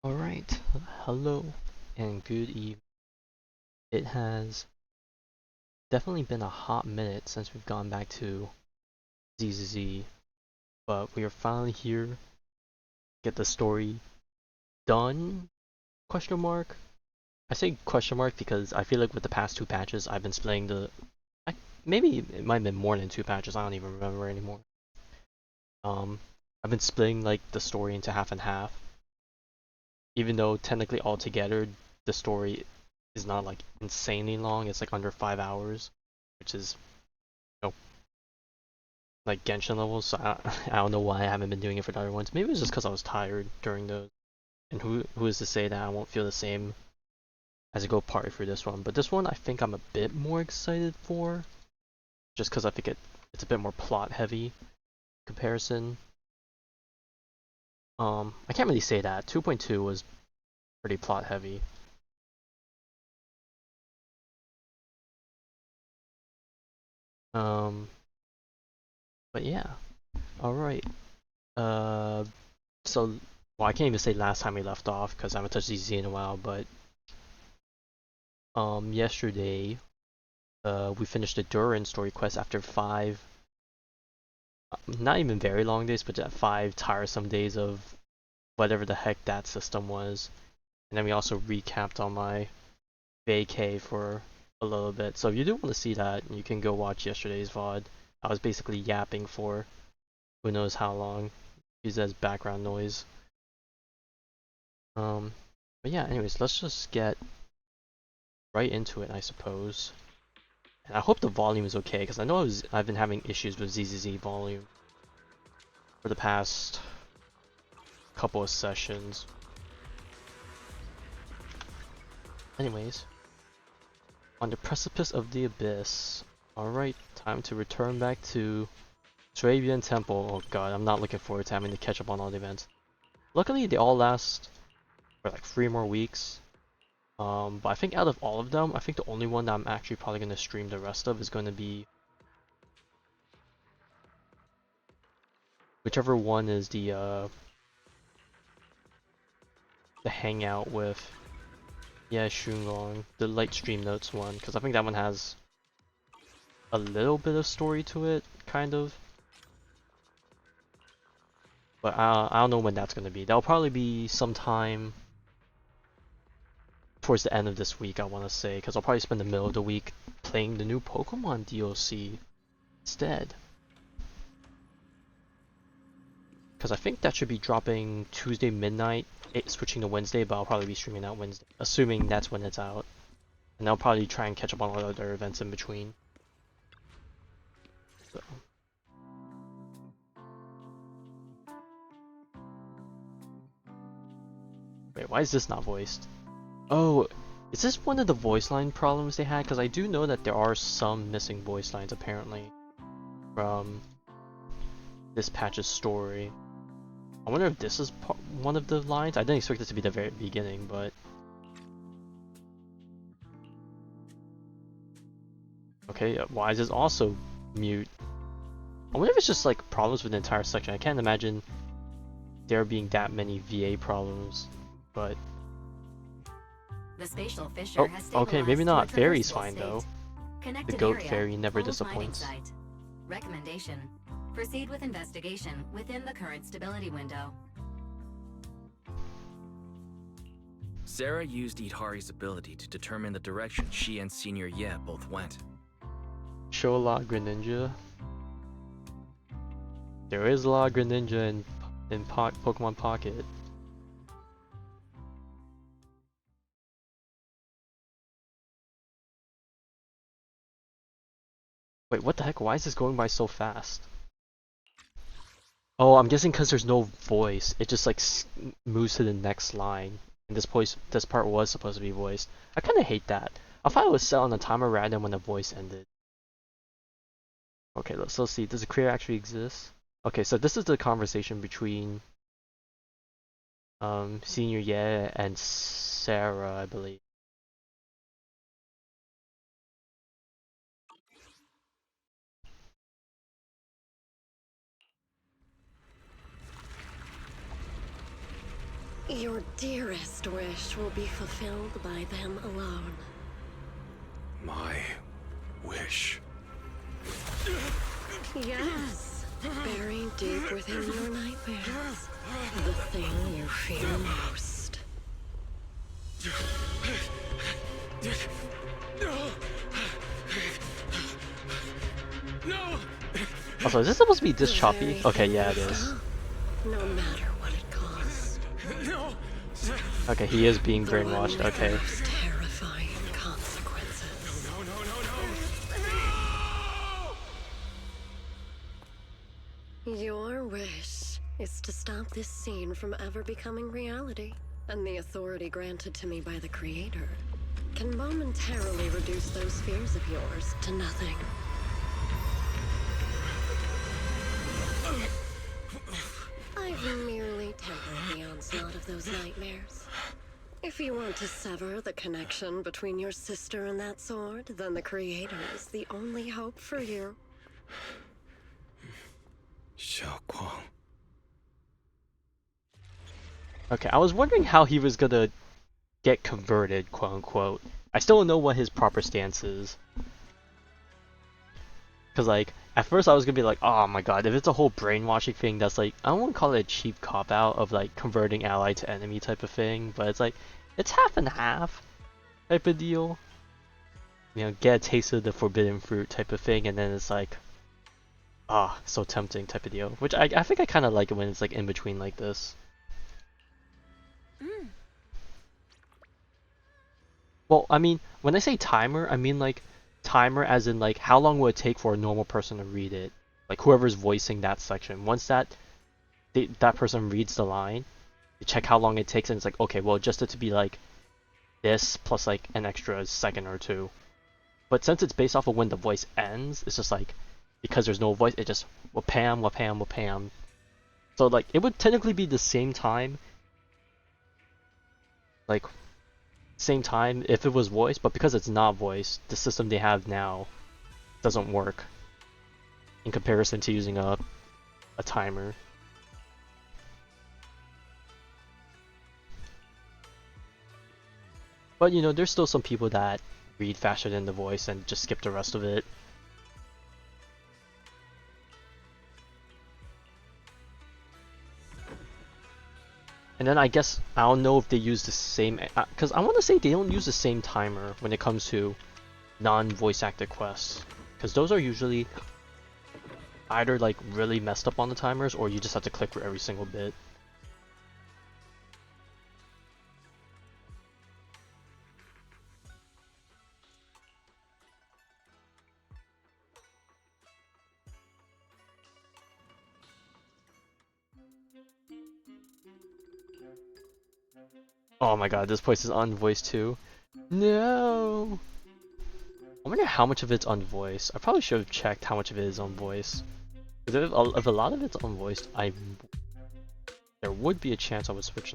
Alright, hello and good evening. It has definitely been a hot minute since we've gone back to ZZZ, but we are finally here. Get the story done? Question mark? I say question mark because I feel like with the past two patches I've been splitting maybe it might have been more than two patches, I don't even remember anymore. I've been splitting like the story into half and half. Even though technically altogether the story is not like insanely long, it's like under 5 hours, which is like Genshin levels. So I don't know why I haven't been doing it for the other ones. Maybe it's just because I was tired during those. And who is to say that I won't feel the same as I go partway through this one? But this one I think I'm a bit more excited for, just because I think it's a bit more plot heavy comparison. I can't really say that. 2.2 was pretty plot heavy. Um, but yeah. All right. Uh, so well, I can't even say last time we left off because I haven't touched ZZ in a while. But yesterday, we finished the Durin story quest after five, not even very long days, but 5 tiresome days of whatever the heck that system was. And then we also recapped on my vacay for a little bit. So if you do want to see that, you can go watch yesterday's VOD. I was basically yapping for who knows how long. Use as background noise. Um, but yeah, anyways, let's just get right into it, I suppose. And I hope the volume is okay, because I know I've been having issues with ZZZ volume for the past couple of sessions. Anyways, on the precipice of the abyss. Alright, time to return back to Shuiyan Temple. Oh god, I'm not looking forward to having to catch up on all the events. Luckily, they all last for like 3 more weeks. But I think out of all of them, I think the only one that I'm actually probably going to stream the rest of is going to be whichever one is the hangout with Shunguang, the light stream notes one, because I think that one has a little bit of story to it, kind of. But I don't know when that's going to be. That'll probably be sometime towards the end of this week, I want to say, because I'll probably spend the middle of the week playing the new Pokemon DLC instead. Because I think that should be dropping Tuesday midnight, switching to Wednesday, but I'll probably be streaming that Wednesday, assuming that's when it's out. And I'll probably try and catch up on all the other events in between. So. Wait, why is this not voiced? Oh, is this one of the voice line problems they had? Because I do know that there are some missing voice lines apparently from this patch's story. I wonder if this is one of the lines. I didn't expect this to be the very beginning, but okay. Why is this also mute? I wonder if it's just like problems with the entire section. I can't imagine there being that many VA problems, but The spatial fissure oh, has okay, maybe stabilized to a not. Fairy's traversable fine state. though. The Connected goat area, fairy never full of mining disappoints. site. Recommendation: proceed with investigation within the current stability window. Sarah used Idhari's ability to determine the direction she and Senior Ye both went. Show a lot of Greninja. There is a lot of Greninja in Pokemon Pocket. Wait, what the heck? Why is this going by so fast? Oh, I'm guessing because there's no voice. It just like moves to the next line. And this part was supposed to be voiced. I kind of hate that. I thought it was set on a timer random when the voice ended. Okay, let's see. Does a career actually exist? Okay, so this is the conversation between Senior Ye and Sarah, I believe. Your dearest wish will be fulfilled by them alone. My wish. Yes, buried deep within your nightmares. The thing you fear most. No! Also, is this supposed to be this The choppy? very Okay, thing yeah, you it is. stop, no matter what it costs. No! Okay, he is being The one brainwashed. with Okay. the most terrifying consequences. No, no, no, no! Your wish is to stop this scene from ever becoming reality, and the authority granted to me by the Creator can momentarily reduce those fears of yours to nothing. I've merely tempered the onslaught of those nightmares. If you want to sever the connection between your sister and that sword, then the Creator is the only hope for you. Shunguang. Okay, I was wondering how he was gonna get converted, quote unquote. I still don't know what his proper stance is. Cause like, at first I was gonna be like, oh my god, if it's a whole brainwashing thing that's like, I don't wanna call it a cheap cop-out of like converting ally to enemy type of thing, but it's like, it's half and half type of deal. You know, get a taste of the forbidden fruit type of thing, and then it's like, ah, so tempting type of deal. Which I think I kinda like it when it's like in between like this. Well, I mean, when I say timer, I mean like timer as in like how long will it take for a normal person to read it? Like whoever's voicing that section. Once that that person reads the line, you check how long it takes, and it's like, okay, well, just it to be like this plus like an extra second or two. But since it's based off of when the voice ends, it's just like, because there's no voice, it just wapam, wapam, wapam. So like it would technically be the same time, like same time if it was voiced, but because it's not voiced, the system they have now doesn't work in comparison to using a timer. But you know, there's still some people that read faster than the voice and just skip the rest of it. And then I guess, I don't know if they use the same, because I want to say they don't use the same timer when it comes to non-voice acted quests. Because those are usually either like really messed up on the timers, or you just have to click for every single bit. Oh my god, this place is unvoiced too. No! I wonder how much of it's unvoiced. I probably should have checked how much of it is unvoiced. Because if a lot of it's unvoiced, there would be a chance I would switch.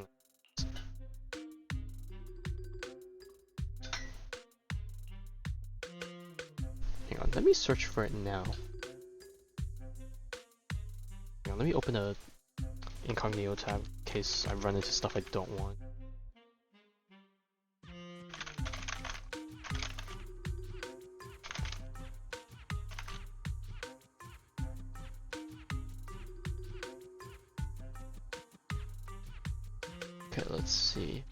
Hang on, let me search for it now. Hang on, let me open a incognito tab in case I run into stuff I don't want. Okay, let's see.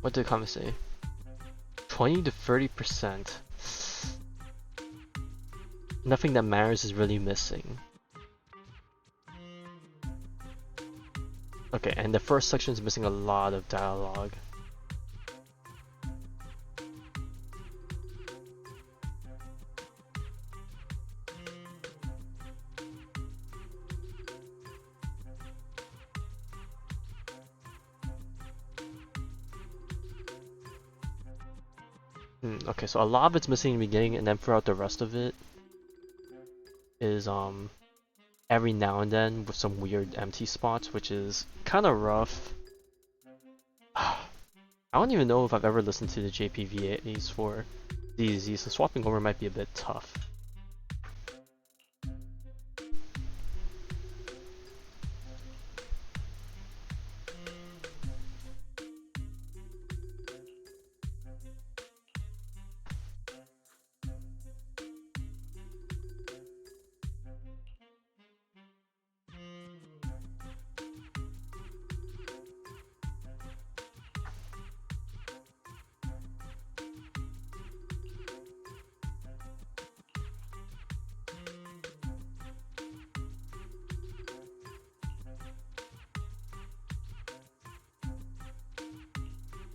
What did the comment say? 20 to 30%. Nothing that matters is really missing. Okay, and the first section is missing a lot of dialogue. Okay, so a lot of it's missing in the beginning, and then throughout the rest of it is every now and then with some weird empty spots, which is kind of rough. I don't even know if I've ever listened to the JPVAs for ZZZ, so swapping over might be a bit tough.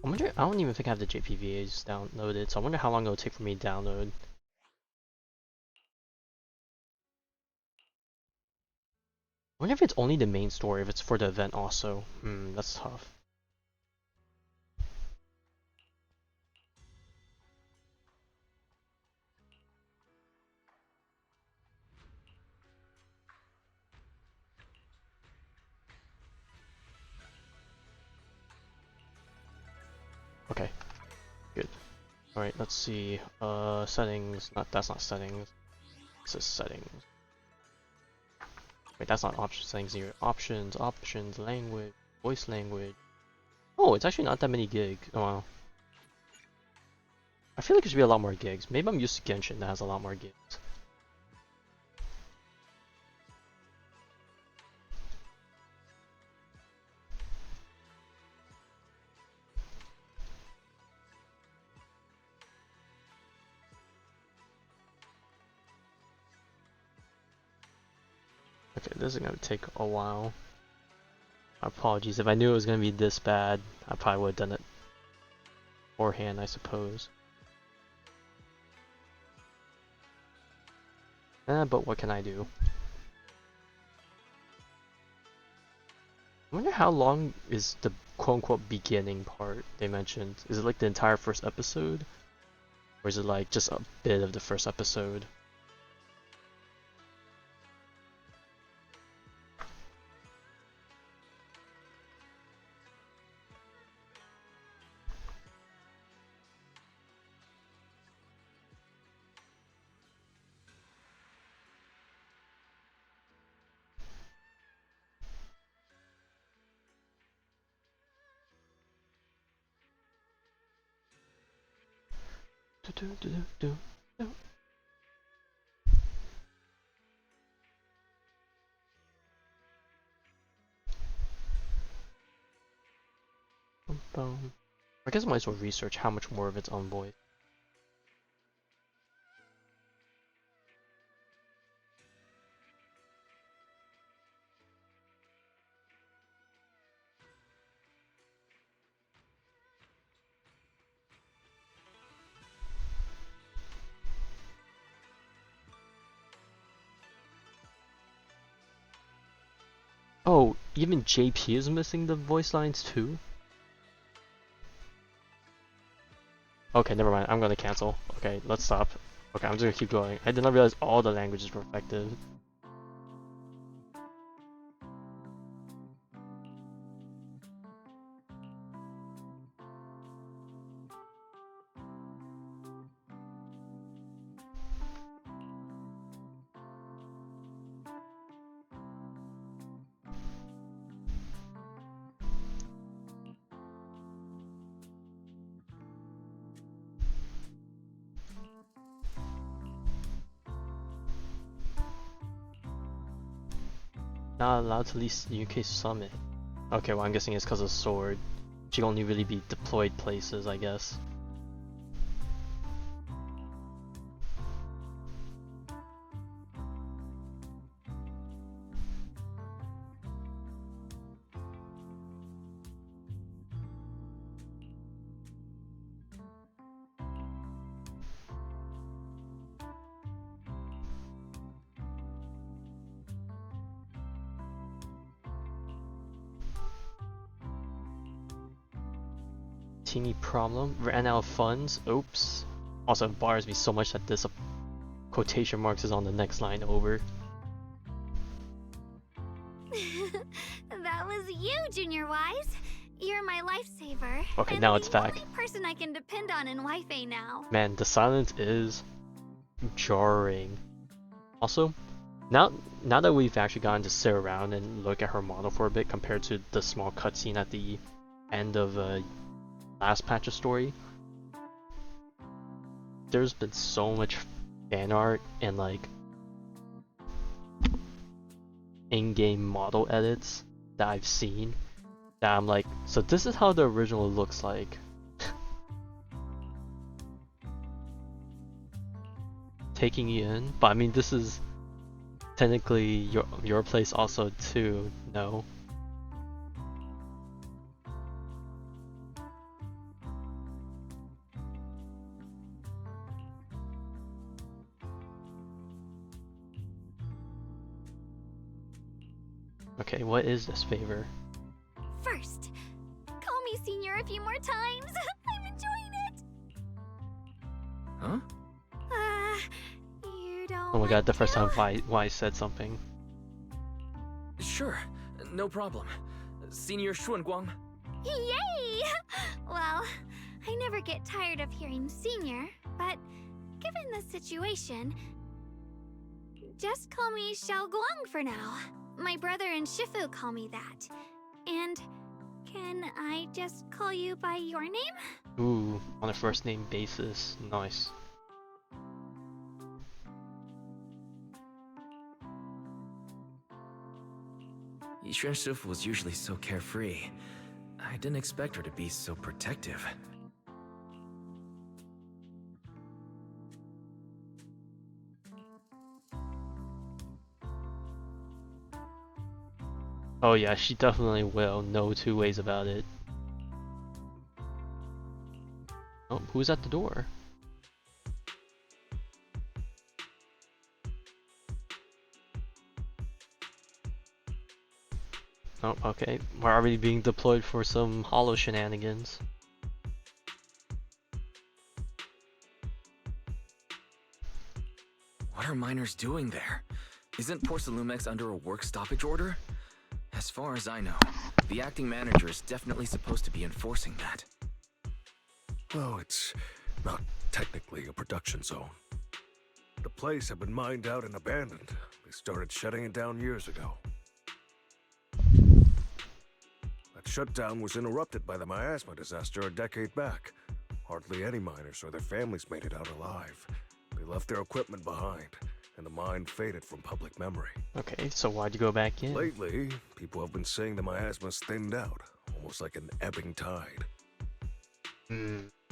I wonder, I don't even think I have the JPVAs downloaded, so I wonder how long it'll take for me to download. I wonder if it's only the main story, if it's for the event also. That's tough. Okay, good. Alright, let's see. Settings. That's not settings. This is settings. Wait, that's not options. Settings here. Options, language, voice language. Oh, it's actually not that many gigs. Oh wow. I feel like there should be a lot more gigs. Maybe I'm used to Genshin that has a lot more gigs. Okay, this is gonna take a while. Apologies, if I knew it was gonna be this bad, I probably would have done it beforehand, I suppose. But what can I do? I wonder how long is the quote-unquote beginning part they mentioned. Is it like the entire first episode? Or is it like just a bit of the first episode? I guess I might as well research how much more of it's on voice. Oh, even JP is missing the voice lines too? Okay, never mind. I'm gonna cancel. Okay, let's stop. Okay, I'm just gonna keep going. I did not realize all the languages were affected. Not allowed to leave the UK summit. Okay, well I'm guessing it's because of sword. She can only really be deployed places, I guess. Teeny problem. Ran out of funds. Oops. Also, it bothers me so much that this quotation marks is on the next line over. That was you, Junior Wise. You're my lifesaver. Okay, and now it's the back. only person I can depend on in Wi-Fi now. Man, the silence is jarring. Also, now that we've actually gotten to sit around and look at her model for a bit compared to the small cutscene at the end of last patch of story, there's been so much fan art and like in-game model edits that I've seen that I'm like, so this is how the original looks like. Taking you in, but I mean this is technically your place also too, no? Okay, what is this favor? First, call me Senior a few more times. I'm enjoying it. Huh? You don't Oh my god, the first time want Y said something. Sure, no problem. Senior Shunguang. to? Yay! Well, I never get tired of hearing Senior, but given the situation, just call me Shunguang for now. My brother and Shifu call me that. And can I just call you by your name? Ooh, on a first name basis. Nice. Yixuan Shifu was usually so carefree. I didn't expect her to be so protective. Oh yeah, she definitely will. No two ways about it. Oh, who's at the door? Oh, okay. We're already being deployed for some hollow shenanigans. What are miners doing there? Isn't Porcelumex under a work stoppage order? As far as I know, the acting manager is definitely supposed to be enforcing that. Well, it's not technically a production zone. The place had been mined out and abandoned. They started shutting it down years ago. That shutdown was interrupted by the miasma disaster a decade back. Hardly any miners or their families made it out alive. They left their equipment behind, and the mine faded from public memory. Okay, so why'd you go back in? Lately, people have been saying the miasma's thinned out, almost like an ebbing tide.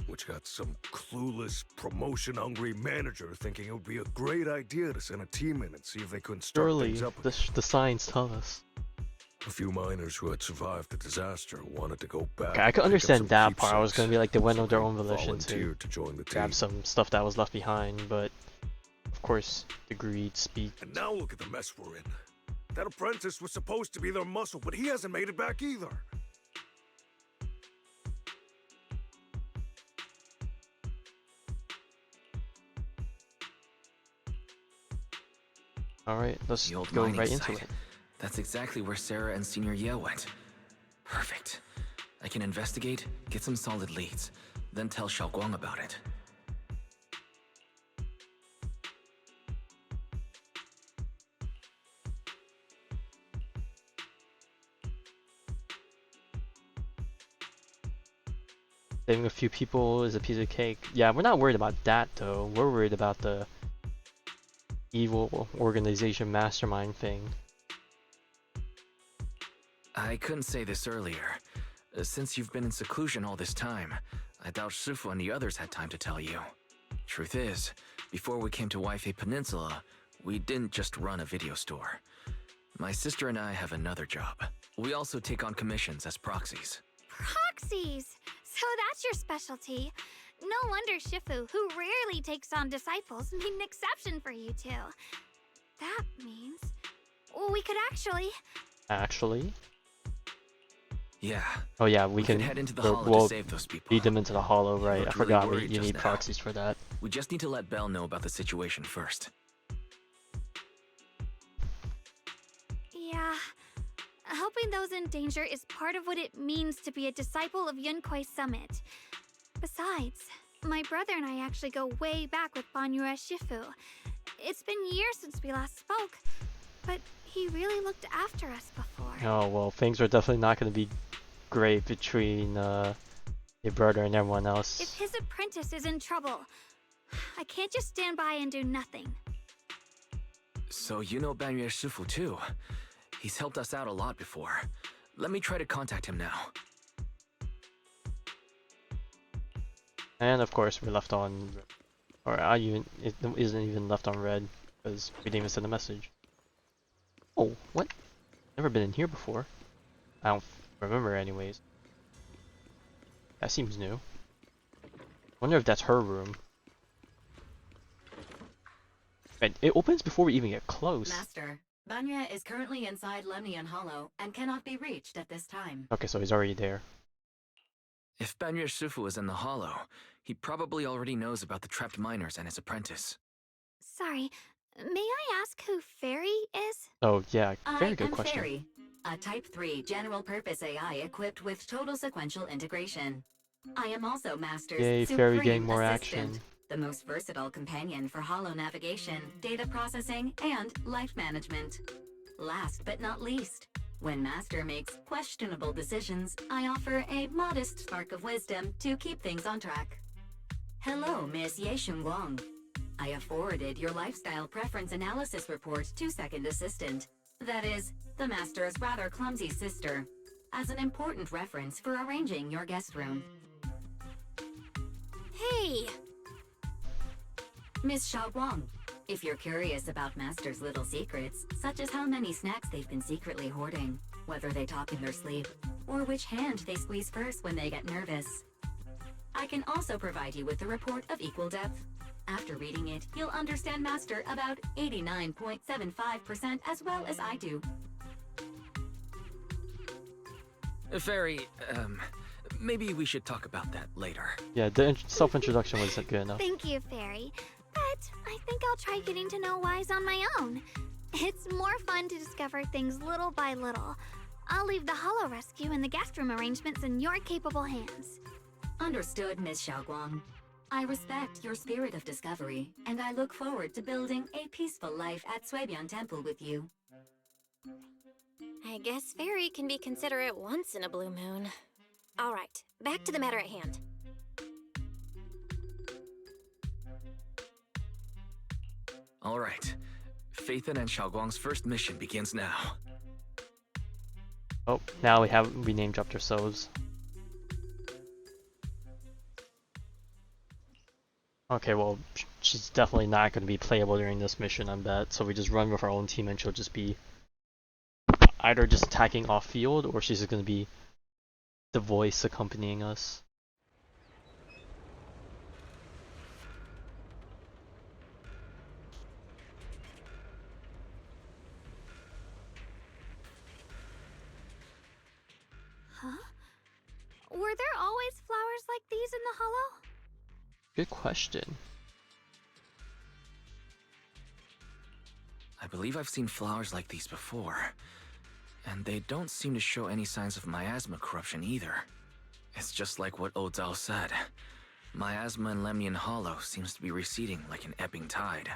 Which got some clueless, promotion-hungry manager thinking it would be a great idea to send a team in and see if they couldn't start Surely, things up. the signs tell us. A few miners who had survived the disaster wanted to go back. Okay, I could and pick up understand some that part. I was keepsakes, gonna be like, they went so on their they own volition to volunteered to join the team. grab some stuff that was left behind, but of course, the greed speaks. And now look at the mess we're in. That apprentice was supposed to be their muscle, but he hasn't made it back either. Alright, let's The old go mining right into site. it. That's exactly where Sarah and Senior Ye went. Perfect. I can investigate, get some solid leads, then tell Xiaoguang about it. Saving a few people is a piece of cake. Yeah, we're not worried about that though. We're worried about the evil organization mastermind thing. I couldn't say this earlier. Since you've been in seclusion all this time, I doubt Shifu and the others had time to tell you. Truth is, before we came to Waifei Peninsula, we didn't just run a video store. My sister and I have another job. We also take on commissions as proxies. Proxies! So that's your specialty. No wonder Shifu, who rarely takes on disciples, made an exception for you two. That means we could actually... Actually? Yeah. Oh yeah, we can could head into the we'll- hollow we'll to save those people. lead them into the hollow, You right? I looked really forgot worried you just need now. proxies for that. We just need to let Belle know about the situation first. Yeah. Helping those in danger is part of what it means to be a disciple of Yunkuei Summit. Besides, my brother and I actually go way back with Banyue Shifu. It's been years since we last spoke, but he really looked after us before. Oh well, things are definitely not going to be great between your brother and everyone else. If his apprentice is in trouble, I can't just stand by and do nothing. So you know Banyue Shifu too. He's helped us out a lot before. Let me try to contact him now. And of course, we're left on, or it isn't even left on red because we didn't even send a message. Oh, what? Never been in here before. I don't remember, anyways. That seems new. Wonder if that's her room. And it opens before we even get close. Master, Banyue is currently inside Lemnian Hollow and cannot be reached at this time. Okay, so he's already there. If Banyue Shifu is in the hollow, he probably already knows about the trapped miners and his apprentice. Sorry, may I ask who Fairy is? Oh yeah, very I good am question. Fairy, a Type 3 general-purpose AI equipped with total sequential integration. I am also Master's Yay, Fairy supreme getting more assistant, action. the most versatile companion for hollow navigation, data processing, and life management. Last but not least, when Master makes questionable decisions, I offer a modest spark of wisdom to keep things on track. Hello, Miss Ye Shunguang. I have forwarded your lifestyle preference analysis report to Second Assistant, that is, the Master's rather clumsy sister, as an important reference for arranging your guest room. Hey! Miss Xiaoguang, if you're curious about Master's little secrets, such as how many snacks they've been secretly hoarding, whether they talk in their sleep, or which hand they squeeze first when they get nervous, I can also provide you with a report of equal depth. After reading it, you'll understand Master about 89.75% as well as I do. Fairy, maybe we should talk about that later. Yeah, the self-introduction wasn't good enough. Thank you, Fairy. But I think I'll try getting to know Wise on my own. It's more fun to discover things little by little. I'll leave the Hollow Rescue and the guest room arrangements in your capable hands. Understood, Miss Xiaoguang. I respect your spirit of discovery, and I look forward to building a peaceful life at Suibian Temple with you. I guess Fairy can be considerate once in a blue moon. All right, back to the matter at hand. All right. Phaethon and Xiaoguang's first mission begins now. Oh, now we name dropped ourselves. Okay, well, she's definitely not going to be playable during this mission, I bet. So we just run with our own team and she'll just be either just attacking off field or she's just going to be the voice accompanying us. Huh? Were there always flowers like these in the Hollow? Good question. I believe I've seen flowers like these before. And they don't seem to show any signs of miasma corruption either. It's just like what Ozao said. Miasma in Lemnian Hollow seems to be receding like an ebbing tide.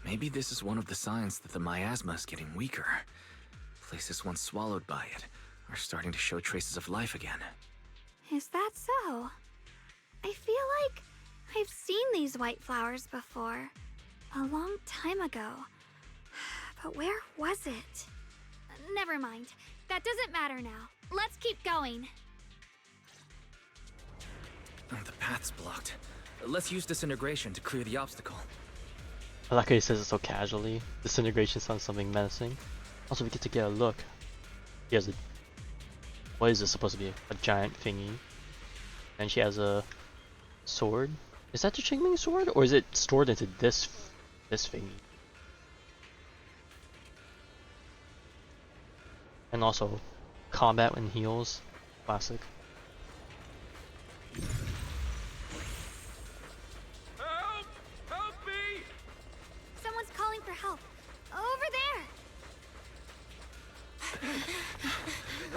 Maybe this is one of the signs that the miasma is getting weaker. Places once swallowed by it are starting to show traces of life again. Is that so? I feel like I've seen these white flowers before. A long time ago. But where was it? Never mind. That doesn't matter now. Let's keep going. Oh, the path's blocked. Let's use disintegration to clear the obstacle. I like how he says it so casually. Disintegration sounds something menacing. Also, we get to get a look. He has a... What is this supposed to be? A giant thingy. And she has a sword. Is that the Qingming sword? Or is it stored into this thingy? And also, combat when heals. Classic. Help! Help me! Someone's calling for help. Over there!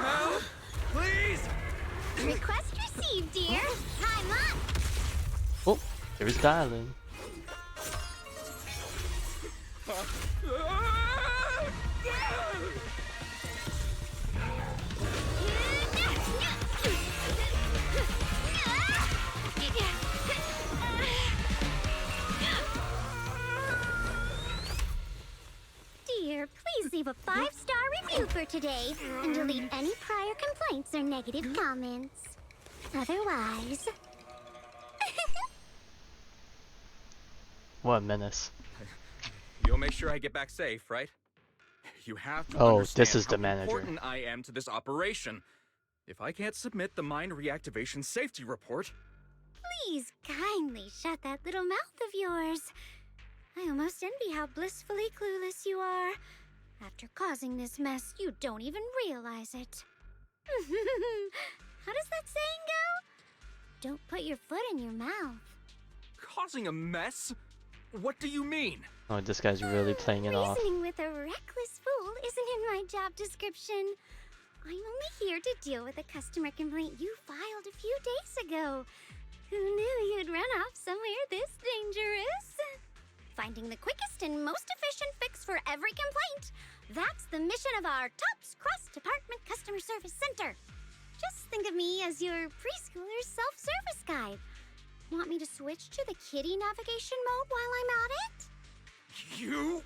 Help! Please! Request received, dear. Time up! Oh, there's Dialyn. Dear, please leave a 5-star review for today and delete any prior complaints or negative comments. Otherwise... What a menace. You'll make sure I get back safe, right? You have to Oh, understand this is the how manager. important I am to this operation. If I can't submit the mine reactivation safety report, Please kindly shut that little mouth of yours. I almost envy how blissfully clueless you are. After causing this mess, you don't even realize it. How does that saying go? Don't put your foot in your mouth. Causing a mess? What do you mean? Oh, this guy's really playing it off. Reasoning with a reckless fool isn't in my job description. I'm only here to deal with a customer complaint you filed a few days ago. Who knew you'd run off somewhere this dangerous? Finding the quickest and most efficient fix for every complaint. That's the mission of our TOPS Cross-Department Customer Service Center. Just think of me as your preschooler self-service guide. Want me to switch to the kiddie navigation mode while I'm at it? You?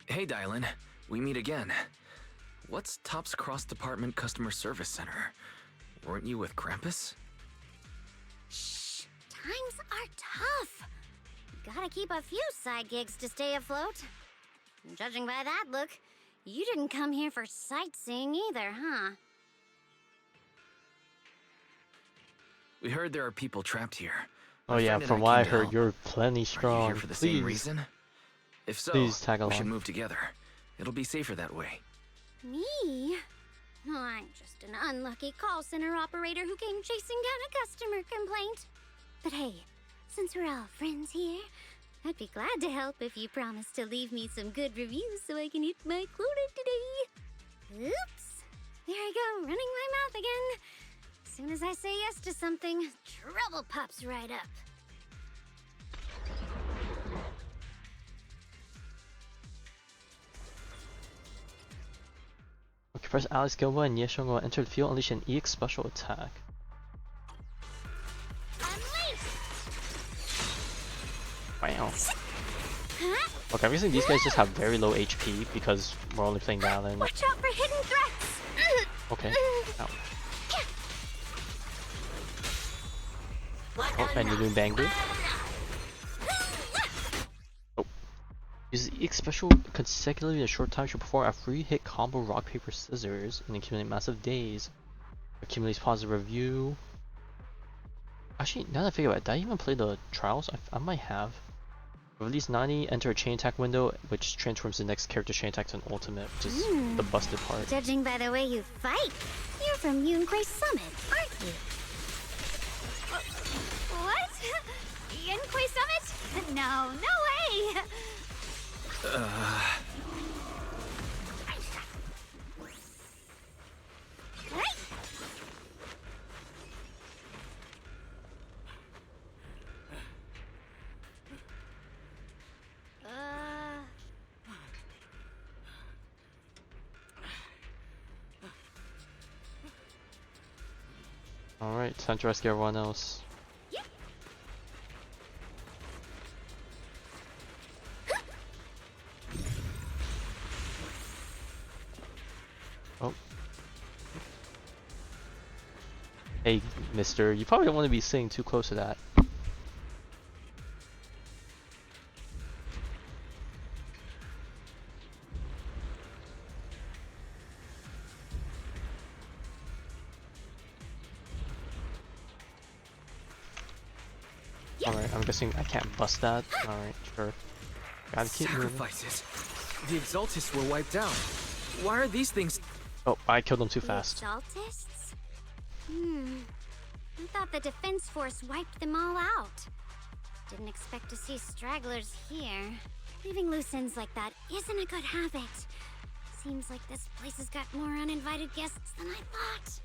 Hey, Dialyn. We meet again. What's TOPS Cross Department Customer Service Center? Weren't you with Krampus? Shh, times are tough. Gotta keep a few side gigs to stay afloat. Judging by that look, you didn't come here for sightseeing either, huh? We heard there are people trapped here. Oh My yeah, friend and from I what came I to heard, help. you're plenty Are you strong. here for the Please, same reason? If so, please tag we along. should move together. It'll be safer that way. Me? Oh, I'm just an unlucky call center operator who came chasing down a customer complaint. But hey, since we're all friends here, I'd be glad to help if you promise to leave me some good reviews so I can hit my quota today. Oops. There I go, running my mouth again. As soon as I say yes to something, trouble pops right up. Okay, press Alex Gilba and Senior Shunguang enter the field, unleash an EX special attack. Wow. Huh? Okay, I'm guessing these guys just have very low HP because we're only playing Dialyn. Watch out for hidden threats! Okay. Ow. Oh, and you're doing Bangru? Oh. Use the EX special consecutively in a short time to perform a free hit combo rock, paper, scissors and accumulate massive days. Accumulates positive review. Actually, now that I figure about it, did I even play the trials? I might have. Release 90, enter a chain attack window, which transforms the next character's chain attack to an ultimate, which is the busted part. Judging by the way you fight, you're from Yunquay Summit, aren't you? What? Yunquay Summit? No, no way! Hey! Alright, time to rescue everyone else. Oh. Hey, mister, you probably don't want to be sitting too close to that. Alright, I'm guessing I can't bust that. Alright, sure. Gotta keep moving. Sacrifices. The Exaltists were wiped out. Why are these things? Oh, I killed them too fast. The Exaltists? I thought the defense force wiped them all out. Didn't expect to see stragglers here. Leaving loose ends like that isn't a good habit. Seems like this place has got more uninvited guests than I thought.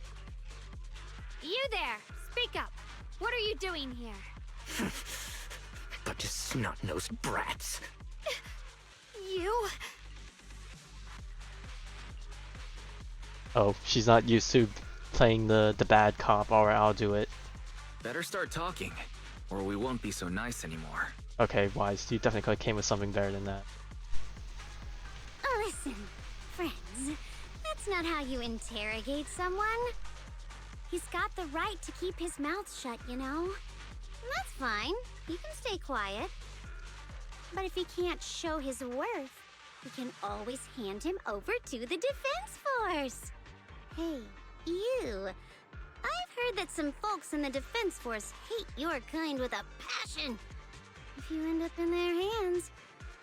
You there! Speak up! What are you doing here? Bunch of snot-nosed brats. You? Oh, she's not used to playing the bad cop. Alright, I'll do it. Better start talking, or we won't be so nice anymore. Okay, Wise, you definitely came with something better than that. Listen, friends, that's not how you interrogate someone. He's got the right to keep his mouth shut, you know? And that's fine. He can stay quiet. But if he can't show his worth, we can always hand him over to the defense force. Hey, you. I've heard that some folks in the defense force hate your kind with a passion. If you end up in their hands,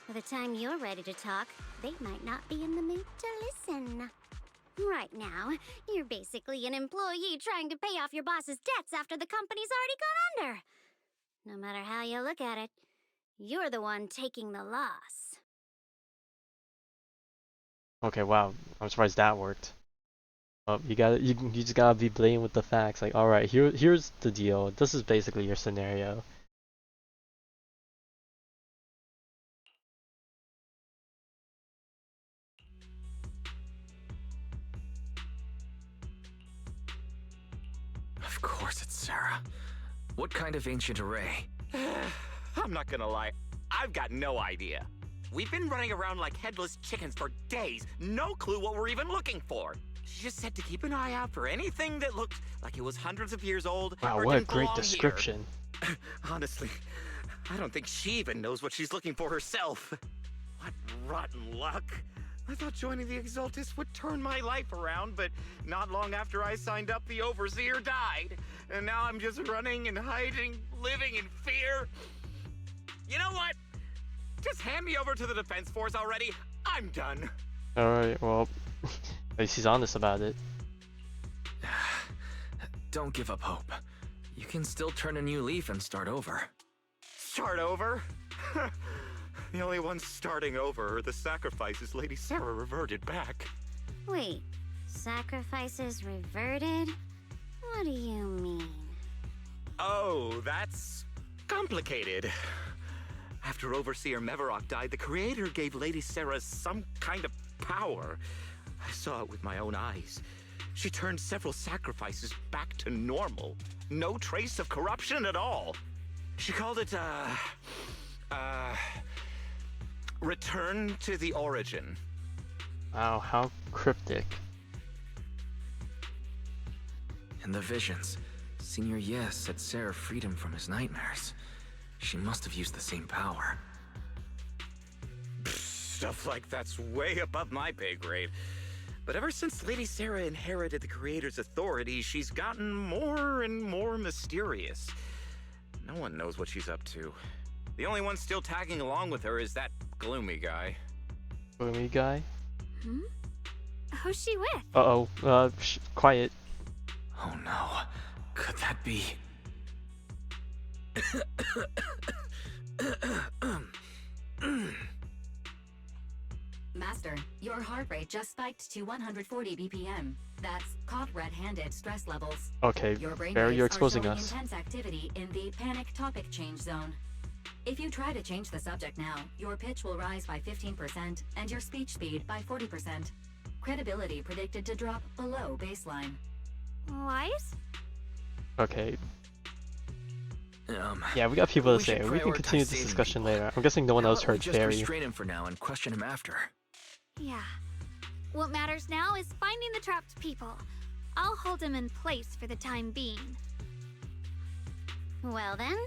by the time you're ready to talk, they might not be in the mood to listen. Right now, you're basically an employee trying to pay off your boss's debts after the company's already gone under. No matter how you look at it, you're the one taking the loss. Okay, wow. I'm surprised that worked. You just gotta be blatant with the facts. Like, all right, here's the deal. This is basically your scenario. Of course it's Sarah. What kind of ancient array? I'm not gonna lie, I've got no idea. We've been running around like headless chickens for days, no clue what we're even looking for. She just said to keep an eye out for anything that looked like it was hundreds of years old. Wow, or what a didn't great belong description. Here. Honestly, I don't think she even knows what she's looking for herself. What rotten luck. I thought joining the Exaltis would turn my life around, but not long after I signed up, the Overseer died. And now I'm just running and hiding, living in fear. You know what? Just hand me over to the Defense Force already. I'm done. Alright, well, at least he's honest about it. Don't give up hope. You can still turn a new leaf and start over. Start over? The only ones starting over are the sacrifices Lady Sarah reverted back. Wait, sacrifices reverted? What do you mean? Oh, that's complicated. After Overseer Mevarok died, the Creator gave Lady Sarah some kind of power. I saw it with my own eyes. She turned several sacrifices back to normal. No trace of corruption at all. She called it, Return to the Origin. Wow, how cryptic. In the visions, Senior Yes said Sarah freed him from his nightmares. She must have used the same power. Stuff like that's way above my pay grade. But ever since Lady Sarah inherited the Creator's authority, she's gotten more and more mysterious. No one knows what she's up to. The only one still tagging along with her is that gloomy guy. Gloomy guy? Hmm? Who's she with? Uh-oh, quiet. Oh no, could that be? Master, your heart rate just spiked to 140 BPM. That's caught red-handed stress levels. Okay, Your brain Barry, waves you're are exposing showing us. intense activity in the panic topic change zone. If you try to change the subject now, your pitch will rise by 15% and your speech speed by 40%. Credibility predicted to drop below baseline. Wise? Okay. Yeah, we got people to we say. should We can continue prioritize this saving discussion people. later. I'm guessing no one How else about we heard just Barry. restrain him for now and question him after. Yeah. What matters now is finding the trapped people. I'll hold him in place for the time being. Well then,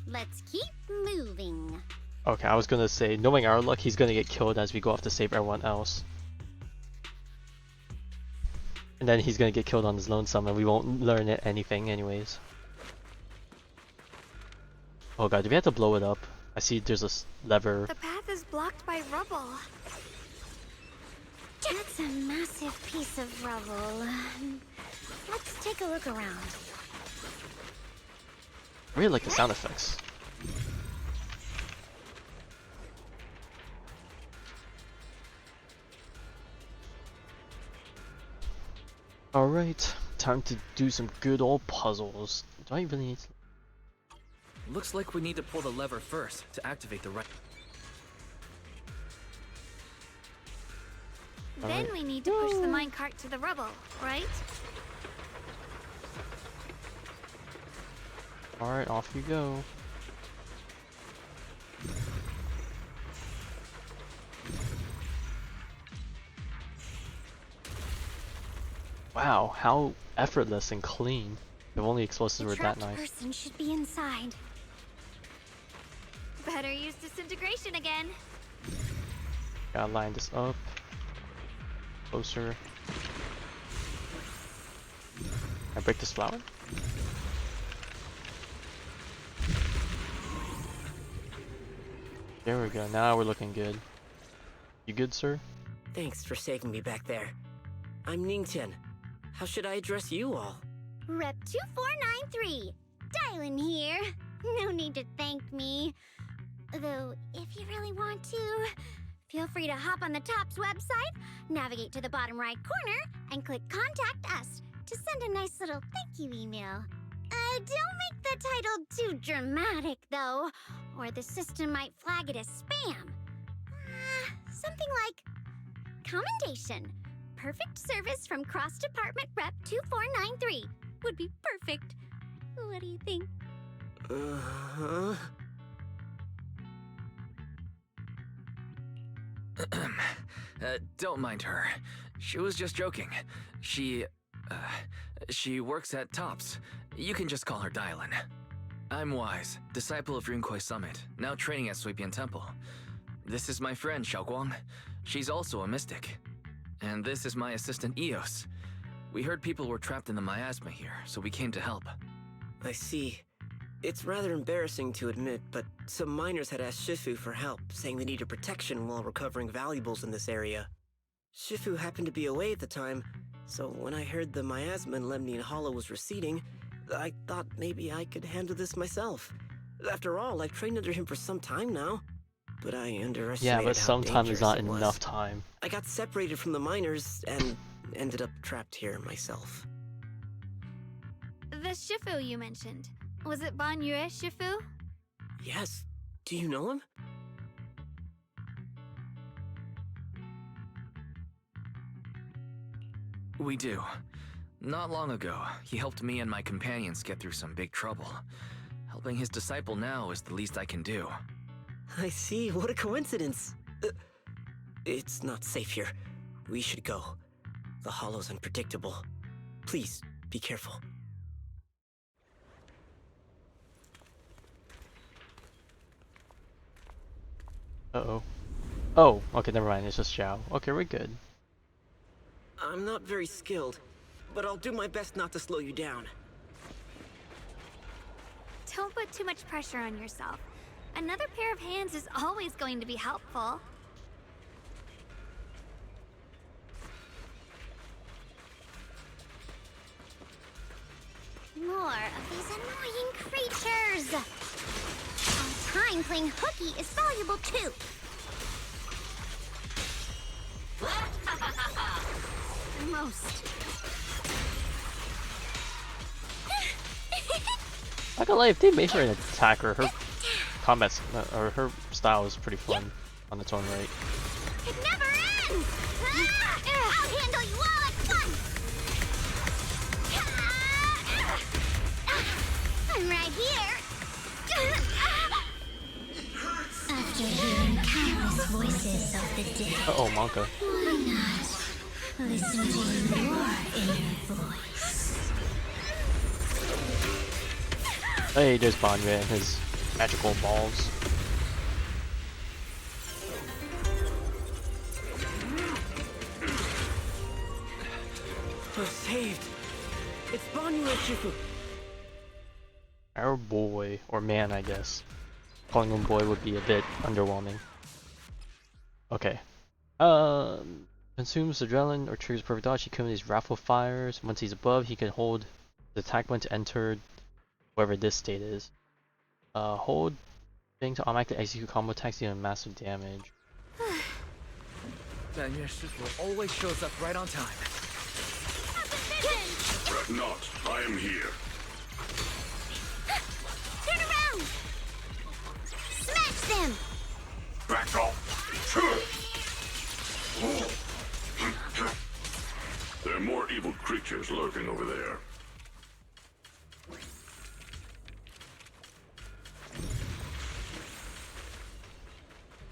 let's keep moving. Okay, I was gonna say, knowing our luck, he's gonna get killed as we go off to save everyone else. And then he's gonna get killed on his lonesome and we won't learn anything anyways. Oh god, do we have to blow it up? I see there's a lever. The path is blocked by rubble. That's a massive piece of rubble. Let's take a look around. I really like the sound effects. Alright, time to do some good old puzzles. Do I really need to... Looks like we need to pull the lever first to activate the right. Then we need to push the minecart to the rubble, right? Alright, off you go. Wow, how effortless and clean. If only explosives were that trapped nice. person should be inside. Better use disintegration again. Gotta line this up. Closer. I break this flower? There we go. Now we're looking good. You good, sir? Thanks for saving me back there. I'm Ningtian. How should I address you all? Rep 2493. Dialyn here. No need to thank me. Though, if you really want to, feel free to hop on the TOPS website, navigate to the bottom right corner, and click Contact Us to send a nice little thank you email. Don't make the title too dramatic, though, or the system might flag it as spam. Something like Commendation. Perfect service from Cross Department Rep 2493 would be perfect. What do you think? Don't mind her. She was just joking. She works at TOPS. You can just call her Dialyn. I'm Wise, disciple of Rinkwei Summit, now training at Suipian Temple. This is my friend, Xiaoguang. She's also a mystic. And this is my assistant, Eos. We heard people were trapped in the miasma here, so we came to help. I see. It's rather embarrassing to admit, but some miners had asked Shifu for help, saying they needed protection while recovering valuables in this area. Shifu happened to be away at the time, so when I heard the miasma in Lemnian Hollow was receding, I thought maybe I could handle this myself. After all, I've trained under him for some time now. But I underestimated Yeah, but how sometimes it's not dangerous it was. enough time. I got separated from the miners and ended up trapped here myself. The Shifu you mentioned. Was it Banyue Shifu? Yes. Do you know him? We do. Not long ago, he helped me and my companions get through some big trouble. Helping his disciple now is the least I can do. I see. What a coincidence. It's not safe here. We should go. The hollow's unpredictable. Please, be careful. Uh-oh. Oh, okay, never mind. It's just Xiao. Okay, we're good. I'm not very skilled, but I'll do my best not to slow you down. Don't put too much pressure on yourself. Another pair of hands is always going to be helpful. More of these annoying creatures! Our time playing hooky is valuable too. Most. Not gonna lie, if they made her an attacker, her combat or her style is pretty fun on its own right. It never ends! I'll handle you all at once! I'm right here! After hearing countless voices of the dead, Uh-oh, Monka. why not listen to your inner voice? Hey, there's Banyue and his magical balls. We're saved. It's Banyue Shifu. Our boy, or man, I guess. Calling him boy would be a bit underwhelming. Okay. Consumes adrenaline or triggers perfect dodge. He can these raffle fires. Once he's above, he can hold the attack button to enter wherever this state is. Hold thing to automatically execute combo attacks dealing massive damage. Banyue Shifu always shows up right on time. Fret not, I am here. Turn around! Smash them! Back off! There are more evil creatures lurking over there.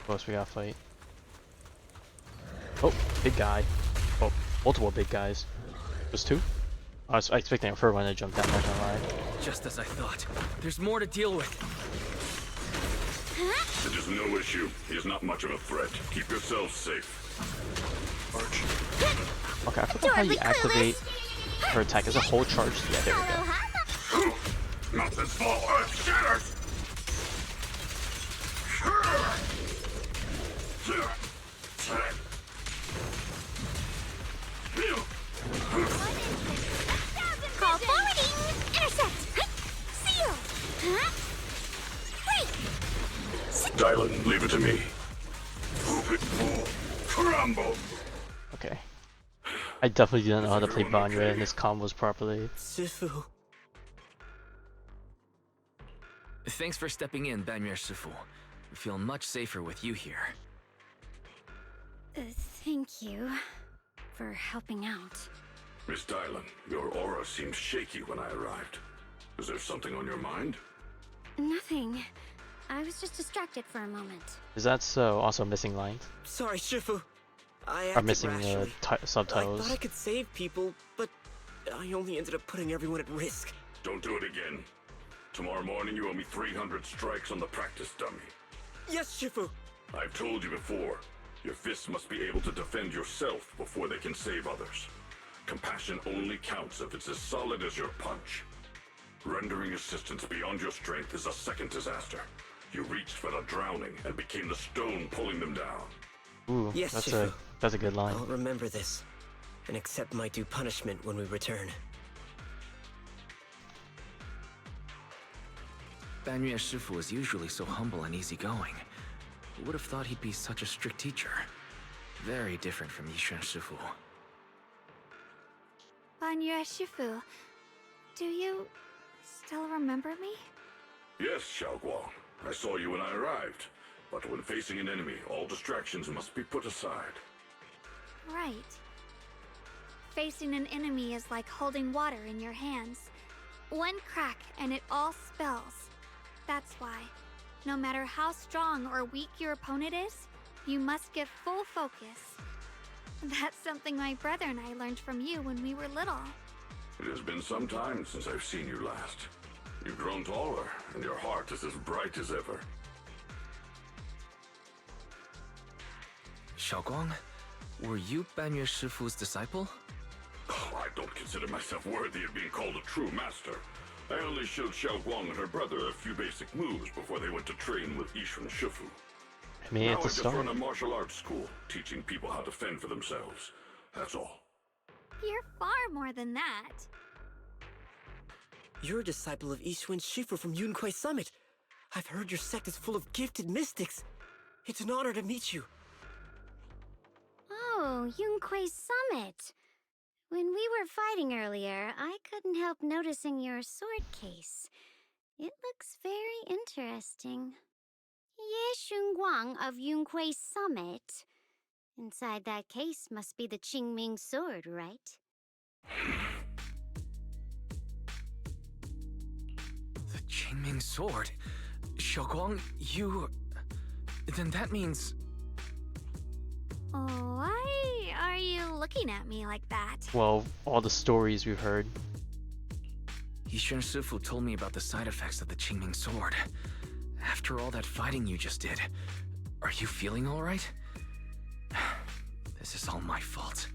What else we gotta fight? Oh, big guy. Oh, multiple big guys. Just two? I was expecting a third one to jump down, not gonna lie. Just as I thought. There's more to deal with. It is no issue. He is not much of a threat. Keep yourselves safe. Arch. Okay, I forgot how you activate her attack. Is a whole charge? Yeah, there we go. Mountains fall, earth shatters! Dialyn, leave it to me. Prove it full. Crumble! Okay. I definitely didn't know how to play Banyue and his combos properly. Shifu. Thanks for stepping in, Banyue Shifu. I feel much safer with you here. Thank you for helping out. Miss Dialyn, your aura seemed shaky when I arrived. Is there something on your mind? Nothing. I was just distracted for a moment. Is that so? Also missing lines? Sorry, Shifu. I Or acted missing rashly. I subtitles? thought I could save people, but I only ended up putting everyone at risk. Don't do it again. Tomorrow morning you owe me 300 strikes on the practice dummy. Yes, Shifu. I've told you before, your fists must be able to defend yourself before they can save others. Compassion only counts if it's as solid as your punch. Rendering assistance beyond your strength is a second disaster. You reached for the drowning and became the stone pulling them down. Ooh, Yes, that's Shifu. a good line. I'll remember this and accept my due punishment when we return. Banyue Shifu is usually so humble and easygoing. Who would have thought he'd be such a strict teacher? Very different from Yishuan Shifu. Banyue Shifu, do you still remember me? Yes, Shunguang. I saw you when I arrived. But when facing an enemy, all distractions must be put aside. Right. Facing an enemy is like holding water in your hands. One crack and it all spills. That's why, no matter how strong or weak your opponent is, you must give full focus. That's something my brother and I learned from you when we were little. It has been some time since I've seen you last. You've grown taller, and your heart is as bright as ever. Shunguang, were you Banyue Shifu's disciple? Oh, I don't consider myself worthy of being called a true master. I only showed Shunguang and her brother a few basic moves before they went to train with Yishuan Shifu. I mean, Now I it's a just start. run a martial arts school, teaching people how to fend for themselves. That's all. You're far more than that. You're a disciple of Yishuan Shifu from Yunquai Summit. I've heard your sect is full of gifted mystics. It's an honor to meet you. Oh, Yunquai Summit. When we were fighting earlier, I couldn't help noticing your sword case. It looks very interesting. Ye Shunguang of Yunquai Summit. Inside that case must be the Qingming sword, right? The Qingming sword? Shunguang, you... Then that means... Why are you looking at me like that? Well, all the stories we've heard. Yishuan Shifu told me about the side effects of the Qingming sword. After all that fighting you just did, are you feeling alright? This is all my fault.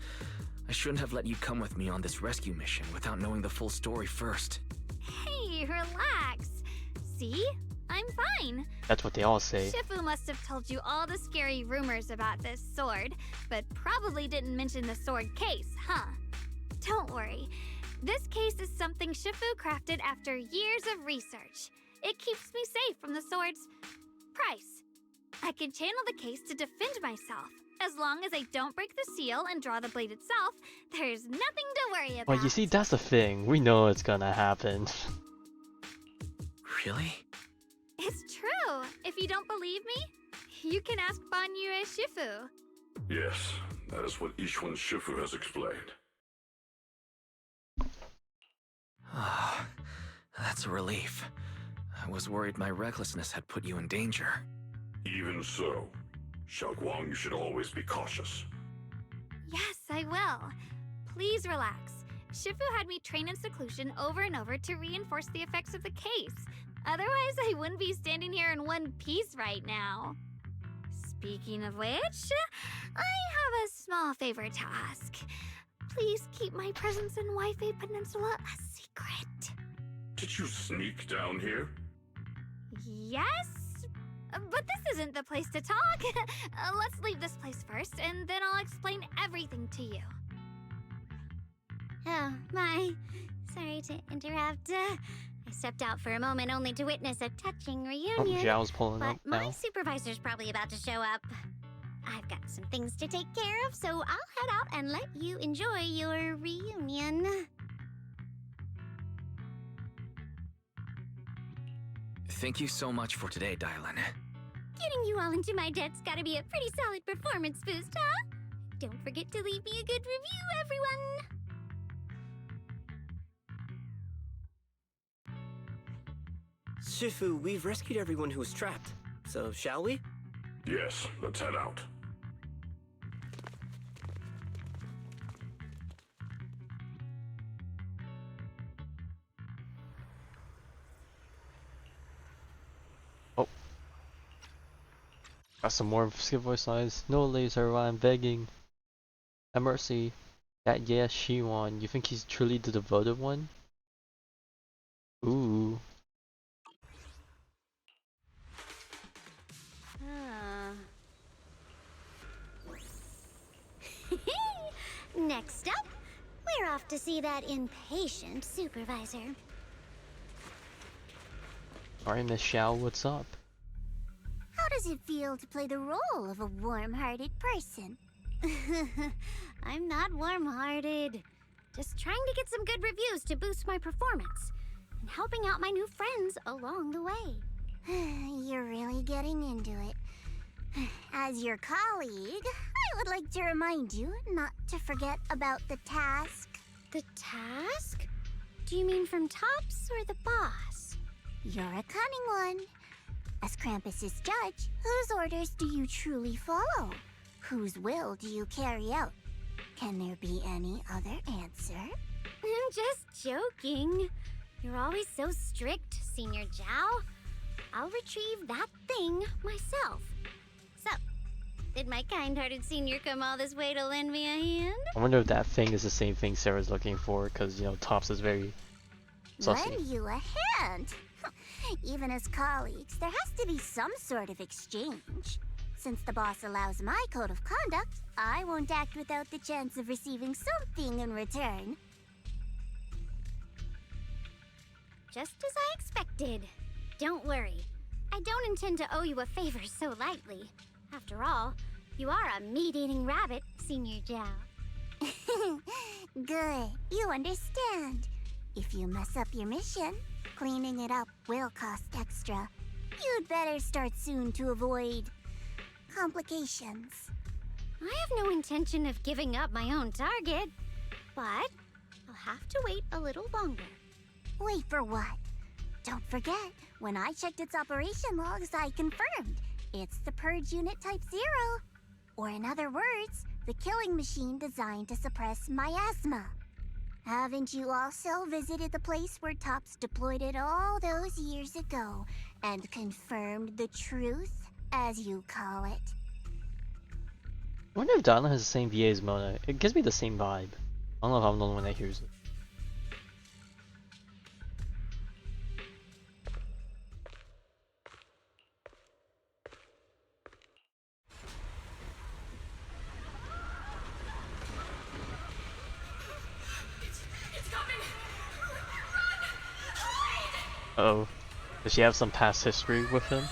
I shouldn't have let you come with me on this rescue mission without knowing the full story first. Hey, relax. See? I'm fine. That's what they all say. Shifu must have told you all the scary rumors about this sword, but probably didn't mention the sword case, huh? Don't worry. This case is something Shifu crafted after years of research. It keeps me safe from the sword's price. I can channel the case to defend myself. As long as I don't break the seal and draw the blade itself, there's nothing to worry about. Well, you see, that's the thing. We know it's gonna happen. Really? It's true. If you don't believe me, you can ask Banyue Shifu. Yes, that is what Yishuan Shifu has explained. Ah, that's a relief. I was worried my recklessness had put you in danger. Even so, Shunguang, you should always be cautious. Yes, I will. Please relax. Shifu had me train in seclusion over and over to reinforce the effects of the case. Otherwise, I wouldn't be standing here in one piece right now. Speaking of which, I have a small favor to ask. Please keep my presence in Waifei Peninsula a secret. Did you sneak down here? Yes? But this isn't the place to talk. Let's leave this place first, and then I'll explain everything to you. Oh, my. Sorry to interrupt. I stepped out for a moment only to witness a touching Oh, reunion. Zhao's pulling But up my now. supervisor's probably about to show up. I've got some things to take care of, so I'll head out and let you enjoy your reunion. Thank you so much for today, Dialyn. Getting you all into my debt's gotta be a pretty solid performance boost, huh? Don't forget to leave me a good review, everyone! Shifu, we've rescued everyone who was trapped. So, shall we? Yes, let's head out. Oh. Got some more skip voice lines. No laser, I'm begging. Have mercy. That Shiyuan, you think he's truly the devoted one? Ooh. Next up, we're off to see that impatient supervisor. Alright, Miss Xiao, what's up? How does it feel to play the role of a warm-hearted person? I'm not warm-hearted. Just trying to get some good reviews to boost my performance. And helping out my new friends along the way. You're really getting into it. As your colleague, I would like to remind you not to forget about the task. The task? Do you mean from Tops or the boss? You're a cunning one. As Krampus's judge, whose orders do you truly follow? Whose will do you carry out? Can there be any other answer? I'm just joking. You're always so strict, Senior Zhao. I'll retrieve that thing myself. So, did my kind-hearted senior come all this way to lend me a hand? I wonder if that thing is the same thing Sarah's looking for, because, you know, Tops is very sussy. Lend you a hand? Even as colleagues, there has to be some sort of exchange. Since the boss allows my code of conduct, I won't act without the chance of receiving something in return. Just as I expected. Don't worry. I don't intend to owe you a favor so lightly. After all, you are a meat-eating rabbit, Senior Zhao. Good. You understand. If you mess up your mission, cleaning it up will cost extra. You'd better start soon to avoid complications. I have no intention of giving up my own target, but I'll have to wait a little longer. Wait for what? Don't forget, when I checked its operation logs, I confirmed it's the Purge Unit Type 0. Or in other words, the killing machine designed to suppress miasma. Haven't you also visited the place where Tops deployed it all those years ago and confirmed the truth, as you call it? I wonder if Dialyn has the same VA as Mona. It gives me the same vibe. I don't know if I'm the only one that hears it. Uh-oh. Does she have some past history with him?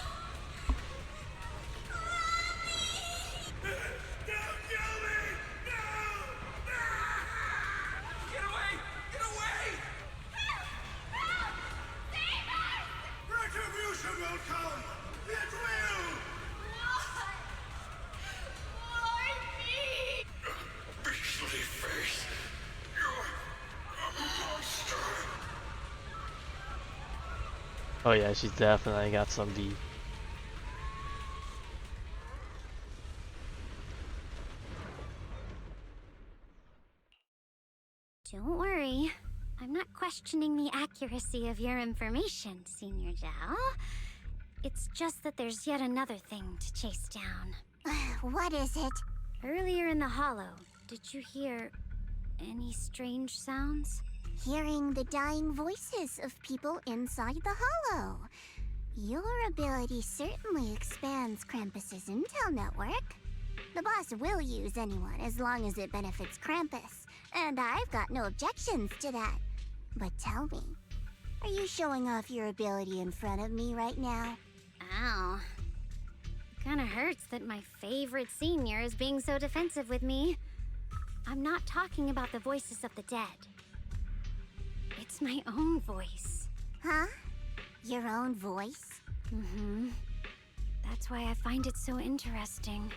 Oh yeah, she's definitely got some D. Don't worry. I'm not questioning the accuracy of your information, Senior Zhao. It's just that there's yet another thing to chase down. What is it? Earlier in the hollow, did you hear any strange sounds? Hearing the dying voices of people inside the hollow. Your ability certainly expands Krampus's intel network. The boss will use anyone as long as it benefits Krampus, and I've got no objections to that. But tell me, Are you showing off your ability in front of me right now? Ow. Kinda hurts that my favorite senior is being so defensive with me. I'm not talking about the voices of the dead. It's my own voice. Huh? Your own voice? Mm-hmm. That's why I find it so interesting.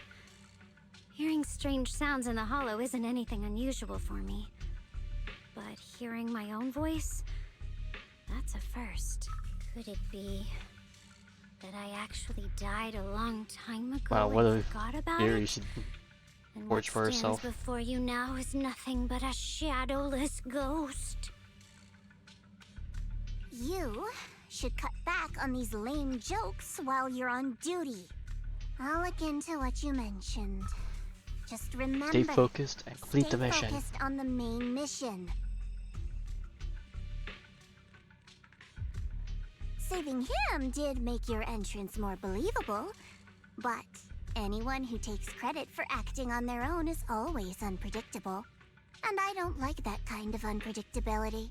Hearing strange sounds in the hollow isn't anything unusual for me. But hearing my own voice? That's a first. Could it be that I actually died a long time ago Wow, what and a forgot about theory it? she And forged for what stands herself. before you now is nothing but a shadowless ghost. You should cut back on these lame jokes while you're on duty. I'll look into what you mentioned. Just remember, Stay focused and complete the mission. Stay focused on the main mission. Saving him did make your entrance more believable, but anyone who takes credit for acting on their own is always unpredictable. And I don't like that kind of unpredictability.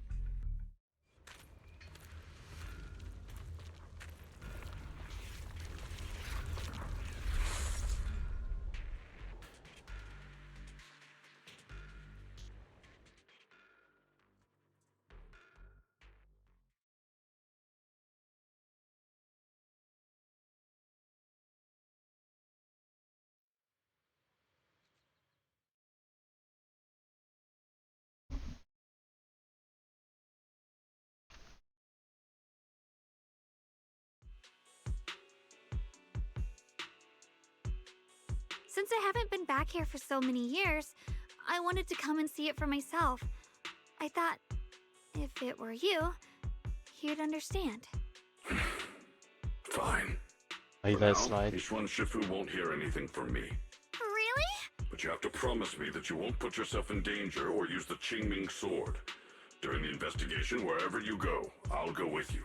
Since I haven't been back here for so many years, I wanted to come and see it for myself. I thought, if it were you, you'd understand. Fine. Oh, you For let now, it slide. Yishuan Shifu won't hear anything from me. Really? But you have to promise me that you won't put yourself in danger or use the Qingming sword. During the investigation, wherever you go, I'll go with you.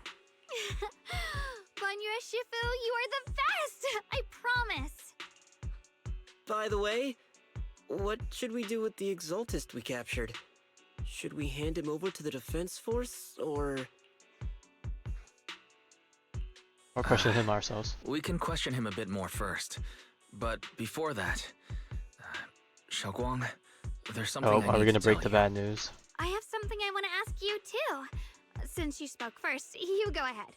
Banyue Shifu, you are the best! I promise! By the way, what should we do with the Exaltist we captured? Should we hand him over to the defense force, or... Or question him ourselves. We can question him a bit more first. But before that, Shunguang, there's something Oh, I are we need gonna to break tell the you. bad news? I have something I want to ask you, too. Since you spoke first, you go ahead.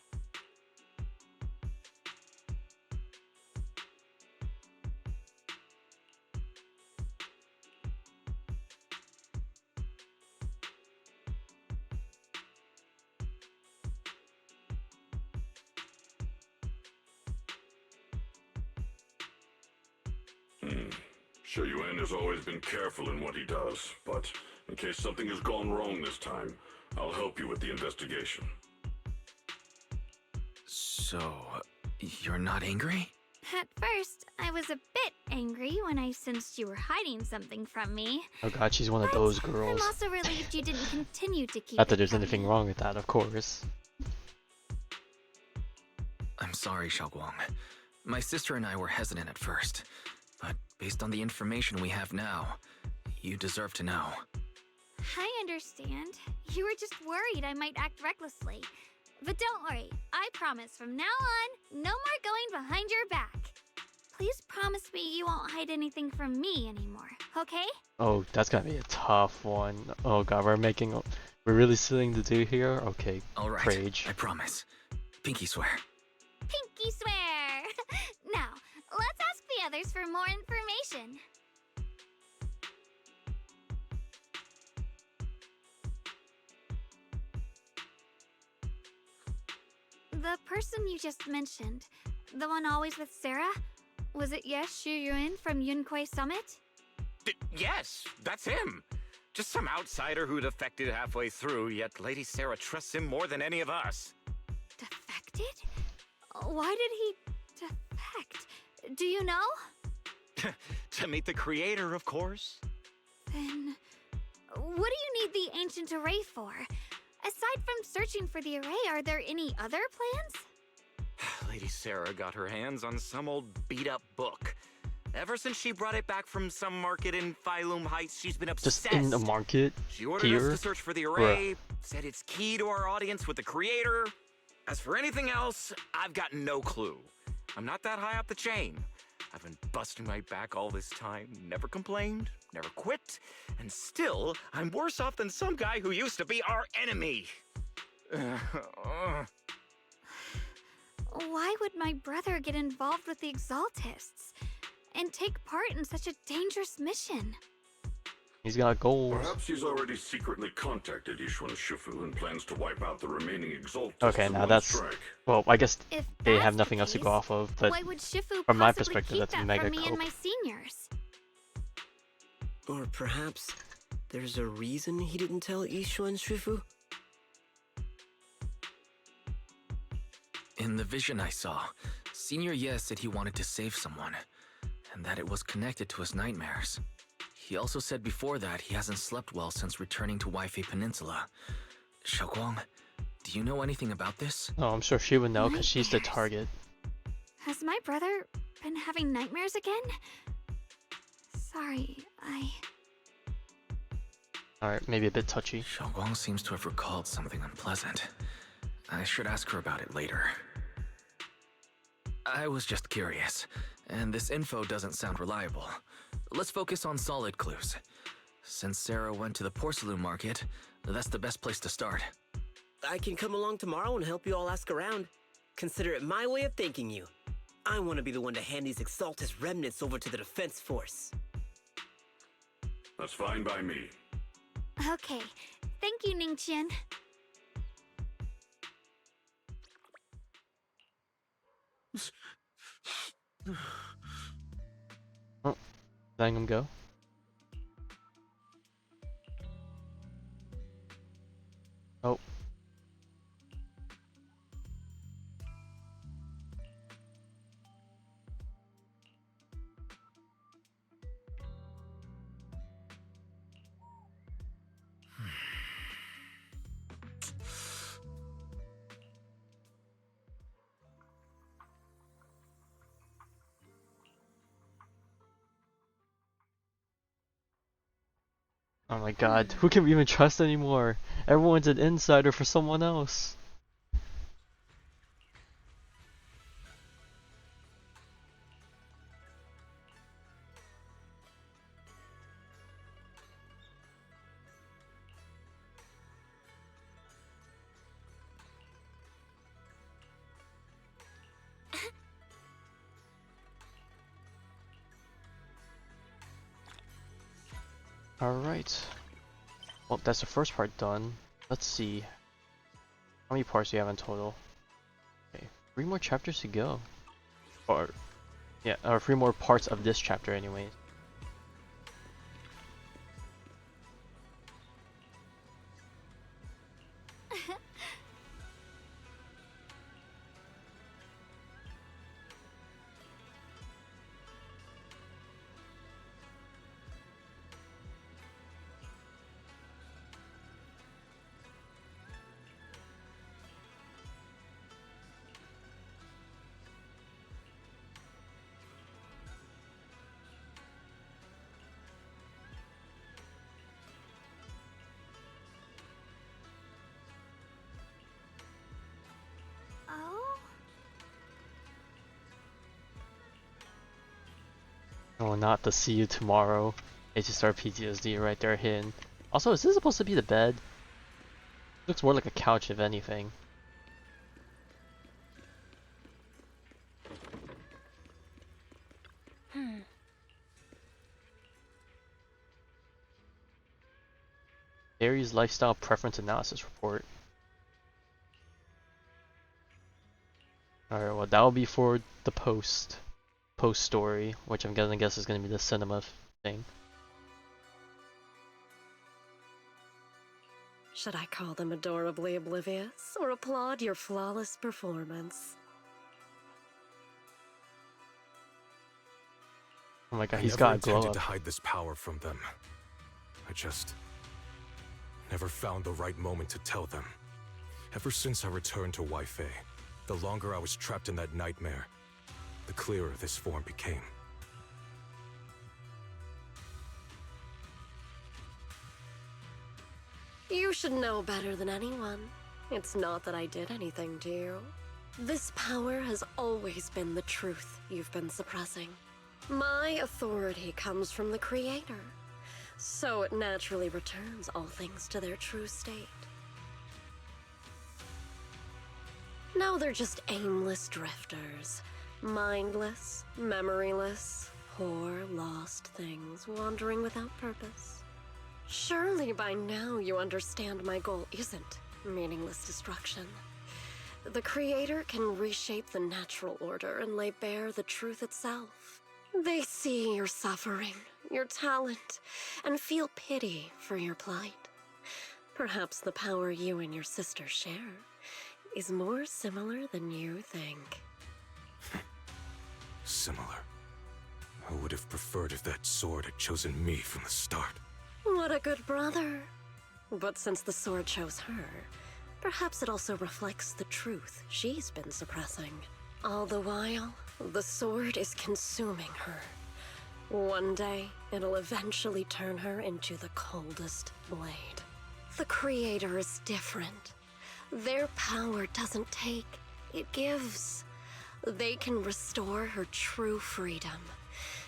Shiyuan has always been careful in what he does, but in case something has gone wrong this time, I'll help you with the investigation. So, you're not angry? At first, I was a bit angry when I sensed you were hiding something from me. Oh god, she's one of But those girls. I'm also relieved you didn't continue to keep Not that it there's from anything me. wrong with that, of course. I'm sorry, Shunguang. My sister and I were hesitant at first, but based on the information we have now, you deserve to know. I understand. You were just worried I might act recklessly. But don't worry, I promise from now on, no more going behind your back. Please promise me you won't hide anything from me anymore, okay? Oh, that's gonna be a tough one. Oh god, we're really sealing the deal here? Okay, All right, Prage. I promise. Pinky swear. Pinky swear! Now, let's ask the others for more information. The person you just mentioned, the one always with Sarah, was it Shiyuan from Yunquei Summit? Yes, that's him. Just some outsider who defected halfway through, yet Lady Sarah trusts him more than any of us. Defected? Why did he defect? Do you know? To meet the creator, of course. Then, what do you need the ancient array for? Aside from searching for the array, are there any other plans? Lady Sarah got her hands on some old beat-up book. Ever since she brought it back from some market in Phylum Heights, she's been obsessed. Just in the market She ordered here? us to search for the array, said it's key to our audience with the creator. As for anything else, I've got no clue. I'm not that high up the chain. I've been busting my back all this time, never complained, never quit, and still, I'm worse off than some guy who used to be our enemy. Why would my brother get involved with the Exaltists and take part in such a dangerous mission? He's got goals. Perhaps he's already secretly contacted Yishuan Shifu and plans to wipe out the remaining Exaltists. Okay, in now one that's... strike. Well, I guess If they that's have the nothing else to go case, off of, but why would Shifu from my possibly perspective, keep that's that mega from me cool. and my seniors? Or perhaps there's a reason he didn't tell Yishuan Shifu? In the vision I saw, Senior Ye said he wanted to save someone, and that it was connected to his nightmares. He also said before that he hasn't slept well since returning to Waifei Peninsula. Shunguang, do you know anything about this? Oh, I'm sure she would know because she's the Nightmares. target. Has my brother been having nightmares again? Sorry, Alright, maybe a bit touchy. Shunguang seems to have recalled something unpleasant. I should ask her about it later. I was just curious, and this info doesn't sound reliable. Let's focus on solid clues. Since Sarah went to the porcelain market, that's the best place to start. I can come along tomorrow and help you all ask around. Consider it my way of thanking you. I want to be the one to hand these Exaltus remnants over to the defense force. That's fine by me. okay. Thank you, Ningqian. Oh, letting him go. Oh. Oh my god, who can we even trust anymore? Everyone's an insider for someone else. Alright. Well, that's the first part done. Let's see. How many parts do you have in total? Okay, 3 more chapters to go. Or, yeah, or 3 more parts of this chapter anyways. Oh? Oh, not to see you tomorrow. It's just our PTSD right there hidden. Also, is this supposed to be the bed? Looks more like a couch if anything. Aries lifestyle preference analysis report. Alright, well that will be for the post story, which I'm gonna guess is gonna be the cinema thing. Should I call them adorably oblivious or applaud your flawless performance? Oh my god, I he's never got a glow intended up. to hide this power from them. I just never found the right moment to tell them. Ever since I returned to Waifei, the longer I was trapped in that nightmare, the clearer this form became. You should know better than anyone. It's not that I did anything to you. This power has always been the truth you've been suppressing. My authority comes from the Creator, so it naturally returns all things to their true state. Now they're just aimless drifters, mindless, memoryless, poor, lost things wandering without purpose. Surely by now you understand my goal isn't meaningless destruction. The Creator can reshape the natural order and lay bare the truth itself. They see your suffering, your talent, and feel pity for your plight. Perhaps the power you and your sister share is more similar than you think. Similar. I would have preferred if that sword had chosen me from the start. What a good brother. But since the sword chose her, perhaps it also reflects the truth she's been suppressing. All the while, the sword is consuming her. One day, it'll eventually turn her into the coldest blade. The Creator is different. Their power doesn't take, it gives. They can restore her true freedom.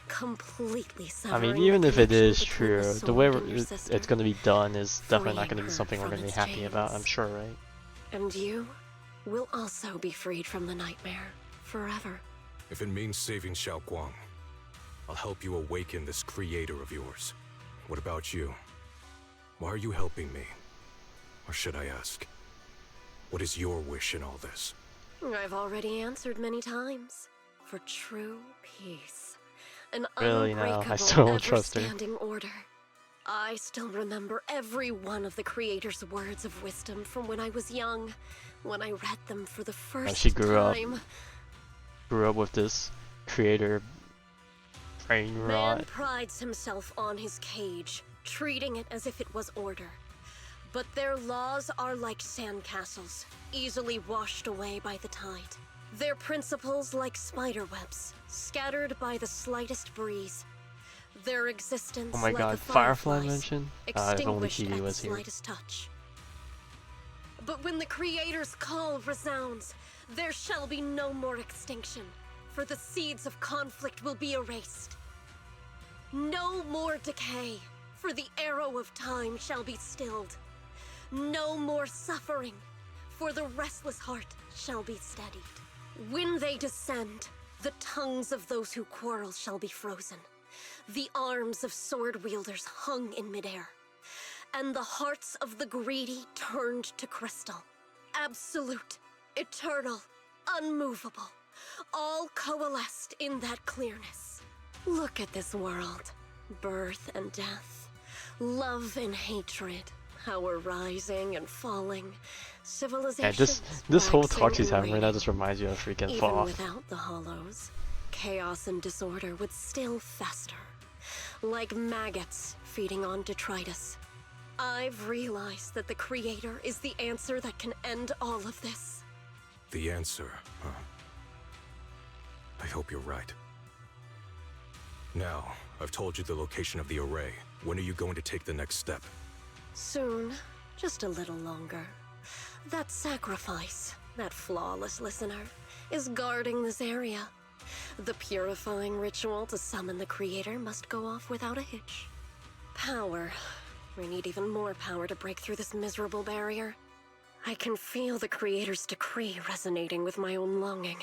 Completely severing. I mean, even the if it connection is between true, the the way sword and your sister, it's going to be done is definitely not freeing going to be her something we're from going to be its happy about, chains. I'm sure, right? And you will also be freed from the nightmare forever. If it means saving Shunguang, I'll help you awaken this creator of yours. What about you? Why are you helping me? Or should I ask, what is your wish in all this? I've already answered many times. For true peace. An Really, no, I unbreakable, still don't trust her. ever-standing order. I still remember every one of the Creator's words of wisdom from when I was young, when I read them for the first She grew time. up with this creator brain Man rot. prides himself on his cage, treating it as if it was order. But their laws are like sandcastles, easily washed away by the tide. Their principles like spiderwebs, scattered by the slightest breeze. Their existence Oh my like god, a Firefly firefly's, mention? If only extinguished Kiwi at the was here. slightest touch. But when the Creator's call resounds, there shall be no more extinction, for the seeds of conflict will be erased. No more decay, for the arrow of time shall be stilled. No more suffering, for the restless heart shall be steadied. When they descend, the tongues of those who quarrel shall be frozen, the arms of sword wielders hung in midair, and the hearts of the greedy turned to crystal. Absolute, eternal, unmovable, all coalesced in that clearness. Look at this world. Birth and death, love and hatred, how we're rising and falling, civilization. Yeah, this whole talk she's having right now just reminds you of freaking Even Fall. without the hollows, chaos and disorder would still fester, like maggots feeding on detritus. I've realized that the Creator is the answer that can end all of this. The answer, huh? I hope you're right. Now, I've told you the location of the array. When are you going to take the next step? Soon, just a little longer. That sacrifice, that flawless listener, is guarding this area. The purifying ritual to summon the Creator must go off without a hitch. Power. We need even more power to break through this miserable barrier. I can feel the Creator's decree resonating with my own longing.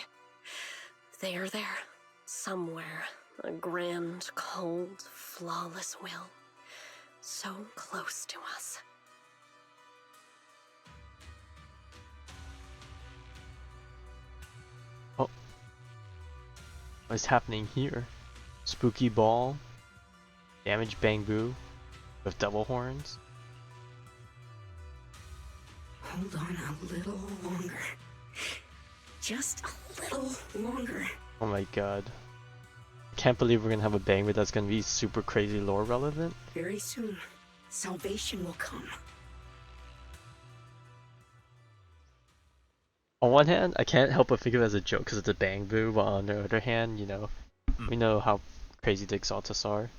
They are there, somewhere. A grand, cold, flawless will. So close to us. Oh. What's happening here? Spooky ball. Damaged bamboo. With double horns. Hold on a little longer. Just a little longer. Oh my god. I can't believe we're gonna have a banger that's gonna be super crazy lore relevant. Very soon, salvation will come. On one hand, I can't help but think of it as a joke because it's a bamboo, but on the other hand, you know, we know how crazy the Exaltus are.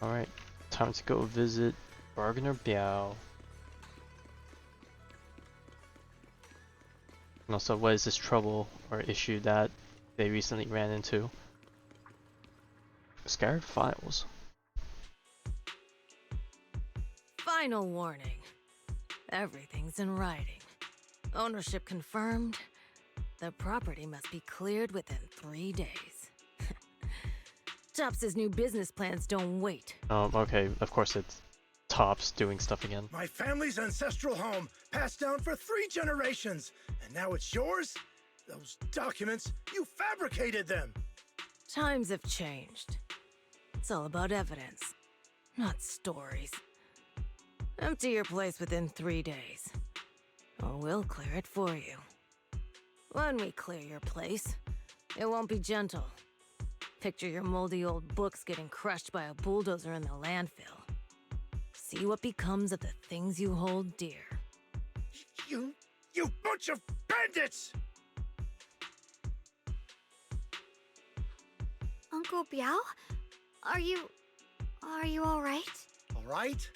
Alright, time to go visit Bargainer Biao. And also, what is this trouble or issue that they recently ran into? Scattered files. Final warning. Everything's in writing. Ownership confirmed. The property must be cleared within 3 days. Tops' new business plans don't wait. Okay, of course it's Tops doing stuff again. My family's ancestral home, passed down for 3 generations, and now it's yours? Those documents, you fabricated them! Times have changed. It's all about evidence, not stories. Empty your place within 3 days, or we'll clear it for you. When we clear your place, it won't be gentle. Picture your moldy old books getting crushed by a bulldozer in the landfill. See what becomes of the things you hold dear. You bunch of bandits! Uncle Biao? Are you all right? All right?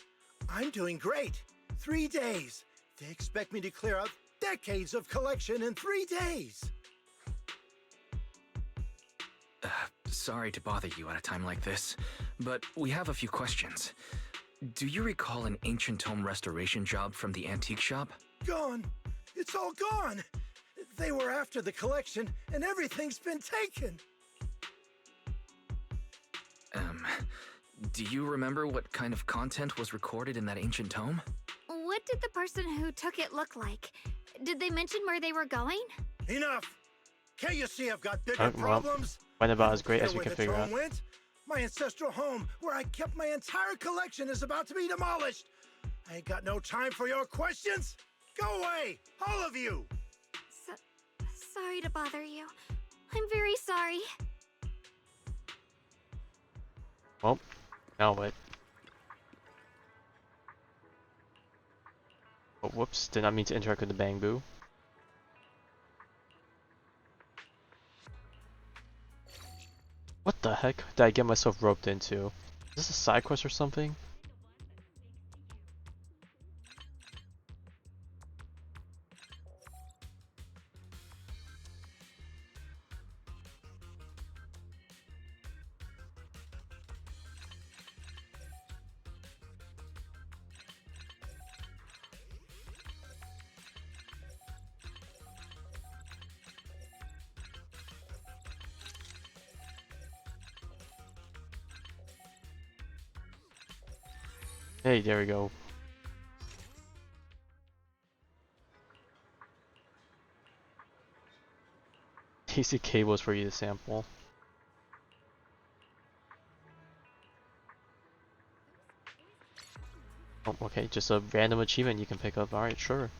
I'm doing great. 3 days. They expect me to clear out decades of collection in 3 days. Sorry to bother you at a time like this, but we have a few questions. Do you recall an ancient tome restoration job from the antique shop? Gone. It's all gone. They were after the collection, and everything's been taken. Do you remember what kind of content was recorded in that ancient tome? What did the person who took it look like? Did they mention where they were going? Enough! Can't you see I've got bigger problems? Went about as great as we Where can the figure throne out. went? My ancestral home, where I kept my entire collection, is about to be demolished. I ain't got no time for your questions. Go away, all of you. Sorry to bother you. I'm very sorry. Well, now what? Oh, whoops, did not mean to interact with the Bang Boo. What the heck did I get myself roped into? Is this a side quest or something? Hey, there we go. DC cables for you to sample. Oh, okay, just a random achievement you can pick up. Alright, sure.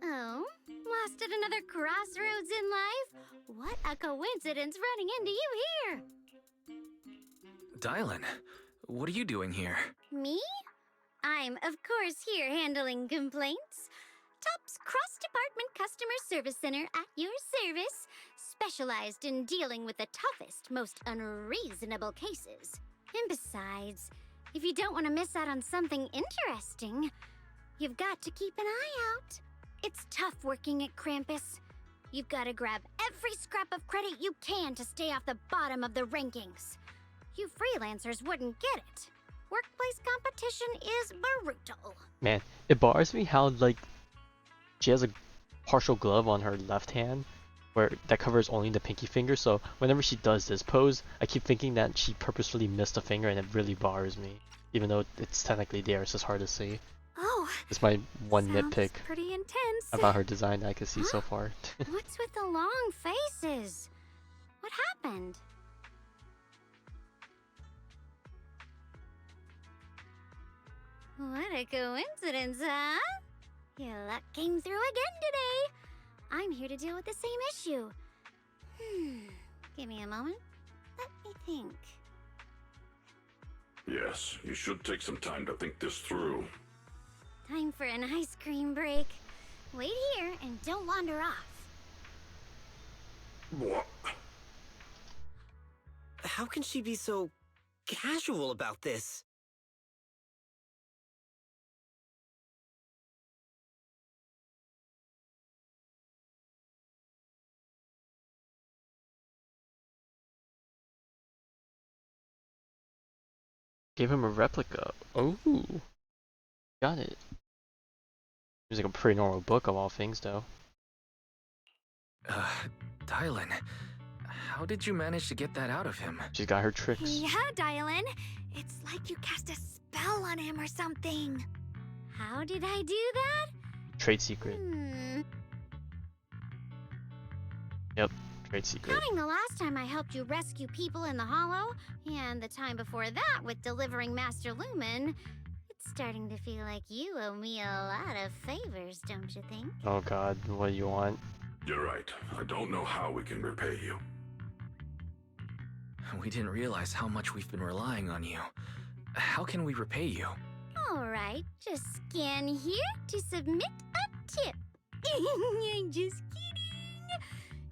Oh, lost at another crossroads in life? What a coincidence running into you here! Dialyn, what are you doing here? Me? I'm, of course, here handling complaints. Top's cross-department customer service center at your service, specialized in dealing with the toughest, most unreasonable cases. And besides, if you don't want to miss out on something interesting, you've got to keep an eye out. It's tough working at Krampus. You've got to grab every scrap of credit you can to stay off the bottom of the rankings. You freelancers wouldn't get it. Workplace competition is brutal. Man, it bothers me how, like, she has a partial glove on her left hand where that covers only the pinky finger, so whenever she does this pose, I keep thinking that she purposefully missed a finger, and it really bothers me. Even though it's technically there, it's just hard to see. Oh, It's my one sounds nitpick pretty intense. about her design that I can see so far. What's with the long faces? What happened? What a coincidence, huh? Your luck came through again today. I'm here to deal with the same issue. Give me a moment. Let me think. Yes, you should take some time to think this through. Time for an ice cream break. Wait here and don't wander off. What? How can she be so casual about this? Gave him a replica. Oh, got it. Seems like a pretty normal book of all things, though. Dialyn, how did you manage to get that out of him? She's got her tricks. Yeah, Dialyn. It's like you cast a spell on him or something. How did I do that? Trade secret. Yep, trade secret. Counting the last time I helped you rescue people in the Hollow, and the time before that with delivering Master Lumen, it's starting to feel like you owe me a lot of favors, don't you think? Oh god, what do you want? You're right. I don't know how we can repay you. We didn't realize how much we've been relying on you. How can we repay you? Alright, just scan here to submit a tip. I'm just kidding.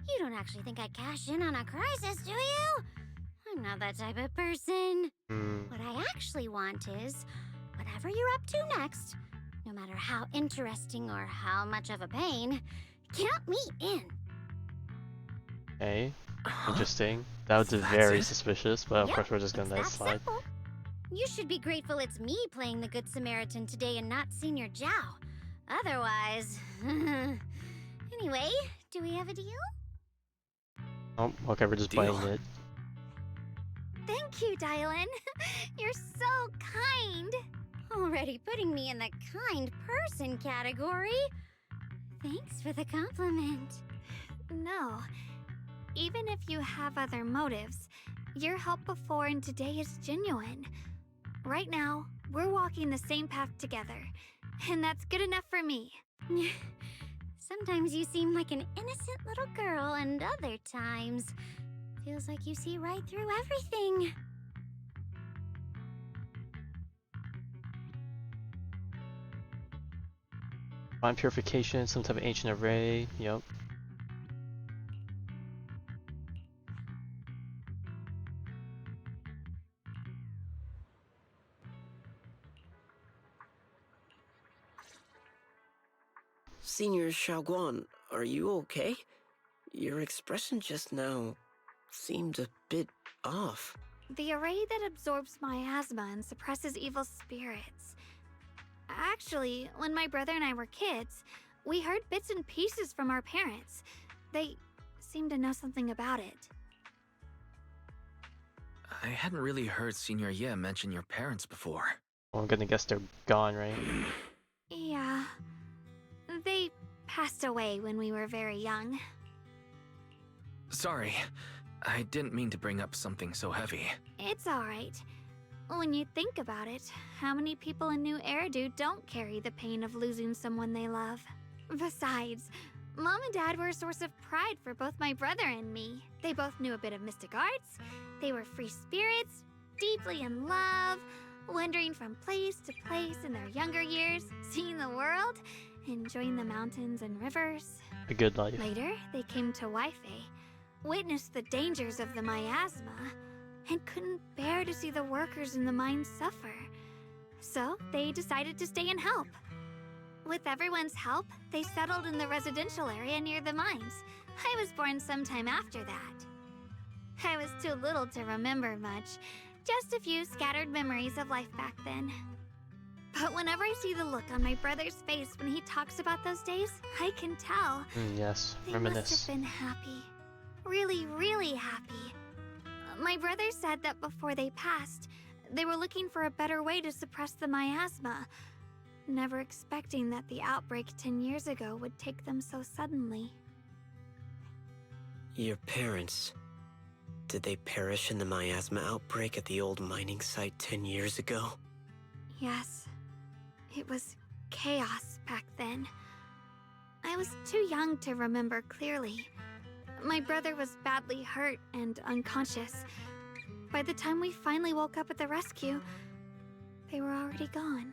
You don't actually think I'd cash in on a crisis, do you? I'm not that type of person. What I actually want is, whatever you're up to next, no matter how interesting or how much of a pain, count me in. Okay, interesting. That was very suspicious, but of course we're just gonna let it slide. Simple. You should be grateful it's me playing the Good Samaritan today and not Senior Zhao. Otherwise... Anyway, do we have a deal? Oh, okay, we're just playing it. Thank you, Dialyn. You're so kind. Already putting me in the kind person category. Thanks for the compliment. No. Even if you have other motives, your help before and today is genuine. Right now, we're walking the same path together, and that's good enough for me. Sometimes you seem like an innocent little girl, and other times, feels like you see right through everything. Find purification, some type of ancient array, yep. Senior Shunguang, are you okay? Your expression just now seemed a bit off. The array that absorbs miasma and suppresses evil spirits. Actually, when my brother and I were kids, we heard bits and pieces from our parents. They seemed to know something about it. I hadn't really heard Senior Ye mention your parents before. Well, I'm gonna guess they're gone, right? Yeah. They passed away when we were very young. Sorry, I didn't mean to bring up something so heavy. It's alright. When you think about it, how many people in New Eridu don't carry the pain of losing someone they love? Besides, Mom and Dad were a source of pride for both my brother and me. They both knew a bit of mystic arts, they were free spirits, deeply in love, wandering from place to place in their younger years, seeing the world, enjoying the mountains and rivers. A good life. Later, they came to Waifei, witnessed the dangers of the miasma, and couldn't bear to see the workers in the mines suffer. So they decided to stay and help. With everyone's help, they settled in the residential area near the mines. I was born sometime after that. I was too little to remember much, just a few scattered memories of life back then. But whenever I see the look on my brother's face when he talks about those days, I can tell. Yes, They reminisce. must have been happy. Really, really happy. My brother said that before they passed, they were looking for a better way to suppress the miasma, never expecting that the outbreak 10 years ago would take them so suddenly. Your parents, did they perish in the miasma outbreak at the old mining site 10 years ago? Yes, it was chaos back then. I was too young to remember clearly. My brother was badly hurt and unconscious. By the time we finally woke up at the rescue, they were already gone.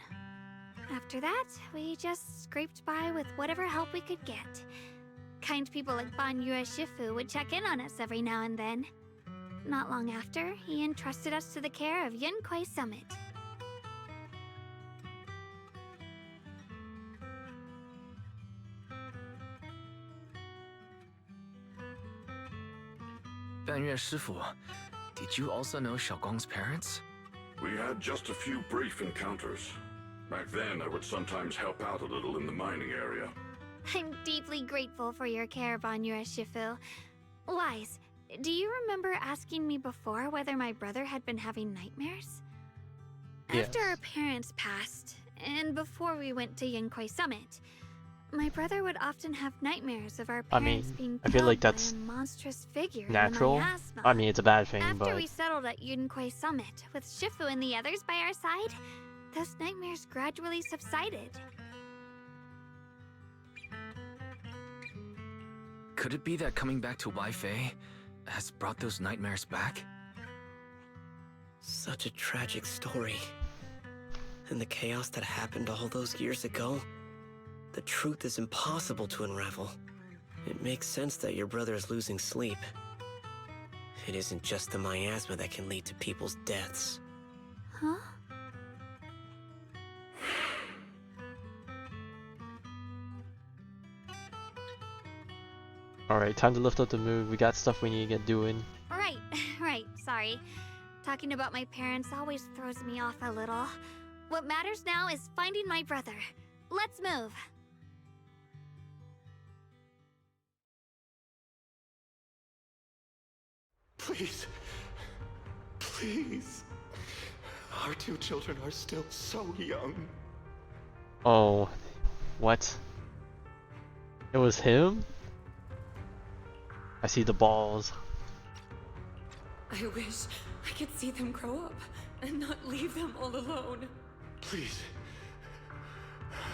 After that, we just scraped by with whatever help we could get. Kind people like Banyue Shifu would check in on us every now and then. Not long after, he entrusted us to the care of Yunquei Summit. Banyue Shifu, did you also know Xiaoguang's parents? We had just a few brief encounters. Back then, I would sometimes help out a little in the mining area. I'm deeply grateful for your care, Banyue Shifu. Wise, do you remember asking me before whether my brother had been having nightmares? Yes. After our parents passed, and before we went to Yunquei Summit, my brother would often have nightmares of our parents being I feel like killed that's by a monstrous figure natural. in the miasma. I mean, it's a bad thing, After but we settled at Yunquei Summit, with Shifu and the others by our side, those nightmares gradually subsided. Could it be that coming back to Weifei has brought those nightmares back? Such a tragic story. And the chaos that happened all those years ago, the truth is impossible to unravel. It makes sense that your brother is losing sleep. It isn't just the miasma that can lead to people's deaths. Huh? alright, time to lift up the mood. We got stuff we need to get doing. Right, right, sorry. Talking about my parents always throws me off a little. What matters now is finding my brother. Let's move. Please. Please. Our two children are still so young. Oh, what? It was him? I see the balls. I wish I could see them grow up and not leave them all alone. Please.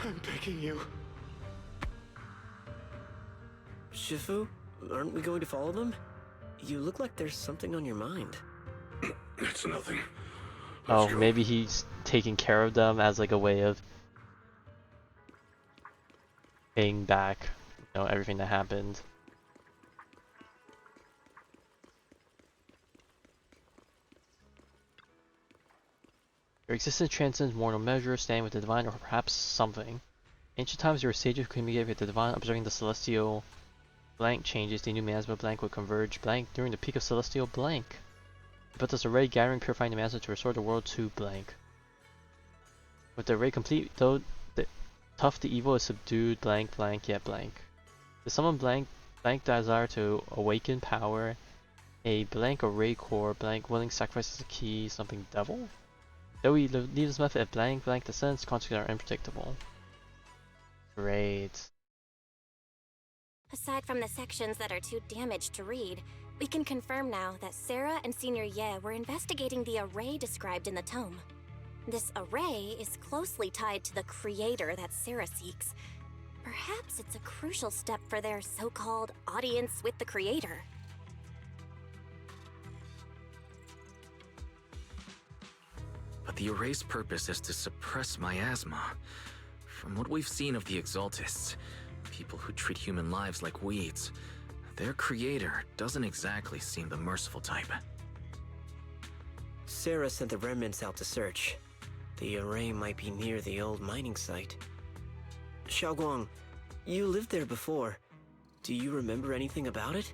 I'm begging you. Shifu, aren't we going to follow them? You look like there's something on your mind. It's nothing. Oh, Let's go. maybe he's taking care of them as like a way of paying back, you know, everything that happened. Your existence transcends mortal measure, standing with the divine, or perhaps something. Ancient times, there were sages who communicated with the divine, observing the celestial blank changes. The new miasma blank would converge blank during the peak of celestial blank. He built this array, gathering, purifying the miasma to restore the world to blank. With the array complete, though tough the evil is subdued, blank, blank, yet blank. To summon blank, blank desire to awaken power, a blank array core, blank willing sacrifices a key, something devil? Though we leave this method at blank, blank descents, consequences are unpredictable. Great. Aside from the sections that are too damaged to read, we can confirm now that Sarah and Senior Ye were investigating the array described in the tome. This array is closely tied to the creator that Sarah seeks. Perhaps it's a crucial step for their so-called audience with the creator. But the array's purpose is to suppress miasma. From what we've seen of the Exaltists, people who treat human lives like weeds, their creator doesn't exactly seem the merciful type. Sarah sent the remnants out to search. The array might be near the old mining site. Xiaoguang, you lived there before. Do you remember anything about it?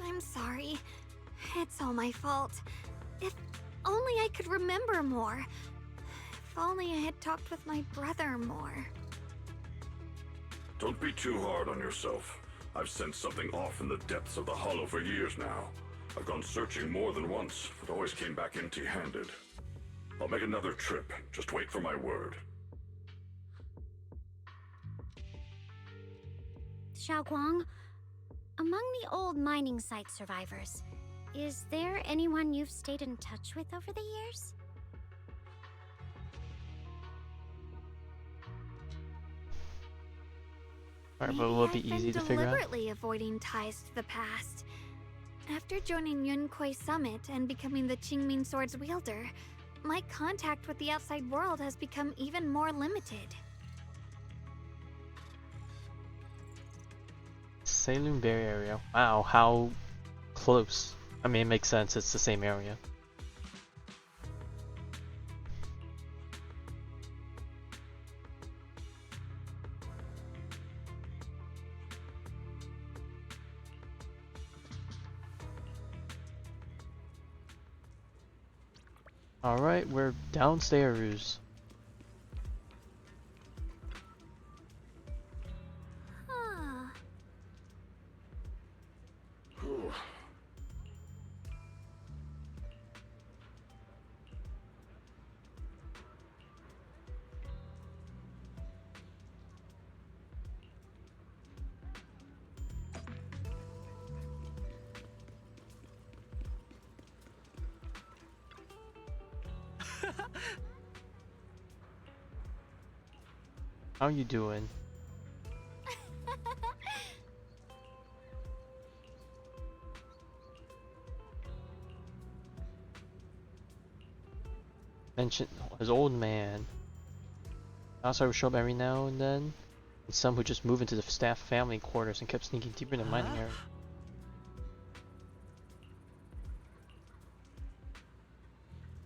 I'm sorry. It's all my fault. If only I could remember more. If only I had talked with my brother more. Don't be too hard on yourself. I've sensed something off in the depths of the hollow for years now. I've gone searching more than once, but always came back empty-handed. I'll make another trip. Just wait for my word. Xiaoguang, among the old mining site survivors, is there anyone you've stayed in touch with over the years? Alright, but will it be easy to figure out? Deliberately avoiding ties to the past. After joining Yunquei Summit and becoming the Qingming Sword's wielder, my contact with the outside world has become even more limited. Saloon Bay area. Wow, how close. I mean, it makes sense, it's the same area. Alright, we're downstairs. Huh. How you doing? Mention his old man. Outside would show up every now and then. And some who just moved into the staff family quarters and kept sneaking deeper in the mining area.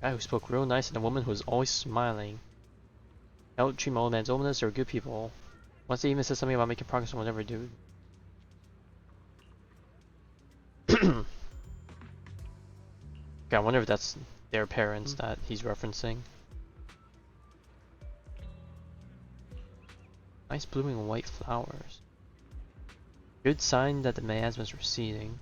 Guy who spoke real nice and a woman who was always smiling. I don't treat my old man's oldness, they're good people. Once they even said something about making progress on whatever, dude. Okay, I wonder if that's their parents that he's referencing. Nice blooming white flowers. Good sign that the miasma's receding.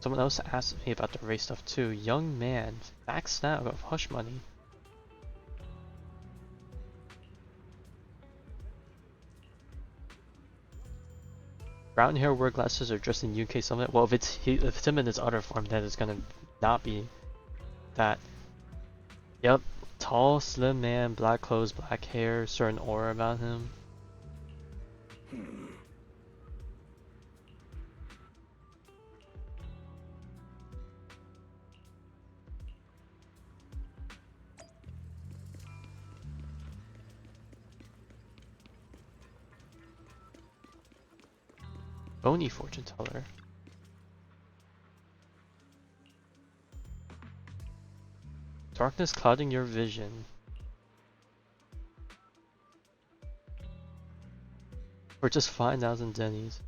Someone else asked me about the race stuff too. Young man, facts now of hush money. Brown hair, wear glasses, or dressed in UK something. Well, if it's him in his other form, then it's gonna not be that. Yep, tall, slim man, black clothes, black hair, certain aura about him. Bony fortune teller. Darkness clouding your vision. Or just 5,000 Denny's.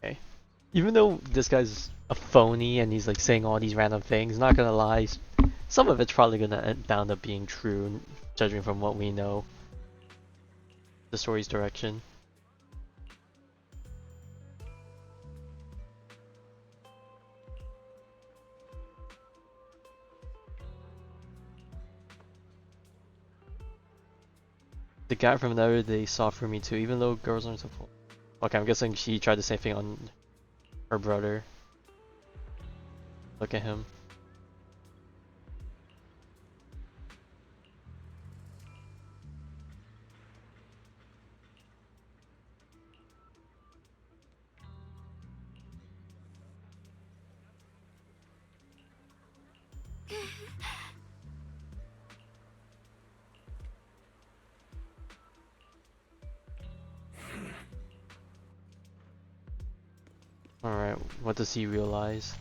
Okay. Even though this guy's a phony and he's like saying all these random things, not gonna lie, some of it's probably gonna end up being true, judging from what we know. The story's direction. The guy from the other day saw for me too, even though girls aren't supposed. Okay, I'm guessing she tried the same thing on her brother. Look at him. Alright, what does he realize?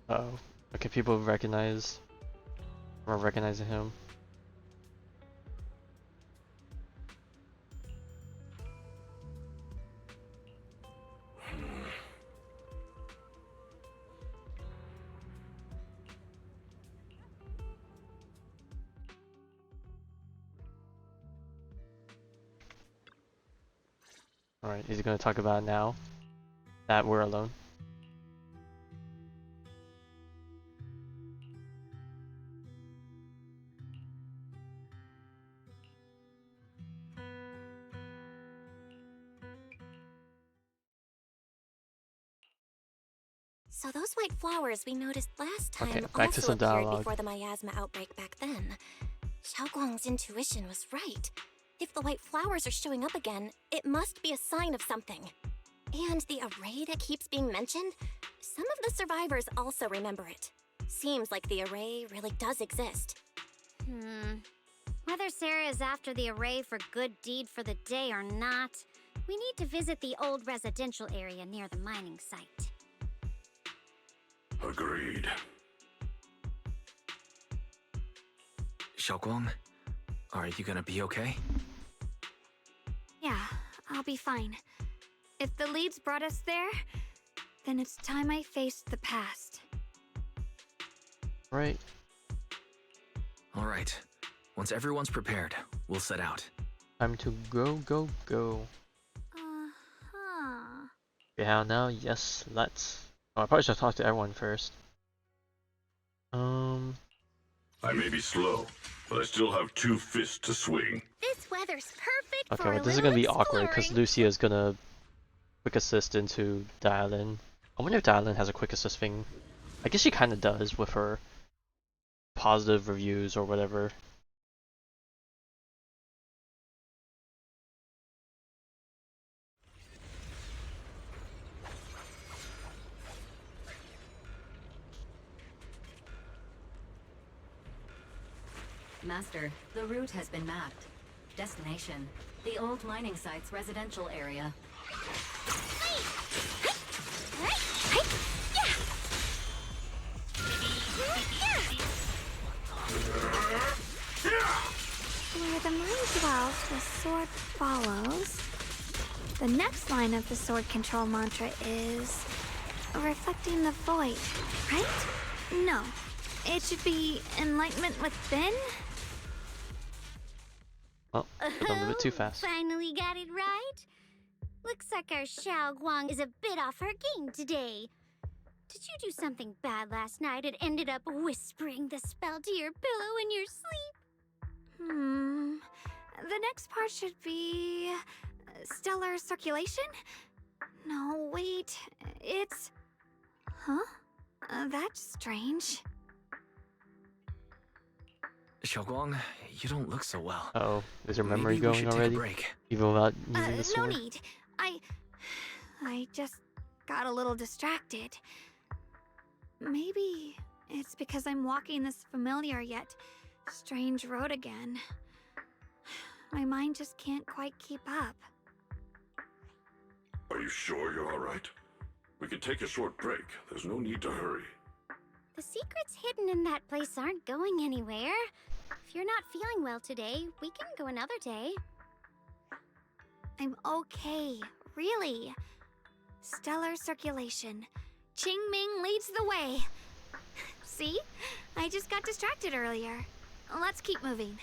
Uh oh. Okay, people recognize or recognizing him. Alright, is he gonna talk about it now? that we're alone. So those white flowers we noticed last time Okay, back to also some appeared dialogue. before the miasma outbreak back then. Xiaoguang's intuition was right. If the white flowers are showing up again, it must be a sign of something. And the array that keeps being mentioned, some of the survivors also remember it. Seems like the array really does exist. Whether Sarah is after the array for good deed for the day or not, we need to visit the old residential area near the mining site. Agreed. Xiaoguang, are you gonna be okay? Yeah, I'll be fine. If the leads brought us there, then it's time I faced the past. Right. Alright. Once everyone's prepared, we'll set out. Time to go, go, go. Uh-huh. Yeah, now, yes, let's. Oh, I probably should talk to everyone first. I may be slow, but I still have 2 fists to swing. This weather's perfect Okay, for well, a this is little gonna be awkward because exploring. Lucia is gonna quick assist into Dialyn. I wonder if Dialyn has a quick assist thing. I guess she kind of does with her positive reviews or whatever. Master, the route has been mapped. Destination, the old mining site's residential area. Where the mind dwells, the sword follows. The next line of the sword control mantra is reflecting the void, right? No, it should be enlightenment within. Oh, a little bit too fast. Finally got it right. Looks like our Xiaoguang is a bit off her game today. Did you do something bad last night and ended up whispering the spell to your pillow in your sleep? The next part should be stellar circulation? No, wait, it's... Huh? That's strange. Xiaoguang, you don't look so well. Uh-oh, is your memory Maybe we going should already? take a break. Even without using the No sword? need. I just got a little distracted. Maybe it's because I'm walking this familiar yet strange road again. My mind just can't quite keep up. Are you sure you're alright? We can take a short break. There's no need to hurry. The secrets hidden in that place aren't going anywhere. If you're not feeling well today, we can go another day. I'm okay, really. Stellar circulation. Qingming leads the way. See? I just got distracted earlier. Let's keep moving.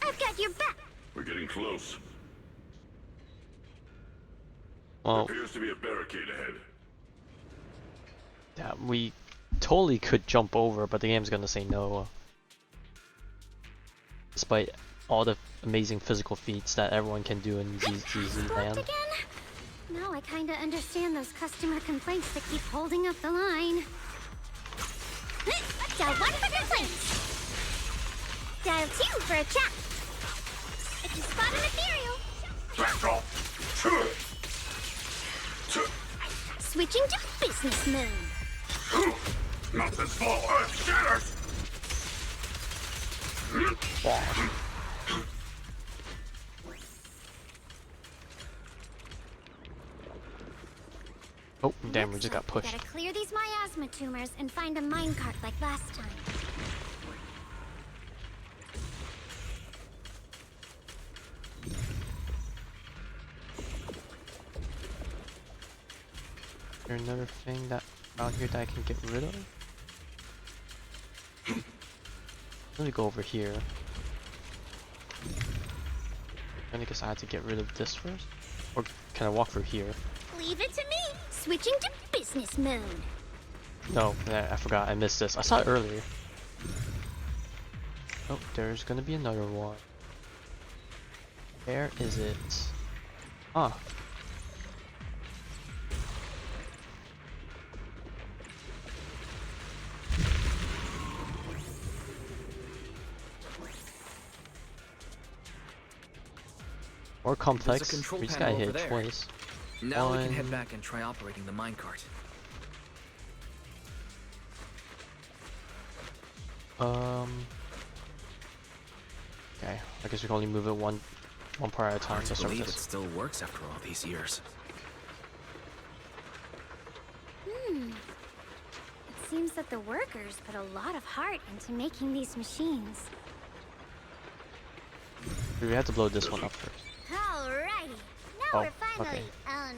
I've got your back. We're getting close. Well, Appears to be a barricade ahead. yeah, we totally could jump over, but the game's gonna say no. Despite all the amazing physical feats that everyone can do in ZZZ land. Again? Now I kinda understand those customer complaints that keep holding up the line. Dial 1 for complaints. Dial 2 for a chat. If you spot an ethereal, Back off! switching to business mode. Mountains fall, earth shatters! Oh, damn, we just got pushed. Gotta clear these miasma tumors and find a minecart like last time. Is there another thing that out here that I can get rid of? Let me go over here. I guess I had to get rid of this first? Or can I walk through here? Leave it to me. Switching to business mode. No, I forgot. I missed this. I saw it earlier. Oh, there's gonna be another one. Where is it? Ah. More complex. We just got hit twice. Now we can head back and try operating the minecart. Okay, I guess we can only move it one part at a time. Hard to Let's start with believe it this. still works after all these years. It seems that the workers put a lot of heart into making these machines. We have to blow this one up first. Alrighty. Now Oh, we're finally on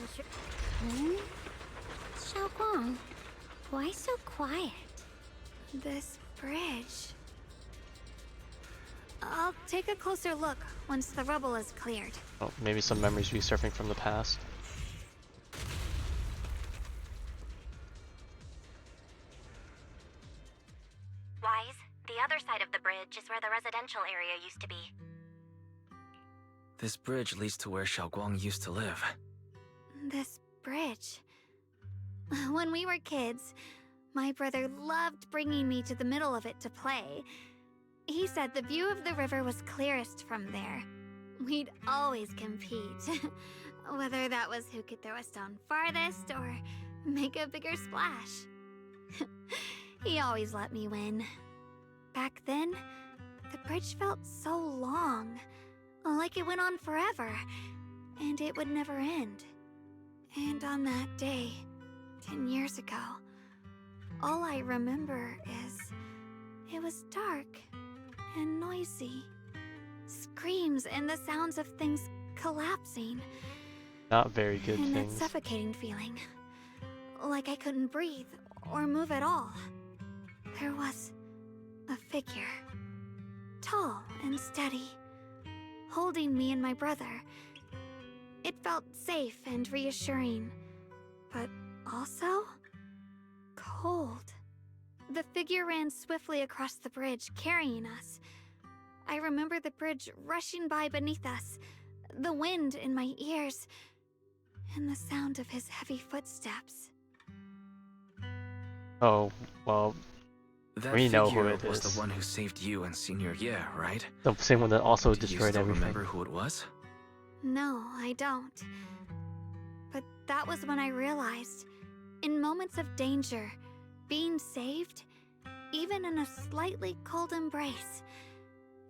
Shunguang, why so quiet? This bridge. I'll take a closer look once the rubble is cleared. Oh, maybe some memories resurfacing from the past. Wise, the other side of the bridge is where the residential area used to be. This bridge leads to where Xiaoguang used to live. This bridge. When we were kids, my brother loved bringing me to the middle of it to play. He said the view of the river was clearest from there. We'd always compete, whether that was who could throw a stone farthest or make a bigger splash. He always let me win. Back then, the bridge felt so long, like it went on forever, and it would never end. And on that day, 10 years ago, all I remember is it was dark and noisy. Screams and the sounds of things collapsing. Not very good And that things. suffocating feeling. Like I couldn't breathe or move at all. There was a figure. Tall and steady. Holding me and my brother. It felt safe and reassuring. But also cold. The figure ran swiftly across the bridge, carrying us. I remember the bridge rushing by beneath us, the wind in my ears, and the sound of his heavy footsteps. Oh, well, That we know who figure it was is. the one who saved you and Senior Ye, right? The same one that also Do you destroyed still everything. remember who it was? No, I don't. But that was when I realized, in moments of danger, being saved, even in a slightly cold embrace,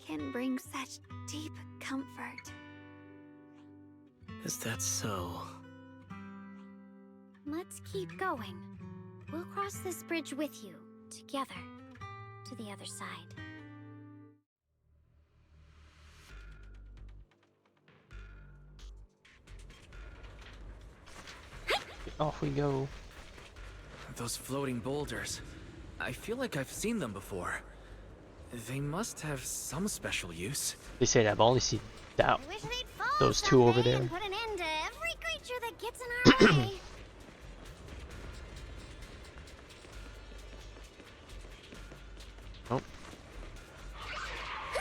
can bring such deep comfort. Is that so? Let's keep going. We'll cross this bridge with you, together, to the other side. Off we go. Those floating boulders. I feel like I've seen them before. They must have some special use. They say that, but I only see that. I wish they'd fall Those two over someday there. and put an end to every creature that gets in our way. Nope.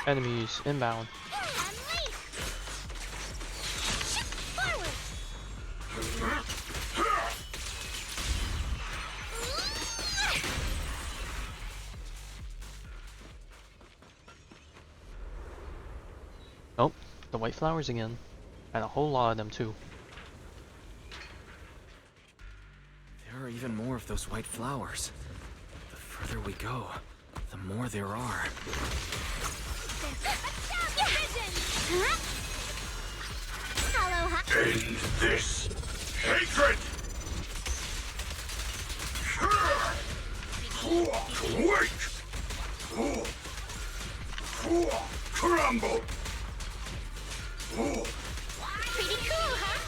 Enemies inbound. Unleash! Shift forward! Nope. The white flowers again. And a whole lot of them too. There are even more of those white flowers. The further we go, the more there are. End this hatred! Wait! Crumble! Pretty cool, huh?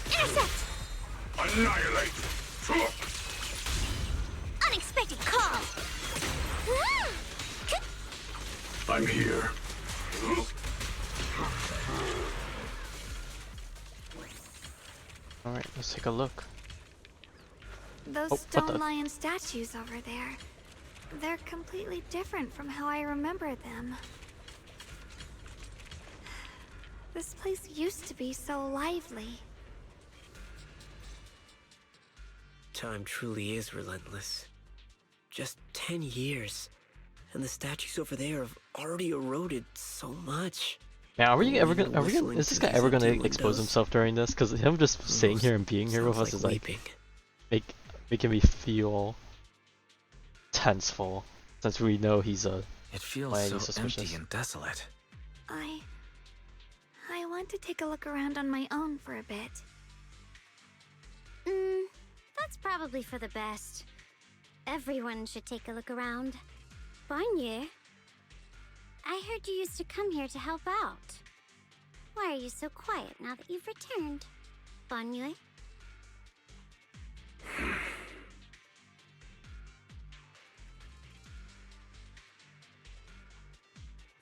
Intercept! Annihilate! Unexpected call! I'm here. Alright, let's take a look. Those Oh, what the? stone lion statues over there. They're completely different from how I remember them. This place used to be so lively. Time truly is relentless. Just 10 years, and the statues over there have already eroded so much. Now, are we ever Only gonna? Are we gonna? whistling Is this through guy these ever gonna empty expose windows. himself during this? Because him just staying here and being here with us Sounds is like like making me feel tenseful, since we know he's a. It feels mighty so suspicious. empty and desolate. I want to take a look around on my own for a bit. That's probably for the best. Everyone should take a look around. Banyue, I heard you used to come here to help out. Why are you so quiet now that you've returned, Banyue?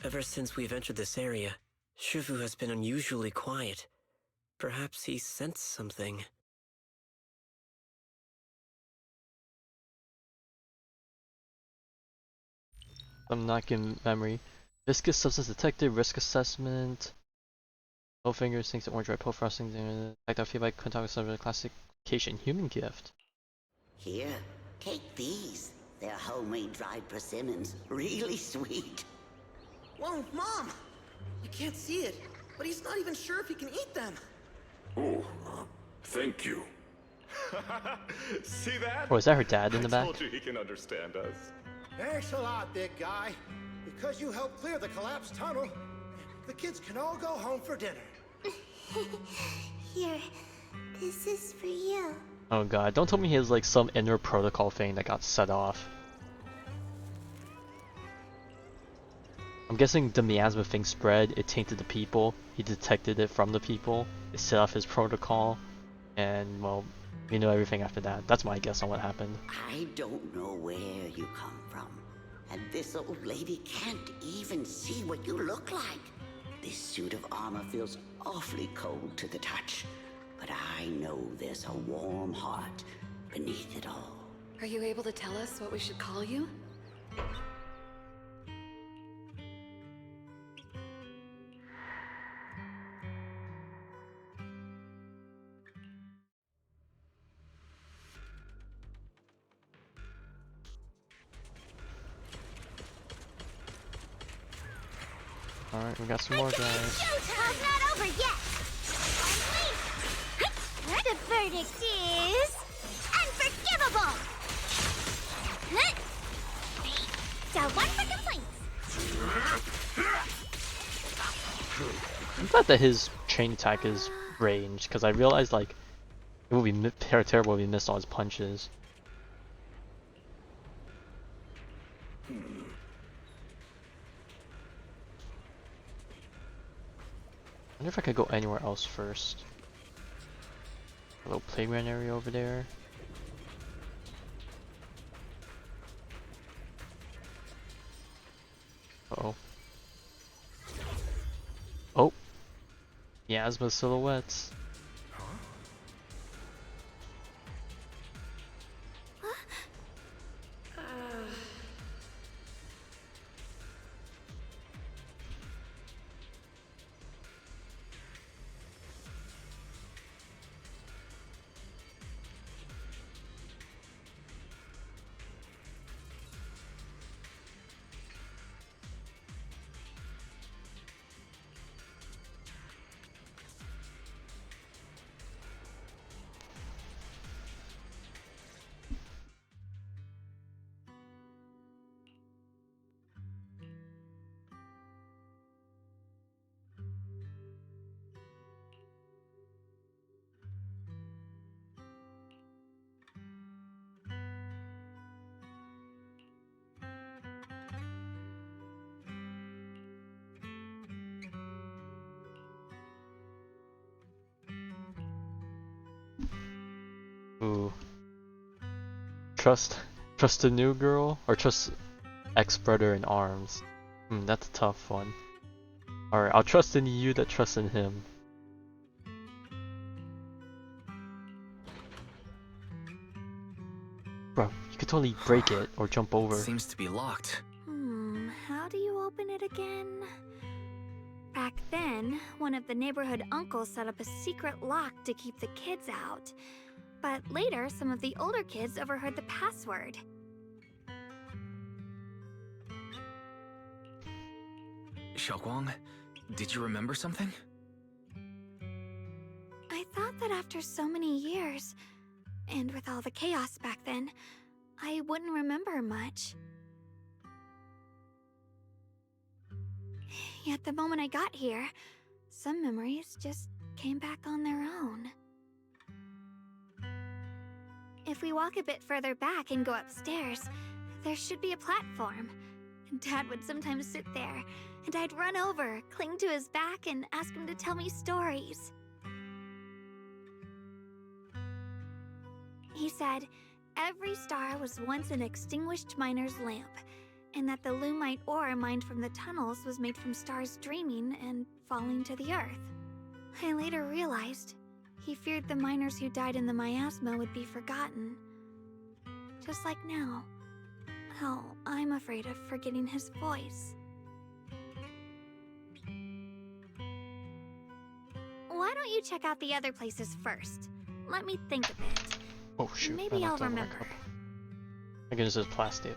Ever since we've entered this area, Shifu has been unusually quiet. Perhaps he sensed something. I'm not getting memory. Viscous substance detected, risk assessment. No fingers, thanks to orange red pill frosting. Tactile feedback, contact subject classification, human gift. Here, take these. They're homemade dried persimmons. Really sweet. Whoa, Mom! I can't see it, but he's not even sure if he can eat them. Oh, thank you. See that? Oh, is that her dad in the back? I told you he can understand us. Thanks a lot, big guy. Because you helped clear the collapsed tunnel, the kids can all go home for dinner. Here, this is for you. Oh god, don't tell me he has like some inner protocol thing that got set off. I'm guessing the miasma thing spread, it tainted the people, he detected it from the people, it set off his protocol, and well, we know everything after that. That's my guess on what happened. I don't know where you come from, and this old lady can't even see what you look like. This suit of armor feels awfully cold to the touch, but I know there's a warm heart beneath it all. Are you able to tell us what we should call you? Alright, we got some more guys. Showtime's not over yet! The verdict is... unforgivable! So one for complaints. I'm glad that his chain attack is ranged, because I realized like it would be terrible if he missed all his punches. I wonder if I could go anywhere else first. A little playground area over there. Uh-oh. Oh! Miasma silhouettes. Ooh. Trust the new girl, or trust ex-brother in arms? That's a tough one. Alright, I'll trust in you that trusts in him. Bro, you could totally break it or jump over. Seems to be locked. How do you open it again? Back then, one of the neighborhood uncles set up a secret lock to keep the kids out. But later, some of the older kids overheard the password. Shunguang, did you remember something? I thought that after so many years, and with all the chaos back then, I wouldn't remember much. Yet the moment I got here, some memories just came back on their own. If we walk a bit further back and go upstairs, there should be a platform. Dad would sometimes sit there, and I'd run over, cling to his back, and ask him to tell me stories. He said every star was once an extinguished miner's lamp, and that the lumite ore mined from the tunnels was made from stars dreaming and falling to the earth. I later realized he feared the miners who died in the miasma would be forgotten. Just like now, how I'm afraid of forgetting his voice. Why don't you check out the other places first? Let me think a bit. Oh shoot. Maybe I'll remember. My goodness, it's plastic.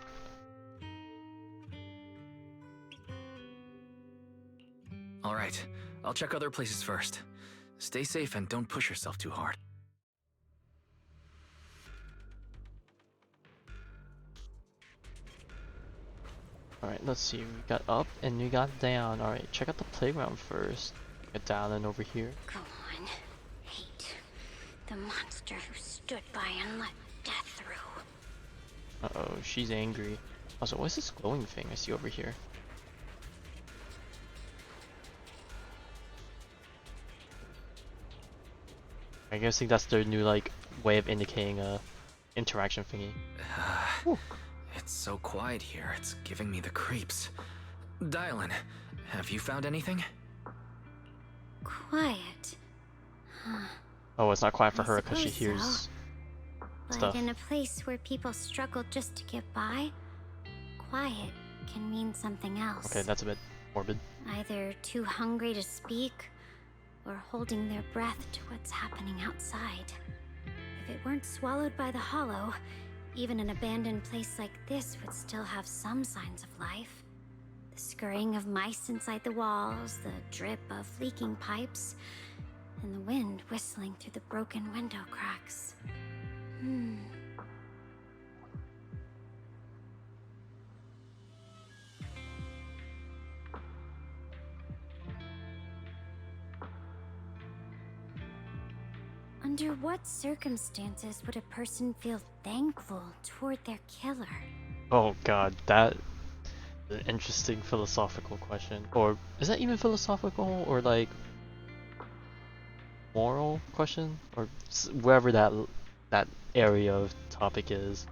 Alright, I'll check other places first. Stay safe and don't push yourself too hard. Alright, let's see. We got up and we got down. Alright, check out the playground first. Got Dialyn over here. Go on. Hate. The monster who stood by and let death through. Uh-oh, she's angry. Also, what's this glowing thing I see over here? I guess that's their new, like, way of indicating a interaction thingy. It's so quiet here, it's giving me the creeps. Dialyn, have you found anything? Quiet. Huh. Oh, it's not quiet for I her because she suppose hears so. But stuff. in a place where people struggle just to get by, quiet can mean something else. Okay, that's a bit morbid. Either too hungry to speak, or holding their breath to what's happening outside. If it weren't swallowed by the hollow, even an abandoned place like this would still have some signs of life. The scurrying of mice inside the walls, the drip of leaking pipes, and the wind whistling through the broken window cracks. Under what circumstances would a person feel thankful toward their killer? Oh god, that is an interesting philosophical question. Or is that even philosophical or like moral question? Or wherever that area of topic is.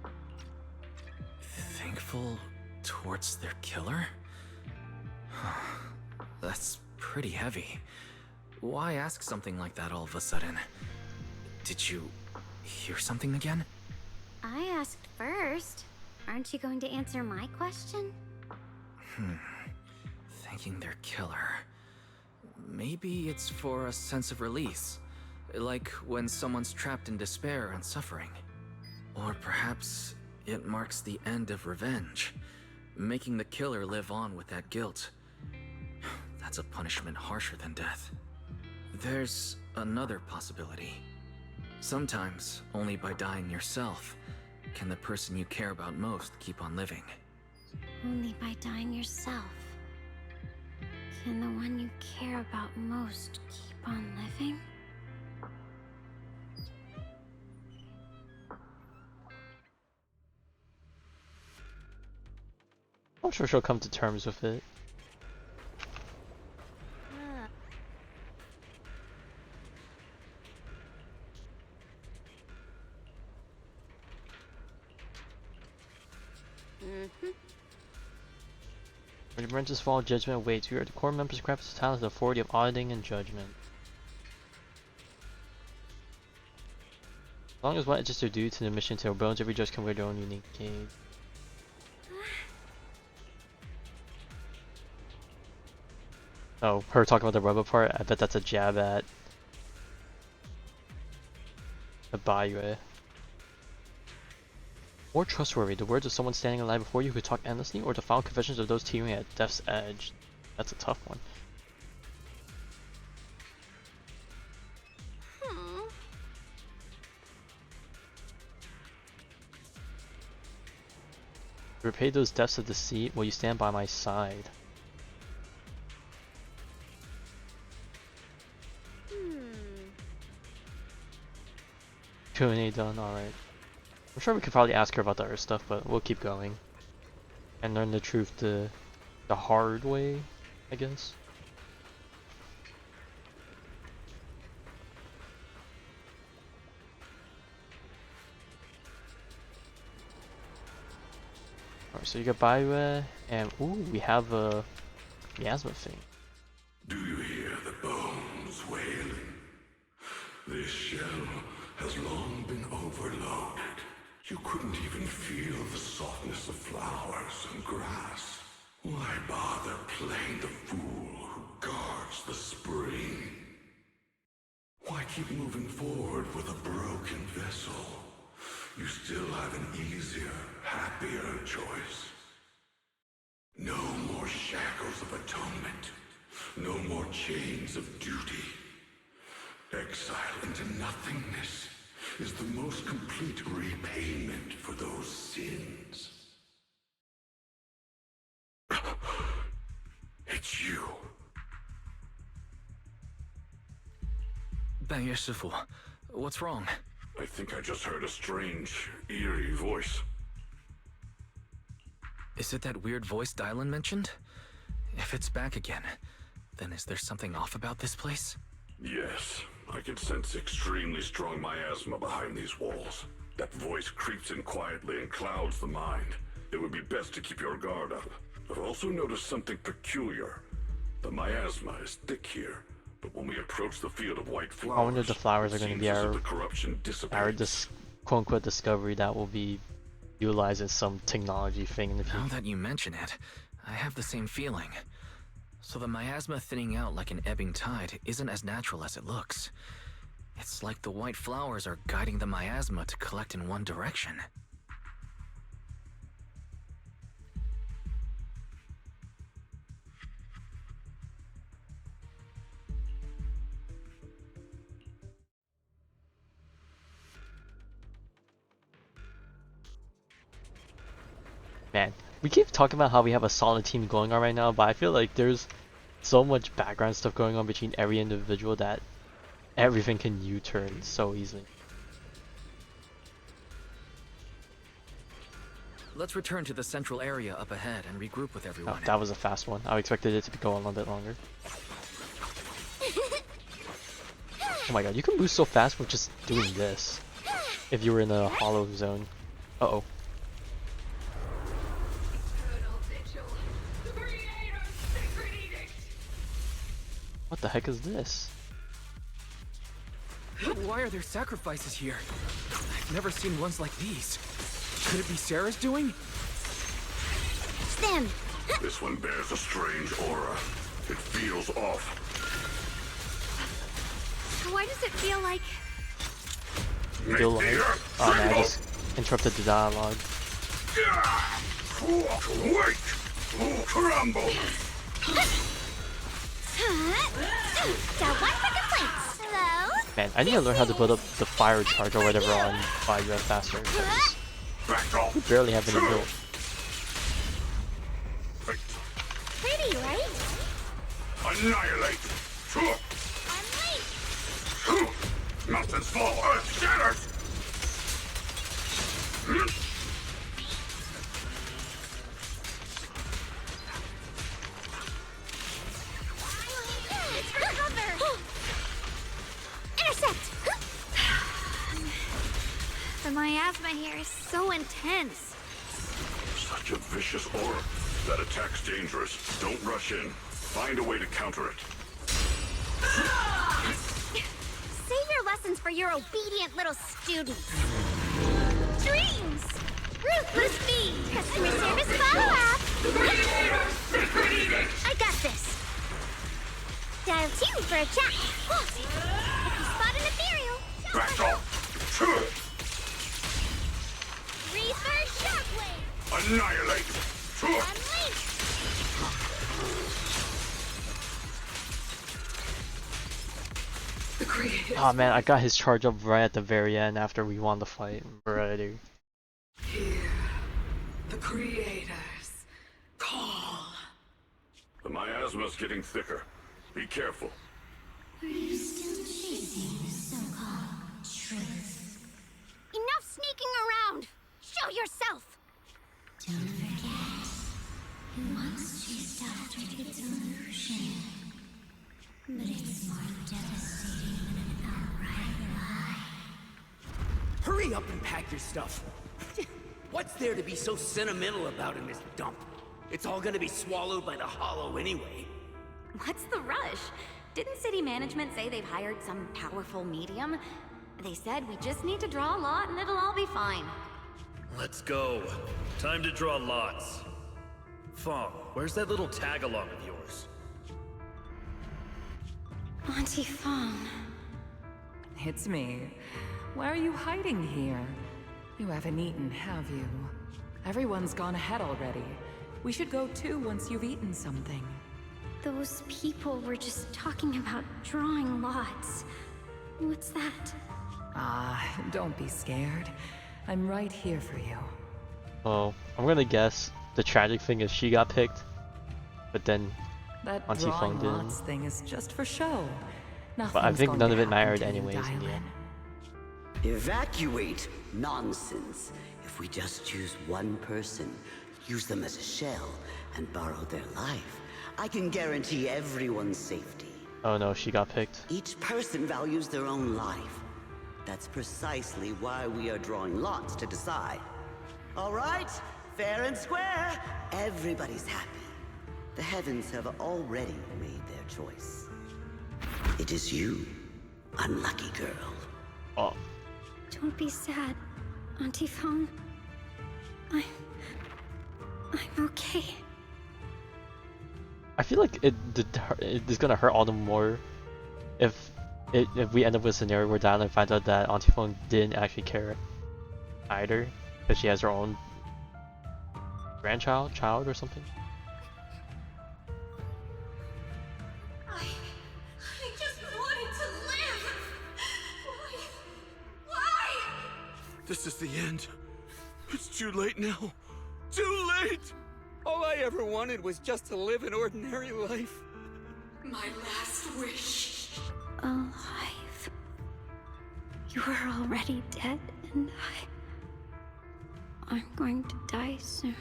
Thankful towards their killer? That's pretty heavy. Why ask something like that all of a sudden? Did you hear something again? I asked first. Aren't you going to answer my question? Thanking their killer. Maybe it's for a sense of release. Like when someone's trapped in despair and suffering. Or perhaps it marks the end of revenge, making the killer live on with that guilt. That's a punishment harsher than death. There's another possibility. Sometimes, only by dying yourself, can the person you care about most keep on living. Only by dying yourself can the one you care about most keep on living? I'm sure she'll come to terms with it. Regiment's fall judgment awaits. We are the core members grasp the talent the authority of auditing and judgment. As long as what adjusts are due to the mission to our bones, every judge can wear their own unique gauge. Oh, her talking about the rubber part, I bet that's a jab at the Banyue. More trustworthy, the words of someone standing alive before you who talk endlessly, or the foul confessions of those teetering at death's edge. That's a tough one. Repay those deaths of deceit, will you stand by my side? Q&A done, alright. I'm sure we could probably ask her about the other stuff, but we'll keep going. And learn the truth the hard way, I guess. Alright, so you got Banyue, and ooh, we have a miasma thing. Do you hear the bones wailing? This shell has long been overloaded. You couldn't even feel the softness of flowers and grass. Why bother playing the fool who guards the spring? Why keep moving forward with a broken vessel? You still have an easier, happier choice. No more shackles of atonement. No more chains of duty. Exile into nothingness is the most complete repayment for those sins. It's you. Banyue Shifu, what's wrong? I think I just heard a strange, eerie voice. Is it that weird voice Dialyn mentioned? If it's back again, then is there something off about this place? Yes, I can sense extremely strong miasma behind these walls. That voice creeps in quietly and clouds the mind. It would be best to keep your guard up. I've also noticed something peculiar. The miasma is thick here, but when we approach the field of white flowers, I wonder if the flowers are going to be our dissipates. quote-unquote discovery that will be utilized as some technology thing in the future. Now that you mention it, I have the same feeling. So the miasma thinning out like an ebbing tide isn't as natural as it looks. It's like the white flowers are guiding the miasma to collect in one direction. Man, we keep talking about how we have a solid team going on right now, but I feel like there's so much background stuff going on between every individual that everything can U-turn so easily. Let's return to the central area up ahead and regroup with everyone. Oh, that was a fast one. I expected it to go a little bit longer. Oh my god, you can move so fast with just doing this. If you were in a hollow zone. Uh-oh. What the heck is this? Why are there sacrifices here? I've never seen ones like these. Could it be Sarah's doing? Them. This one bears a strange aura. It feels off. Why does it feel like... Feel like... Oh man, I just interrupted the dialogue. Wait! Crumble! Hello? Man, I need to learn how to build up the fire charge or whatever on Banyue faster. We barely have any built. Pretty, right? Annihilate! I'm late! Mountains fall, earth shatters! Cover! Intercept! The miasma here is so intense. Such a vicious aura. That attack's dangerous. Don't rush in. Find a way to counter it. Save your lessons for your obedient little students. Dreams! Ruthless speed! Customer service follow-up! I got this! Dial 2 for a chat. If you spot an ethereal, Back off! Reverse shockwave! Annihilate! Unleash! Oh man, I got his charge up right at the very end after we won the fight. Brother. The creators call. The miasma's getting thicker. Be careful. Are you still chasing the so-called truth? Enough sneaking around! Show yourself! Don't forget, you once chased after its illusion. But it's more devastating than an outright lie. Hurry up and pack your stuff. What's there to be so sentimental about in this dump? It's all gonna be swallowed by the hollow anyway. What's the rush? Didn't city management say they've hired some powerful medium? They said we just need to draw a lot and it'll all be fine. Let's go. Time to draw lots. Fong, where's that little tag-along of yours? Auntie Fong. It's me. Why are you hiding here? You haven't eaten, have you? Everyone's gone ahead already. We should go too once you've eaten something. Those people were just talking about drawing lots. What's that? Don't be scared. I'm right here for you. Oh, I'm gonna guess the tragic thing is she got picked, but then That Auntie drawing Fong didn't. lots thing is just for show. But I think none of it mattered anyways in the end. Evacuate? Nonsense. If we just choose one person, use them as a shell, and borrow their life, I can guarantee everyone's safety. Oh no, she got picked. Each person values their own life. That's precisely why we are drawing lots to decide. All right, fair and square. Everybody's happy. The heavens have already made their choice. It is you, unlucky girl. Oh. Don't be sad, Auntie Fong. I'm okay. I feel like it's gonna hurt all the more if we end up with a scenario where Dialyn finds out that Auntie Fong didn't actually care either, because she has her own child or something. I just wanted to live! Why? This is the end. It's too late now. Too late! All I ever wanted was just to live an ordinary life. My last wish. Alive. You were already dead, and I'm going to die soon.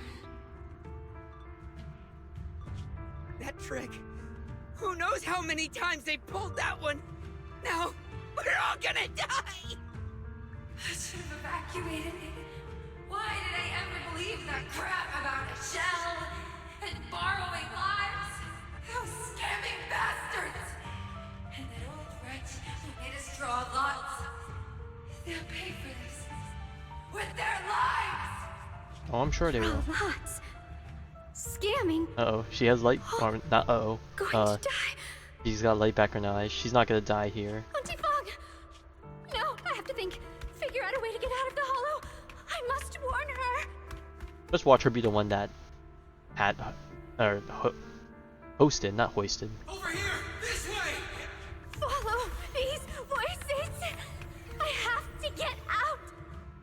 That trick. Who knows how many times they pulled that one? Now, we're all gonna die! I should have evacuated. Why did I ever believe that crap about a shell and borrowing lives? Those scamming bastards! And that old wretch who made us draw lots. They'll pay for this with their lives! Oh, I'm sure they will. Lots. Scamming. Uh-oh, she has light, or not uh-oh. Going to die. She's got light back in her eyes. She's not gonna die here. Auntie Fong! No, I have to think. Figure out a way to get out of the hollow. I must warn her. Just watch her be the one that had, hosted, not hoisted. Over here! This way! Follow these voices! I have to get out!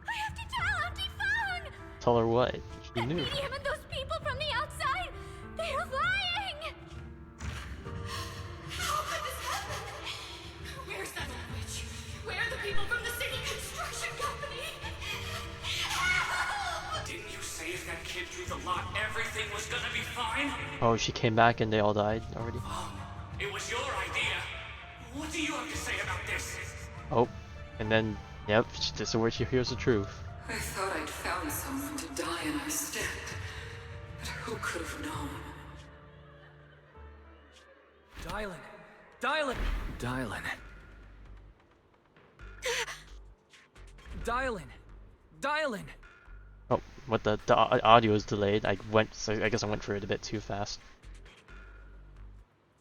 I have to tell Auntie Fong! Tell her what? She That knew. medium and those people from the outside! They're lying! How could this happen? Where's that old witch? Where are the people from the city construction company? Help! Didn't you say if that kid drew the lot, everything was gonna be fine? Oh, she came back and they all died already. It was your idea. What do you have to say about this? Oh, and then, yep, this is where she hears the truth. I thought I'd found someone to die in our stead. But who could have known? Dialyn! Dialyn! Dialyn. Dialyn! Dialyn! Oh, what the audio is delayed. So I guess I went through it a bit too fast.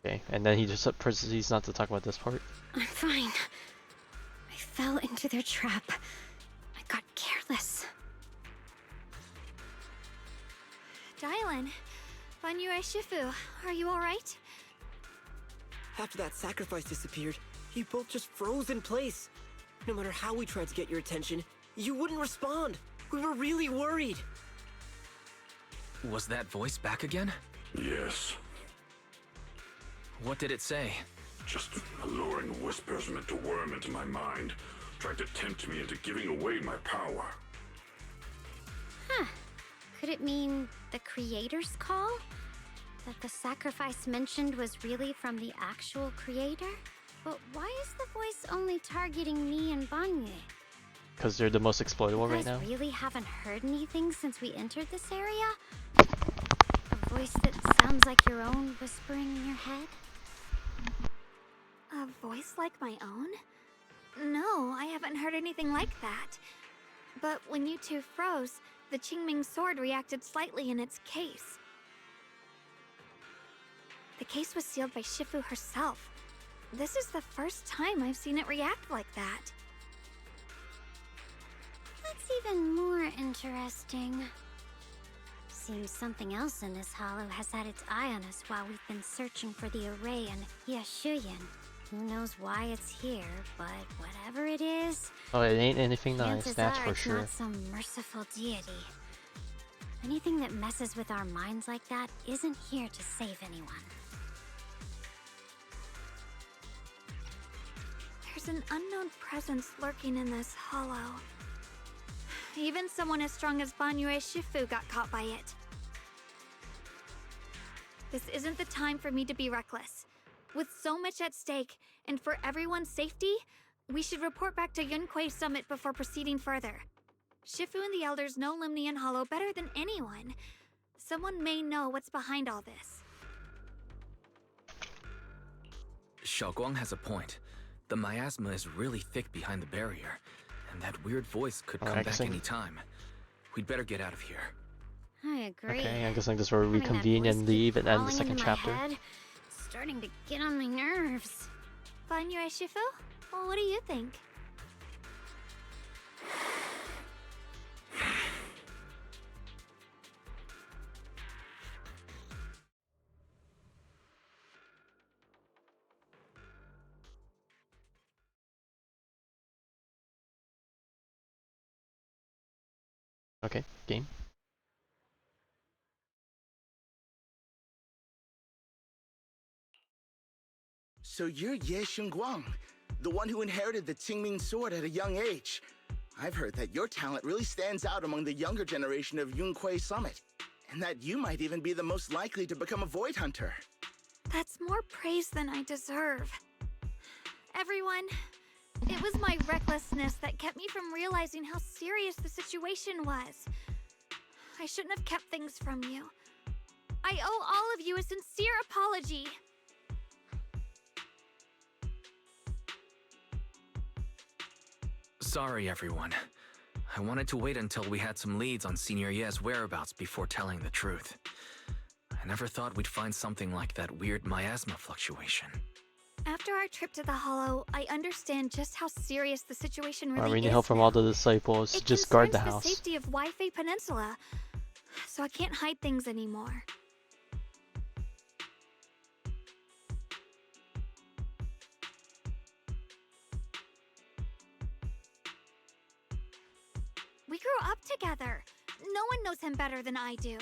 Okay, and then he just proceeds not to talk about this part. I'm fine. I fell into their trap. I got careless. Dialyn, Banyue Shifu, are you alright? After that sacrifice disappeared, you both just froze in place. No matter how we tried to get your attention, you wouldn't respond. We were really worried. Was that voice back again? Yes. What did it say? Just alluring whispers meant to worm into my mind, trying to tempt me into giving away my power. Huh. Could it mean the creator's call? That the sacrifice mentioned was really from the actual creator? But why is the voice only targeting me and Banyue? Because they're the most exploitable right now. You guys really haven't heard anything since we entered this area? A voice that sounds like your own whispering in your head? A voice like my own? No, I haven't heard anything like that. But when you two froze, the Qingming sword reacted slightly in its case. The case was sealed by Shifu herself. This is the first time I've seen it react like that. That's even more interesting. Seems something else in this hollow has had its eye on us while we've been searching for the array in Shiyuan. Who knows why it's here, but whatever it is... Oh, it ain't anything nice, chances that's are for it's sure. not some merciful deity. Anything that messes with our minds like that isn't here to save anyone. There's an unknown presence lurking in this hollow. Even someone as strong as Banyue Shifu got caught by it. This isn't the time for me to be reckless. With so much at stake, and for everyone's safety, we should report back to Yunquei Summit before proceeding further. Shifu and the Elders know Limnian Hollow better than anyone. Someone may know what's behind all this. Shunguang has a point. The miasma is really thick behind the barrier, and that weird voice could come back any time. We'd better get out of here. I agree. Okay, I guess like this where we Having that reconvene voice and keep leave and end the crawling second into my chapter. head, it's starting to get on my nerves. Banyue Shifu? Well, what do you think? Okay, game. So you're Ye Shunguang, the one who inherited the Qingming sword at a young age. I've heard that your talent really stands out among the younger generation of Yunquei Summit, and that you might even be the most likely to become a Void Hunter. That's more praise than I deserve. Everyone, it was my recklessness that kept me from realizing how serious the situation was. I shouldn't have kept things from you. I owe all of you a sincere apology. Sorry, everyone. I wanted to wait until we had some leads on Senior Ye's whereabouts before telling the truth. I never thought we'd find something like that weird miasma fluctuation. After our trip to the Hollow, I understand just how serious the situation really Alright, we need is help from now. all the disciples. It Just guard the concerns house. the safety of Waifei Peninsula, so I can't hide things anymore. We grew up together. No one knows him better than I do.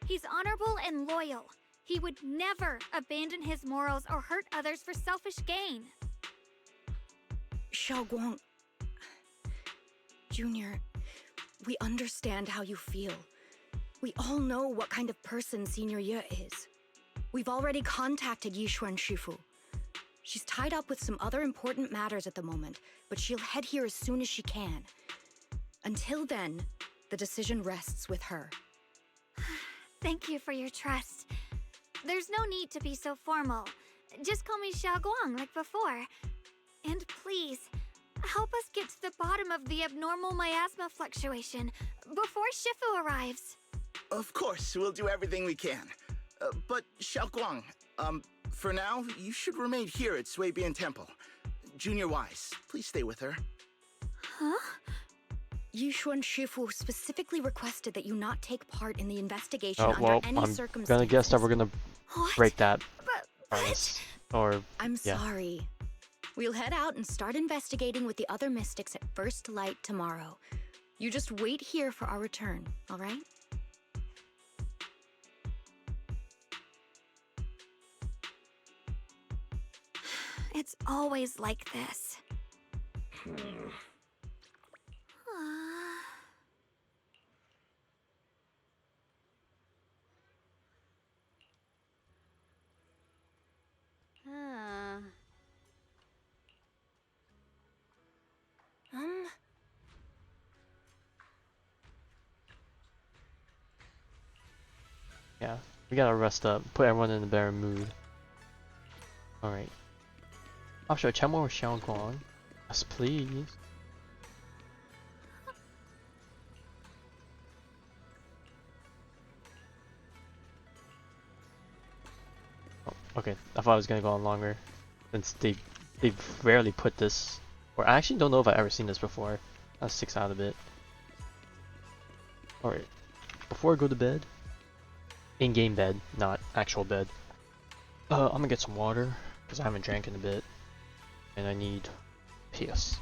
He's honorable and loyal. He would never abandon his morals or hurt others for selfish gain. Shunguang, Junior, we understand how you feel. We all know what kind of person Senior Ye is. We've already contacted Yishuan Shifu. She's tied up with some other important matters at the moment, but she'll head here as soon as she can. Until then, the decision rests with her. Thank you for your trust. There's no need to be so formal. Just call me Xiaoguang like before. And please, help us get to the bottom of the abnormal miasma fluctuation before Shifu arrives. Of course, we'll do everything we can. But Xiaoguang, for now, you should remain here at Suibian Temple. Junior Wise, please stay with her. Huh? Yushuan Shifu specifically requested that you not take part in the investigation Oh, well, under any I'm circumstances. gonna guess that we're gonna break that promise. Or, I'm yeah. sorry. We'll head out and start investigating with the other mystics at first light tomorrow. You just wait here for our return, all right? It's always like this. Yeah, we gotta rest up, put everyone in a better mood. Alright. I'll show chat more with Xiaoguang. Yes, please. Oh, okay, I thought I was gonna go on longer. Since they rarely put this, or I actually don't know if I've ever seen this before. That sticks out a bit. Alright, before I go to bed, in-game bed, not actual bed. I'm gonna get some water, because I haven't drank in a bit. And I need PS.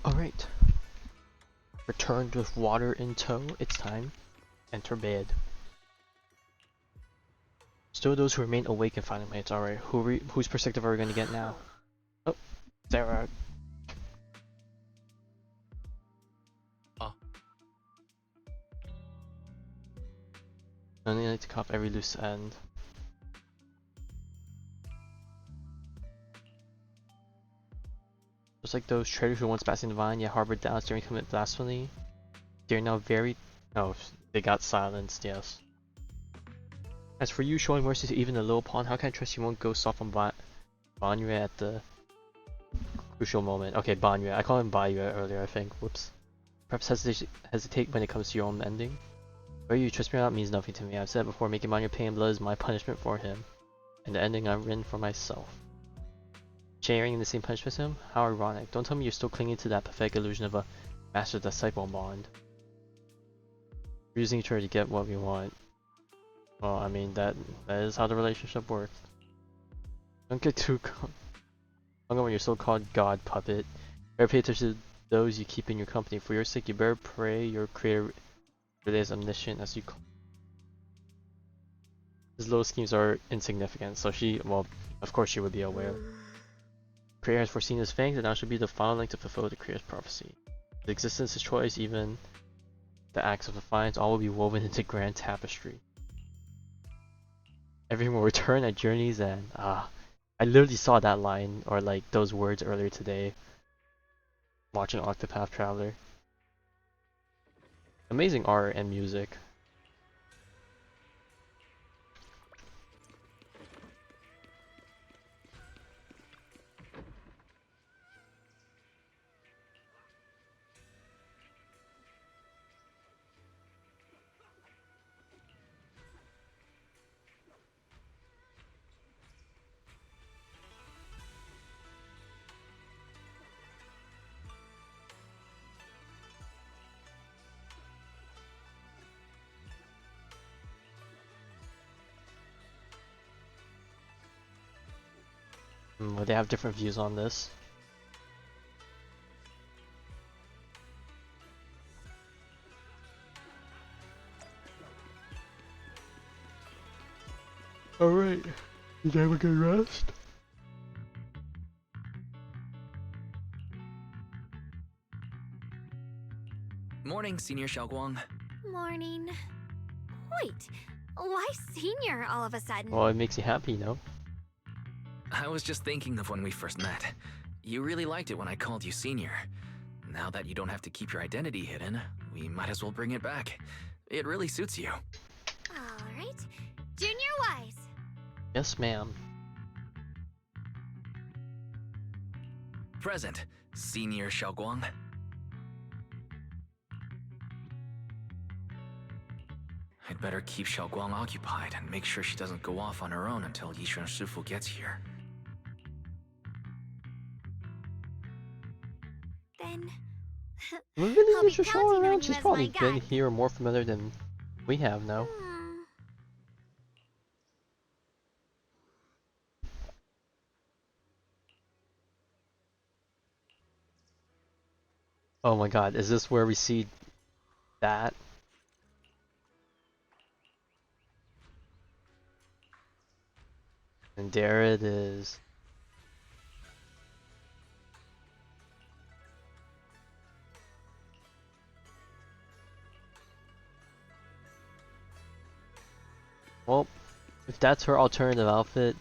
Alright. Returned with water in tow, it's time. Enter bed. Still those who remain awake and finally it's alright. Whose perspective are we gonna get now? Oh, Sarah. Only need to cuff every loose end. Just like those traitors who once passing the vine yet harbored doubts during commit blasphemy, they are now very... Oh, they got silenced, yes. As for you showing mercy to even a little pawn, how can I trust you won't go soft on Banyue at the Crucial moment. Okay, Banyue. I called him Banyue earlier, I think. Whoops. Perhaps hesitate when it comes to your own ending. Whether you trust me or not means nothing to me. I've said before, making Banyue pay in blood is my punishment for him. And the ending I've written for myself. Sharing the same punishment as him? How ironic. Don't tell me you're still clinging to that pathetic illusion of a master-disciple bond. We're using each other to get what we want. Well, I mean, that is how the relationship works. Don't get too hung up on your so-called god puppet. Better pay attention to those you keep in your company. For your sake, you better pray your creator really as omniscient as you call. His little schemes are insignificant, so she, well, of course she would be aware. Creator has foreseen his fangs, and now should be the final link to fulfill the creator's prophecy. The existence, his choice, even the acts of defiance, all will be woven into grand tapestry. Everything will return at journey's end. Ah, I literally saw that line, or like those words earlier today, watching Octopath Traveler. Amazing art and music. Well, they have different views on this. Alright, did you have a good rest? Morning, Senior Shunguang. Morning. Wait, why Senior all of a sudden? Well, it makes you happy, you know? I was just thinking of when we first met. You really liked it when I called you Senior. Now that you don't have to keep your identity hidden, we might as well bring it back. It really suits you. Alright. Junior Wise. Yes, ma'am. Present, Senior Shunguang. I'd better keep Shunguang occupied and make sure she doesn't go off on her own until Yishuan Shifu gets here. Then We've been I'll be Mr. counting on around. you She's as probably my been guide. here more familiar than we have now. Oh my god, is this where we see that? And there it is. Well, if that's her alternative outfit,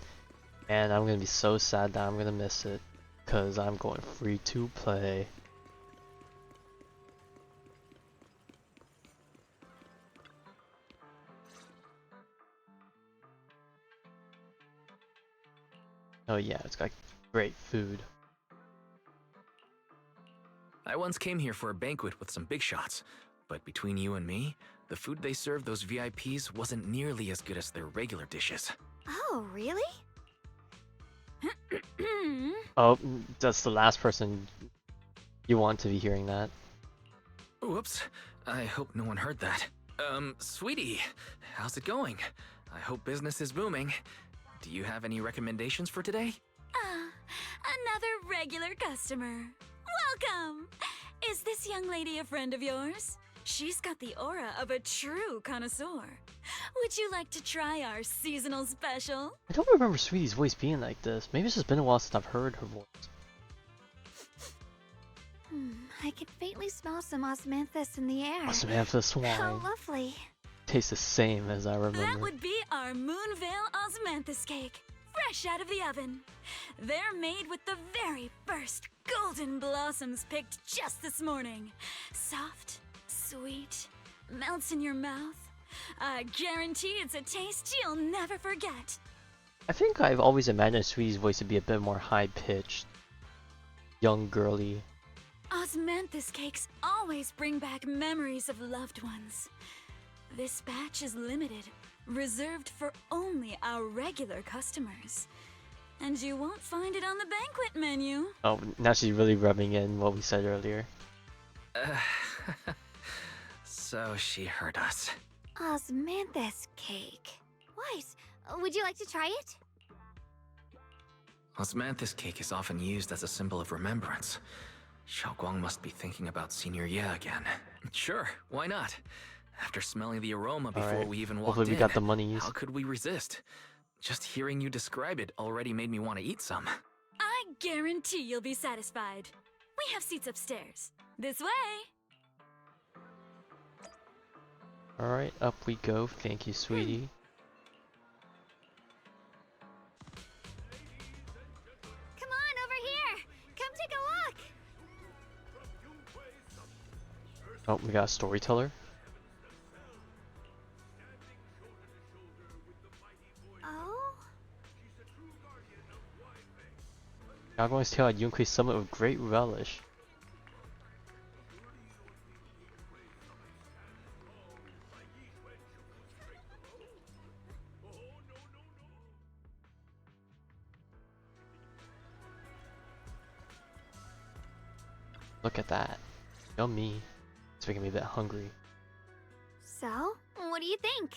and I'm gonna be so sad that I'm gonna miss it, cause I'm going free to play. Oh yeah, it's got great food. I once came here for a banquet with some big shots, but between you and me, the food they served those VIPs wasn't nearly as good as their regular dishes. Oh, really? Oh, that's the last person you want to be hearing that. Whoops, I hope no one heard that. Sweetie, how's it going? I hope business is booming. Do you have any recommendations for today? Another regular customer. Welcome! Is this young lady a friend of yours? She's got the aura of a true connoisseur. Would you like to try our seasonal special? I don't remember Sweetie's voice being like this. Maybe it's just been a while since I've heard her voice. I can faintly smell some osmanthus in the air. Osmanthus How wine. lovely. Tastes the same as I remember. That would be our Moonvale Osmanthus cake, fresh out of the oven. They're made with the very first golden blossoms picked just this morning. Soft, sweet, melts in your mouth. I guarantee it's a taste you'll never forget. I think I've always imagined Sweetie's voice to be a bit more high-pitched. young girly. Osmanthus cakes always bring back memories of loved ones. This batch is limited, reserved for only our regular customers. And you won't find it on the banquet menu. Oh, now she's really rubbing in what we said earlier. So she heard us. Osmanthus cake. Weiss, would you like to try it? Osmanthus cake is often used as a symbol of remembrance. Shao must be thinking about Senior Ye again. Sure, why not? After smelling the aroma before we even walked Hopefully we in, got the monies. how could we resist? Just hearing you describe it already made me want to eat some. I guarantee you'll be satisfied. We have seats upstairs. This way! Alright, up we go. Thank you, sweetie. Come on, over here! Come take a look! Oh, we got a storyteller. Oh? Shunguang's tale at Yunquei Summit with great relish. Look at that. Yummy. It's making me a bit hungry. So, what do you think?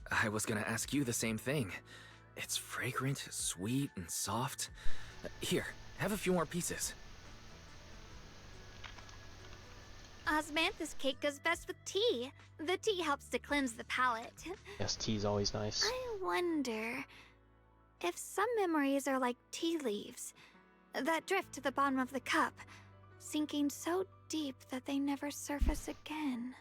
I was gonna ask you the same thing. It's fragrant, sweet, and soft. Here, have a few more pieces. Osmanthus cake goes best with tea. The tea helps to cleanse the palate. Yes, tea's always nice. I wonder if some memories are like tea leaves that drift to the bottom of the cup, sinking so deep that they never surface again.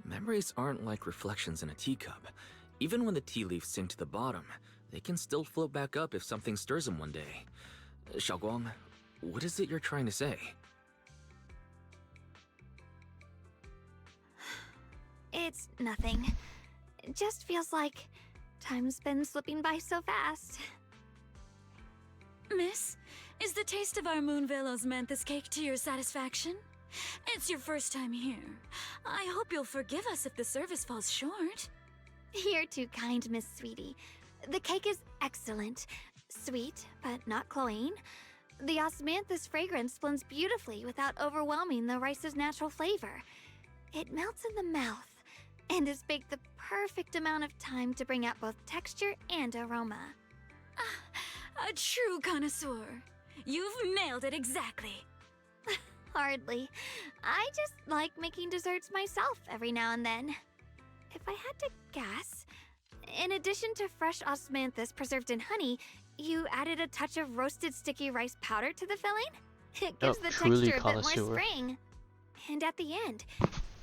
Memories aren't like reflections in a teacup. Even when the tea leaves sink to the bottom, they can still float back up if something stirs them one day. Shao, what is it you're trying to say? It's nothing. It just feels like time's been slipping by so fast. Miss, is the taste of our Moonvale Osmanthus cake to your satisfaction? It's your first time here. I hope you'll forgive us if the service falls short. You're too kind, Miss Sweetie. The cake is excellent. Sweet, but not cloying. The osmanthus fragrance blends beautifully without overwhelming the rice's natural flavor. It melts in the mouth and is baked the perfect amount of time to bring out both texture and aroma. A true connoisseur. You've nailed it exactly. Hardly. I just like making desserts myself every now and then. If I had to guess, in addition to fresh osmanthus preserved in honey, you added a touch of roasted sticky rice powder to the filling? It gives the texture a bit more spring. And at the end,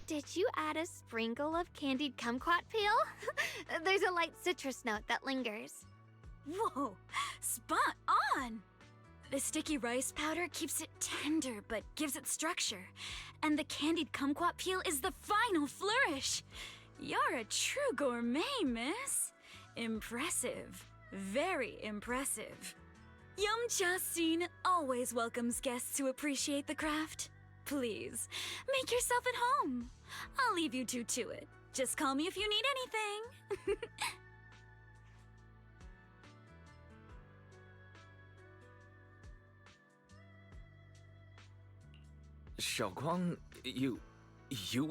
did you add a sprinkle of candied kumquat peel? There's a light citrus note that lingers. Whoa, spot on! The sticky rice powder keeps it tender but gives it structure. And the candied kumquat peel is the final flourish. You're a true gourmet, miss. Impressive. Very impressive. Yum-Cha Scene always welcomes guests who appreciate the craft. Please, make yourself at home. I'll leave you two to it. Just call me if you need anything. Shunguang, you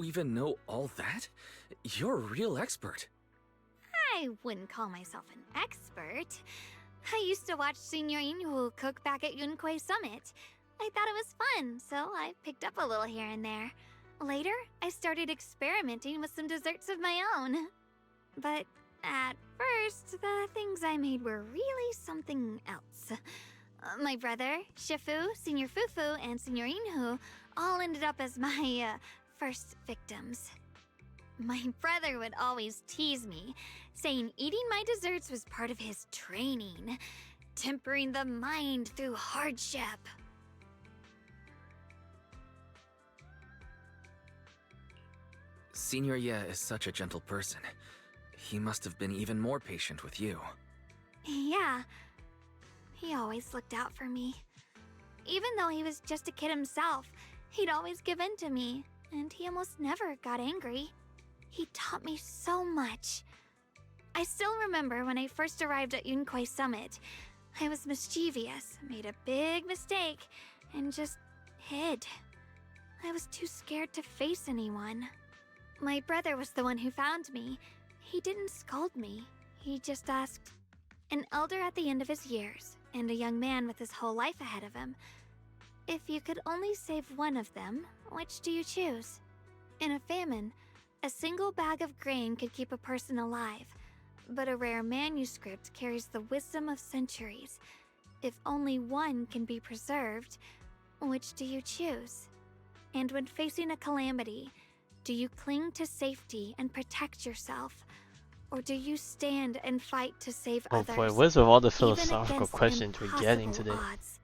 even know all that? You're a real expert. I wouldn't call myself an expert. I used to watch Senior Shunguang cook back at Yunquei Summit. I thought it was fun, so I picked up a little here and there. Later, I started experimenting with some desserts of my own. But at first, the things I made were really something else. My brother, Shifu, Senior Fufu, and Senior Shunguang all ended up as my first victims. My brother would always tease me, saying eating my desserts was part of his training, tempering the mind through hardship. Senior Ye is such a gentle person. He must have been even more patient with you. Yeah. He always looked out for me. Even though he was just a kid himself, he'd always give in to me, and he almost never got angry. He taught me so much. I still remember when I first arrived at Yunquay Summit. I was mischievous, made a big mistake, and just hid. I was too scared to face anyone. My brother was the one who found me. He didn't scold me. He just asked, an elder at the end of his years, and a young man with his whole life ahead of him, if you could only save one of them, which do you choose? In a famine, a single bag of grain could keep a person alive, but a rare manuscript carries the wisdom of centuries. If only one can be preserved, which do you choose? And when facing a calamity, do you cling to safety and protect yourself? Or do you stand and fight to save Oh others? boy, what's with all the even philosophical against questions we're getting impossible today? odds?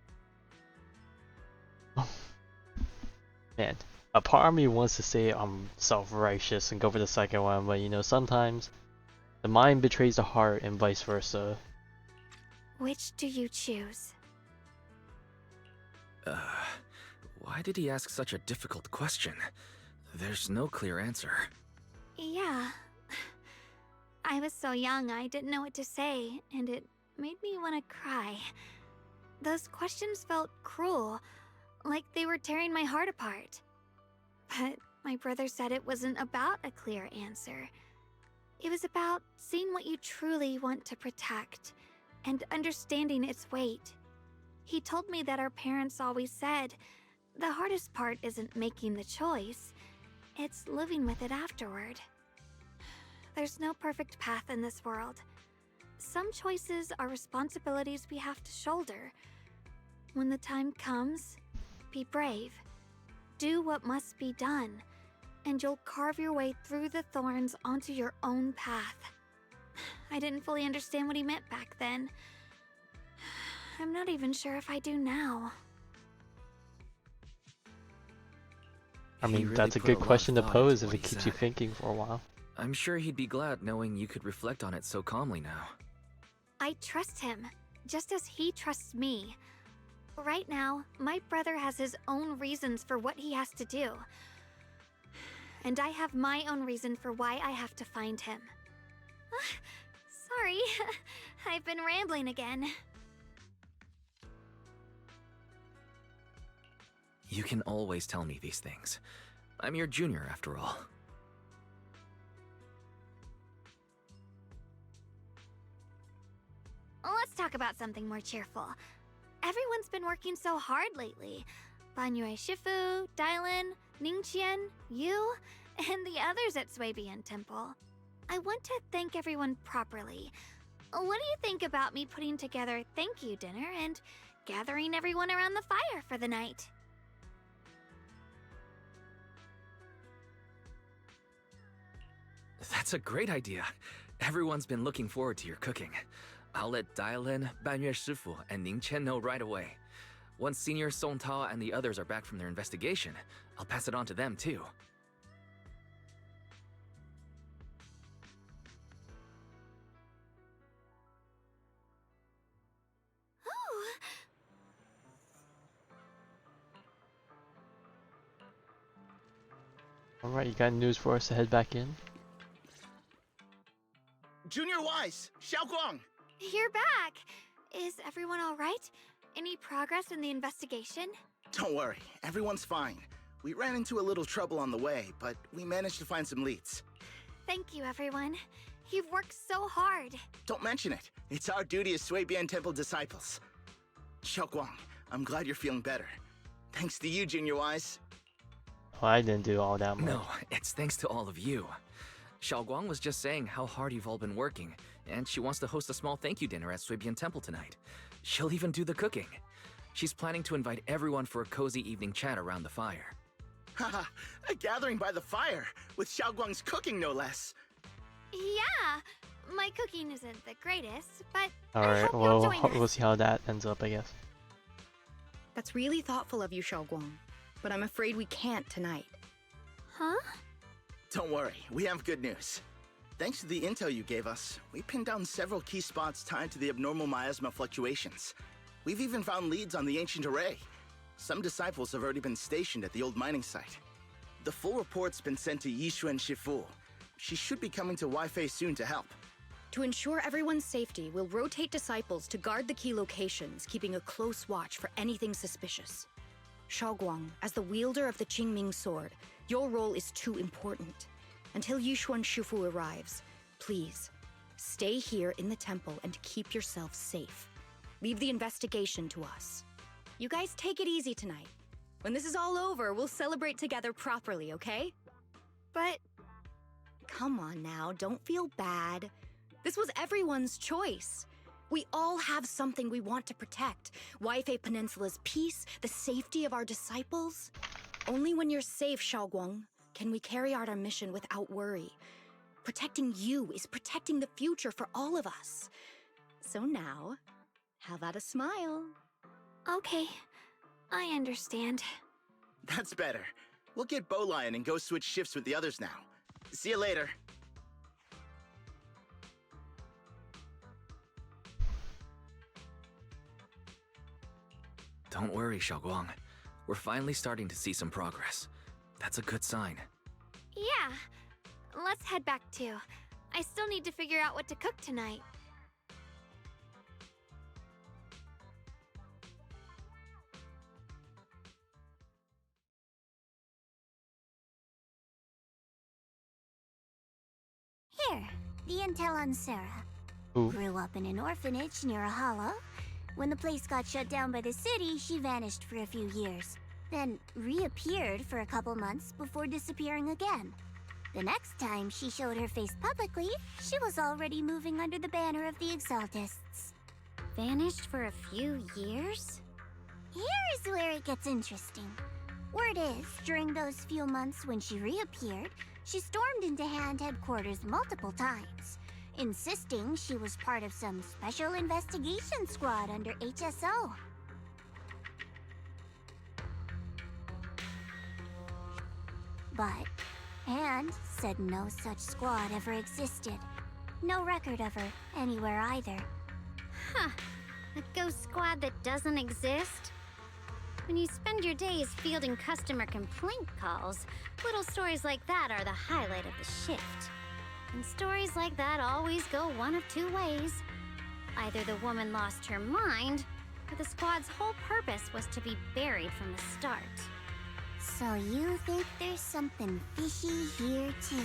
Man, a part of me wants to say I'm self-righteous and go for the second one, but you know, sometimes the mind betrays the heart and vice versa. Which do you choose? Why did he ask such a difficult question? There's no clear answer. Yeah. I was so young I didn't know what to say, and it made me want to cry. Those questions felt cruel, like they were tearing my heart apart. But my brother said it wasn't about a clear answer. It was about seeing what you truly want to protect, and understanding its weight. He told me that our parents always said, the hardest part isn't making the choice, it's living with it afterward. There's no perfect path in this world. Some choices are responsibilities we have to shoulder. When the time comes, be brave. Do what must be done, and you'll carve your way through the thorns onto your own path. I didn't fully understand what he meant back then. I'm not even sure if I do now. I mean, really that's a put a good lot of question to thought pose into if what it he keeps you said. thinking for a while. I'm sure he'd be glad knowing you could reflect on it so calmly now. I trust him, just as he trusts me. Right now, my brother has his own reasons for what he has to do. And I have my own reason for why I have to find him. Sorry, I've been rambling again. You can always tell me these things. I'm your junior, after all. Let's talk about something more cheerful. Everyone's been working so hard lately. Banyue Shifu, Dialyn, Ningqian, you, and the others at Swabian Temple. I want to thank everyone properly. What do you think about me putting together a thank you dinner and gathering everyone around the fire for the night? That's a great idea. Everyone's been looking forward to your cooking. I'll let Dialyn, Banyue Shifu, and Ningqian know right away. Once Senior Song Tao and the others are back from their investigation, I'll pass it on to them too. Alright, you got news for us to head back in? Junior Wise, Shunguang. You're back! Is everyone alright? Any progress in the investigation? Don't worry, everyone's fine. We ran into a little trouble on the way, but we managed to find some leads. Thank you, everyone. You've worked so hard. Don't mention it. It's our duty as Swabian Temple disciples. Shunguang, I'm glad you're feeling better. Thanks to you, Junior Wise. Oh, I didn't do all that much. No, it's thanks to all of you. Xiaoguang was just saying how hard you've all been working, and she wants to host a small thank you dinner at Swabian Temple tonight. She'll even do the cooking. She's planning to invite everyone for a cozy evening chat around the fire. Haha, a gathering by the fire, with Xiaoguang's cooking no less. Yeah, my cooking isn't the greatest, but I Alright, hope you'll well, join us. we'll see how that ends up, I guess. That's really thoughtful of you, Shunguang, but I'm afraid we can't tonight. Huh? Don't worry, we have good news. Thanks to the intel you gave us, we pinned down several key spots tied to the abnormal miasma fluctuations. We've even found leads on the ancient array. Some disciples have already been stationed at the old mining site. The full report's been sent to Yishuan Shifu. She should be coming to Wi-Fi soon to help. To ensure everyone's safety, we'll rotate disciples to guard the key locations, keeping a close watch for anything suspicious. Shunguang, as the wielder of the Qingming sword, your role is too important. Until Yishuan Shifu arrives, please, stay here in the temple and keep yourself safe. Leave the investigation to us. You guys take it easy tonight. When this is all over, we'll celebrate together properly, okay? But... come on now, don't feel bad. This was everyone's choice. We all have something we want to protect. Wi-Fi Peninsula's peace, the safety of our disciples. Only when you're safe, Shunguang, can we carry out our mission without worry. Protecting you is protecting the future for all of us. So now, how about a smile? Okay, I understand. That's better. We'll get Bowlion and go switch shifts with the others now. See you later. Don't worry, Shunguang. We're finally starting to see some progress. That's a good sign. Yeah, let's head back too. I still need to figure out what to cook tonight. Here, the intel on Sarah. Ooh. Grew up in an orphanage near a hollow. When the place got shut down by the city, she vanished for a few years. Then reappeared for a couple months before disappearing again. The next time she showed her face publicly, she was already moving under the banner of the Exaltists. Vanished for a few years? Here's where it gets interesting. Word is, during those few months when she reappeared, she stormed into Hand headquarters multiple times, insisting she was part of some special investigation squad under HSO. But Hand said no such squad ever existed. No record of her anywhere either. Huh. A ghost squad that doesn't exist? When you spend your days fielding customer complaint calls, little stories like that are the highlight of the shift. And stories like that always go one of two ways. Either the woman lost her mind, or the squad's whole purpose was to be buried from the start. So you think there's something fishy here too?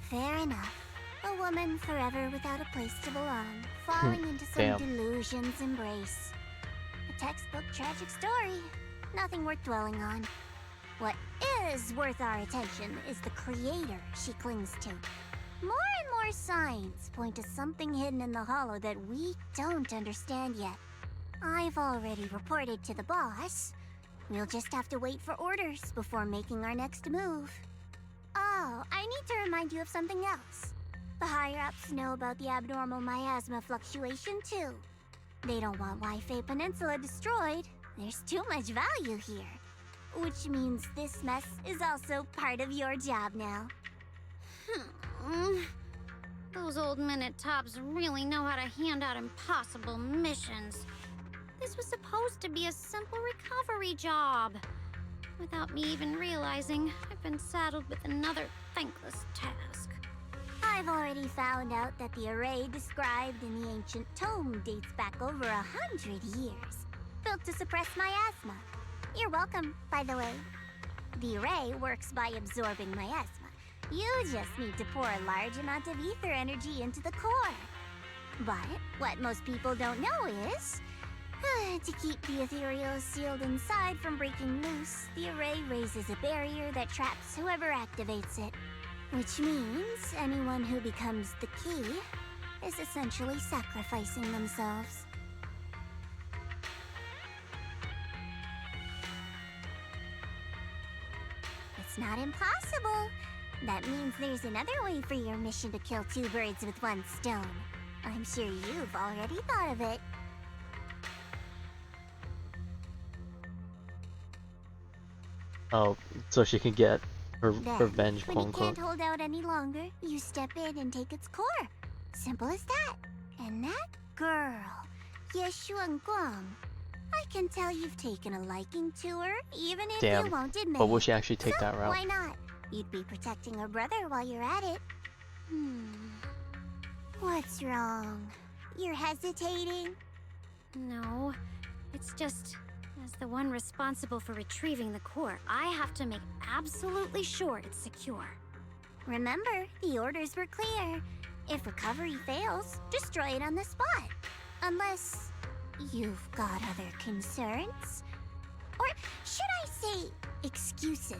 Fair enough. A woman forever without a place to belong, falling into some delusion's embrace. A textbook tragic story. Nothing worth dwelling on. What is worth our attention is the creator she clings to. More and more signs point to something hidden in the hollow that we don't understand yet. I've already reported to the boss. We'll just have to wait for orders before making our next move. Oh, I need to remind you of something else. The higher-ups know about the abnormal miasma fluctuation, too. They don't want Wi-Fi Peninsula destroyed. There's too much value here. Which means this mess is also part of your job now. Those old minute-tops really know how to hand out impossible missions. This was supposed to be a simple recovery job. Without me even realizing, I've been saddled with another thankless task. I've already found out that the array described in the ancient tome dates back over 100 years. Built to suppress miasma. You're welcome, by the way. The array works by absorbing miasma. You just need to pour a large amount of ether energy into the core. But what most people don't know is, to keep the ethereal sealed inside from breaking loose, the array raises a barrier that traps whoever activates it. Which means anyone who becomes the key is essentially sacrificing themselves. It's not impossible. That means there's another way for your mission to kill two birds with one stone. I'm sure you've already thought of it. Oh, so she can get her Then, revenge, when quote you unquote. can't hold out any longer, you step in and take its core. Simple as that. And that girl, Shunguang. I can tell you've taken a liking to her, even if Damn. you won't admit But will it. she actually take So, that route? why not? You'd be protecting her brother while you're at it. What's wrong? You're hesitating? No, it's just, as the one responsible for retrieving the core, I have to make absolutely sure it's secure. Remember, the orders were clear. If recovery fails, destroy it on the spot. Unless you've got other concerns. Or should I say, excuses?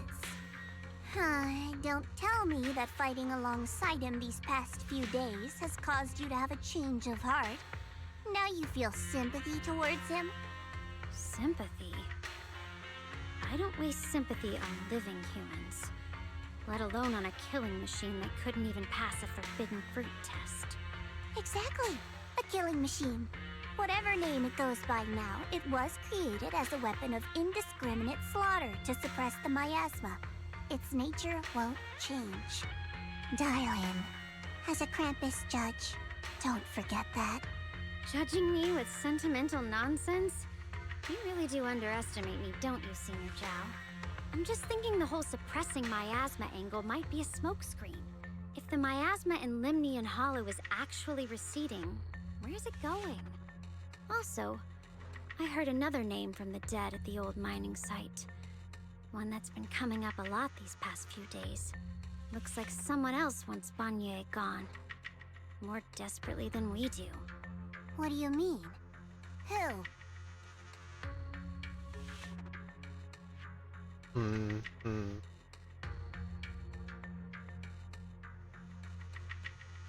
Don't tell me that fighting alongside him these past few days has caused you to have a change of heart. Now you feel sympathy towards him? Sympathy? I don't waste sympathy on living humans, let alone on a killing machine that couldn't even pass a forbidden fruit test. Exactly. A killing machine. Whatever name it goes by now, it was created as a weapon of indiscriminate slaughter to suppress the miasma. Its nature won't change. Dialyn, as a Krampus judge, don't forget that. Judging me with sentimental nonsense? You really do underestimate me, don't you, Senior Zhao? I'm just thinking the whole suppressing miasma angle might be a smokescreen. If the miasma in Limnian Hollow is actually receding, where's it going? Also, I heard another name from the dead at the old mining site. One that's been coming up a lot these past few days. Looks like someone else wants Banyue gone. More desperately than we do. What do you mean? Who?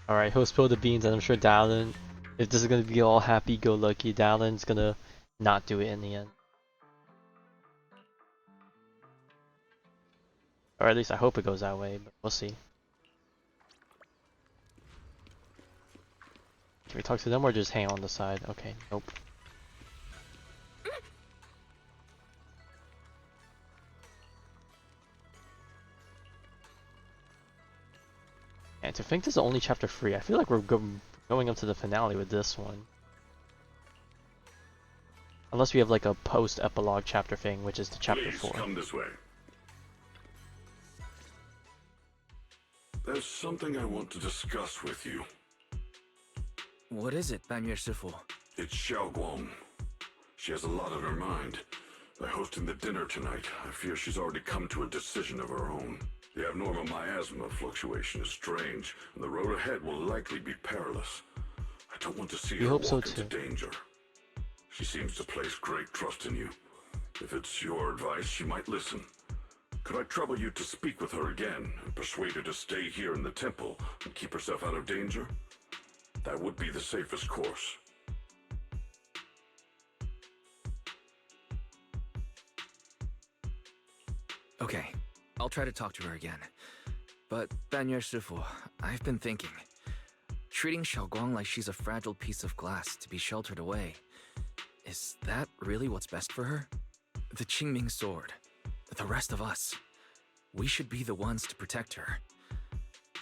Alright, he'll spill the beans, and I'm sure Dialyn, if this is gonna be all happy-go-lucky, Dialyn's gonna not do it in the end. Or at least I hope it goes that way, but we'll see. Can we talk to them or just hang on the side? Okay, nope. And to think this is only chapter 3, I feel like we're going up to the finale with this one. Unless we have like a post-epilogue chapter thing, which is the chapter Please 4. come this way. There's something I want to discuss with you. What is it, Banyue Shifu? It's Xiaoguang. She has a lot on her mind. By hosting the dinner tonight, I fear she's already come to a decision of her own. The abnormal miasma fluctuation is strange, and the road ahead will likely be perilous. I don't want to see We her hope so walk into too. danger. She seems to place great trust in you. If it's your advice, she might listen. Could I trouble you to speak with her again and persuade her to stay here in the temple and keep herself out of danger? That would be the safest course. Okay, I'll try to talk to her again. But, Banyue Shifu, I've been thinking. Treating Xiaoguang like she's a fragile piece of glass to be sheltered away. Is that really what's best for her? The Qingming sword. The rest of us. We should be the ones to protect her.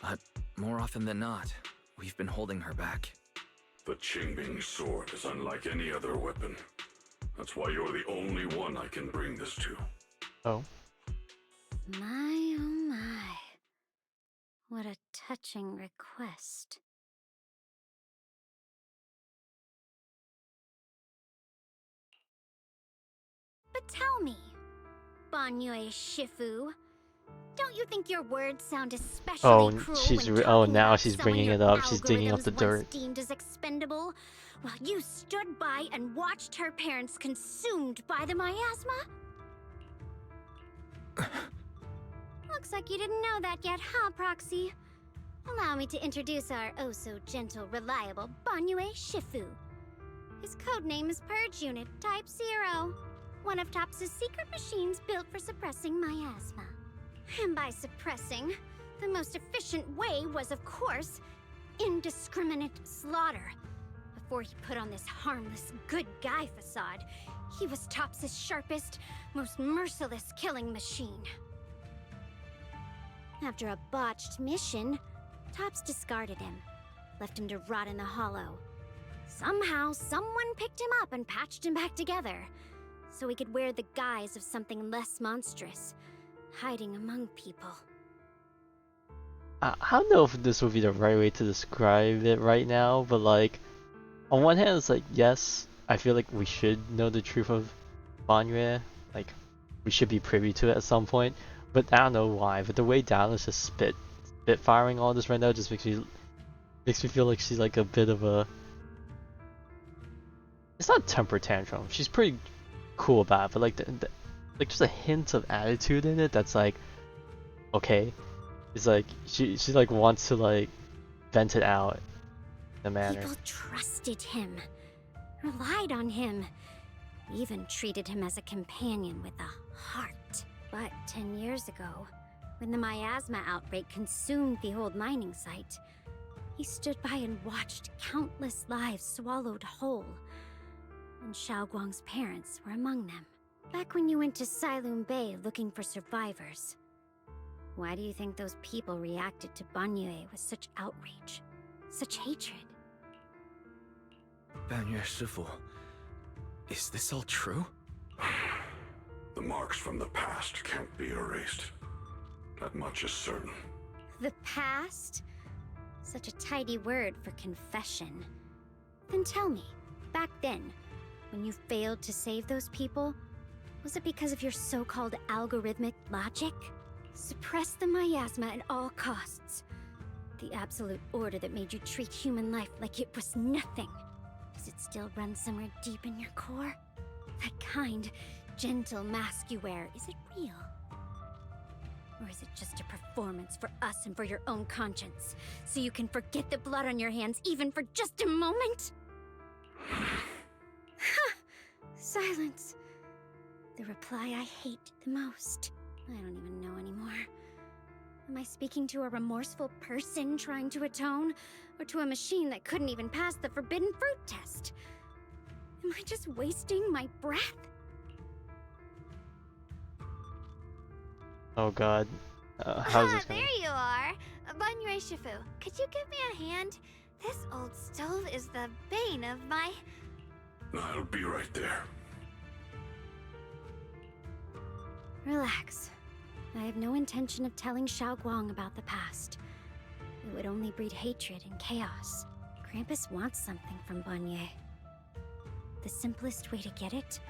But more often than not, we've been holding her back. The Qingming sword is unlike any other weapon. That's why you're the only one I can bring this to. Oh. My, oh my. What a touching request. But tell me, Banyue Shifu, don't you think your words sound especially Oh, cruel she's when oh talking now about she's someone bringing your it up. She's digging up the algorithms dirt. once deemed as expendable, while you stood by and watched her parents consumed by the miasma? Looks like you didn't know that yet, huh, Proxy? Allow me to introduce our oh-so-gentle, reliable Banyue Shifu. His codename is Purge Unit Type 0, one of TOPS' secret machines built for suppressing miasma. And by suppressing, the most efficient way was, of course, indiscriminate slaughter. Before he put on this harmless, good guy facade, He was Tops's sharpest, most merciless killing machine. After a botched mission, Tops discarded him, left him to rot in the hollow. Somehow, someone picked him up and patched him back together, so he could wear the guise of something less monstrous, hiding among people. I don't know if this would be the right way to describe it right now, but like, on one hand, it's like, yes, I feel like we should know the truth of Banyue, like, we should be privy to it at some point, but I don't know why, but the way Dialyn's just spit firing all this right now just makes me feel like she's like a bit of a, it's not temper tantrum, she's pretty cool about it, but like, like just a hint of attitude in it that's like, okay, it's like, she like wants to like vent it out in a manner. People trusted him, relied on him, even treated him as a companion with a heart. But 10 years ago, when the miasma outbreak consumed the old mining site, he stood by and watched countless lives swallowed whole. And Xiaoguang's parents were among them. Back when you went to Silum Bay looking for survivors, why do you think those people reacted to Banyue with such outrage, such hatred? Banyue Shifu, is this all true? The marks from the past can't be erased. That much is certain. The past? Such a tidy word for confession. Then tell me, back then, when you failed to save those people, was it because of your so-called algorithmic logic? Suppress the miasma at all costs. The absolute order that made you treat human life like it was nothing. Does it still run somewhere deep in your core? That kind, gentle mask you wear, is it real? Or is it just a performance for us and for your own conscience? So you can forget the blood on your hands even for just a moment? Silence. The reply I hate the most. I don't even know anymore. Am I speaking to a remorseful person trying to atone? Or to a machine that couldn't even pass the forbidden fruit test? Am I just wasting my breath? Oh god. How's this going? There you are! Banyue Shifu, could you give me a hand? This old stove is the bane of my... I'll be right there. Relax. I have no intention of telling Xiaoguang about the past. It would only breed hatred and chaos. Krampus wants something from Banyue. The simplest way to get it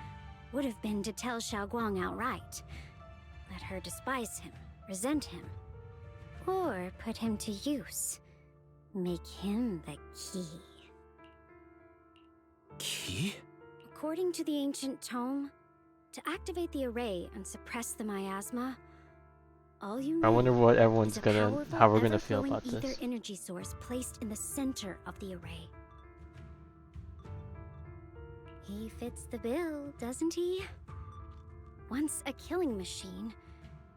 would have been to tell Xiaoguang outright. Let her despise him, resent him, or put him to use. Make him the key. Key? According to the ancient tome, to activate the array and suppress the miasma, all you need I wonder what everyone's is a gonna, powerful, how we're gonna feel ever-flowing about this. ether energy source placed in the center of the array. He fits the bill, doesn't he? Once a killing machine,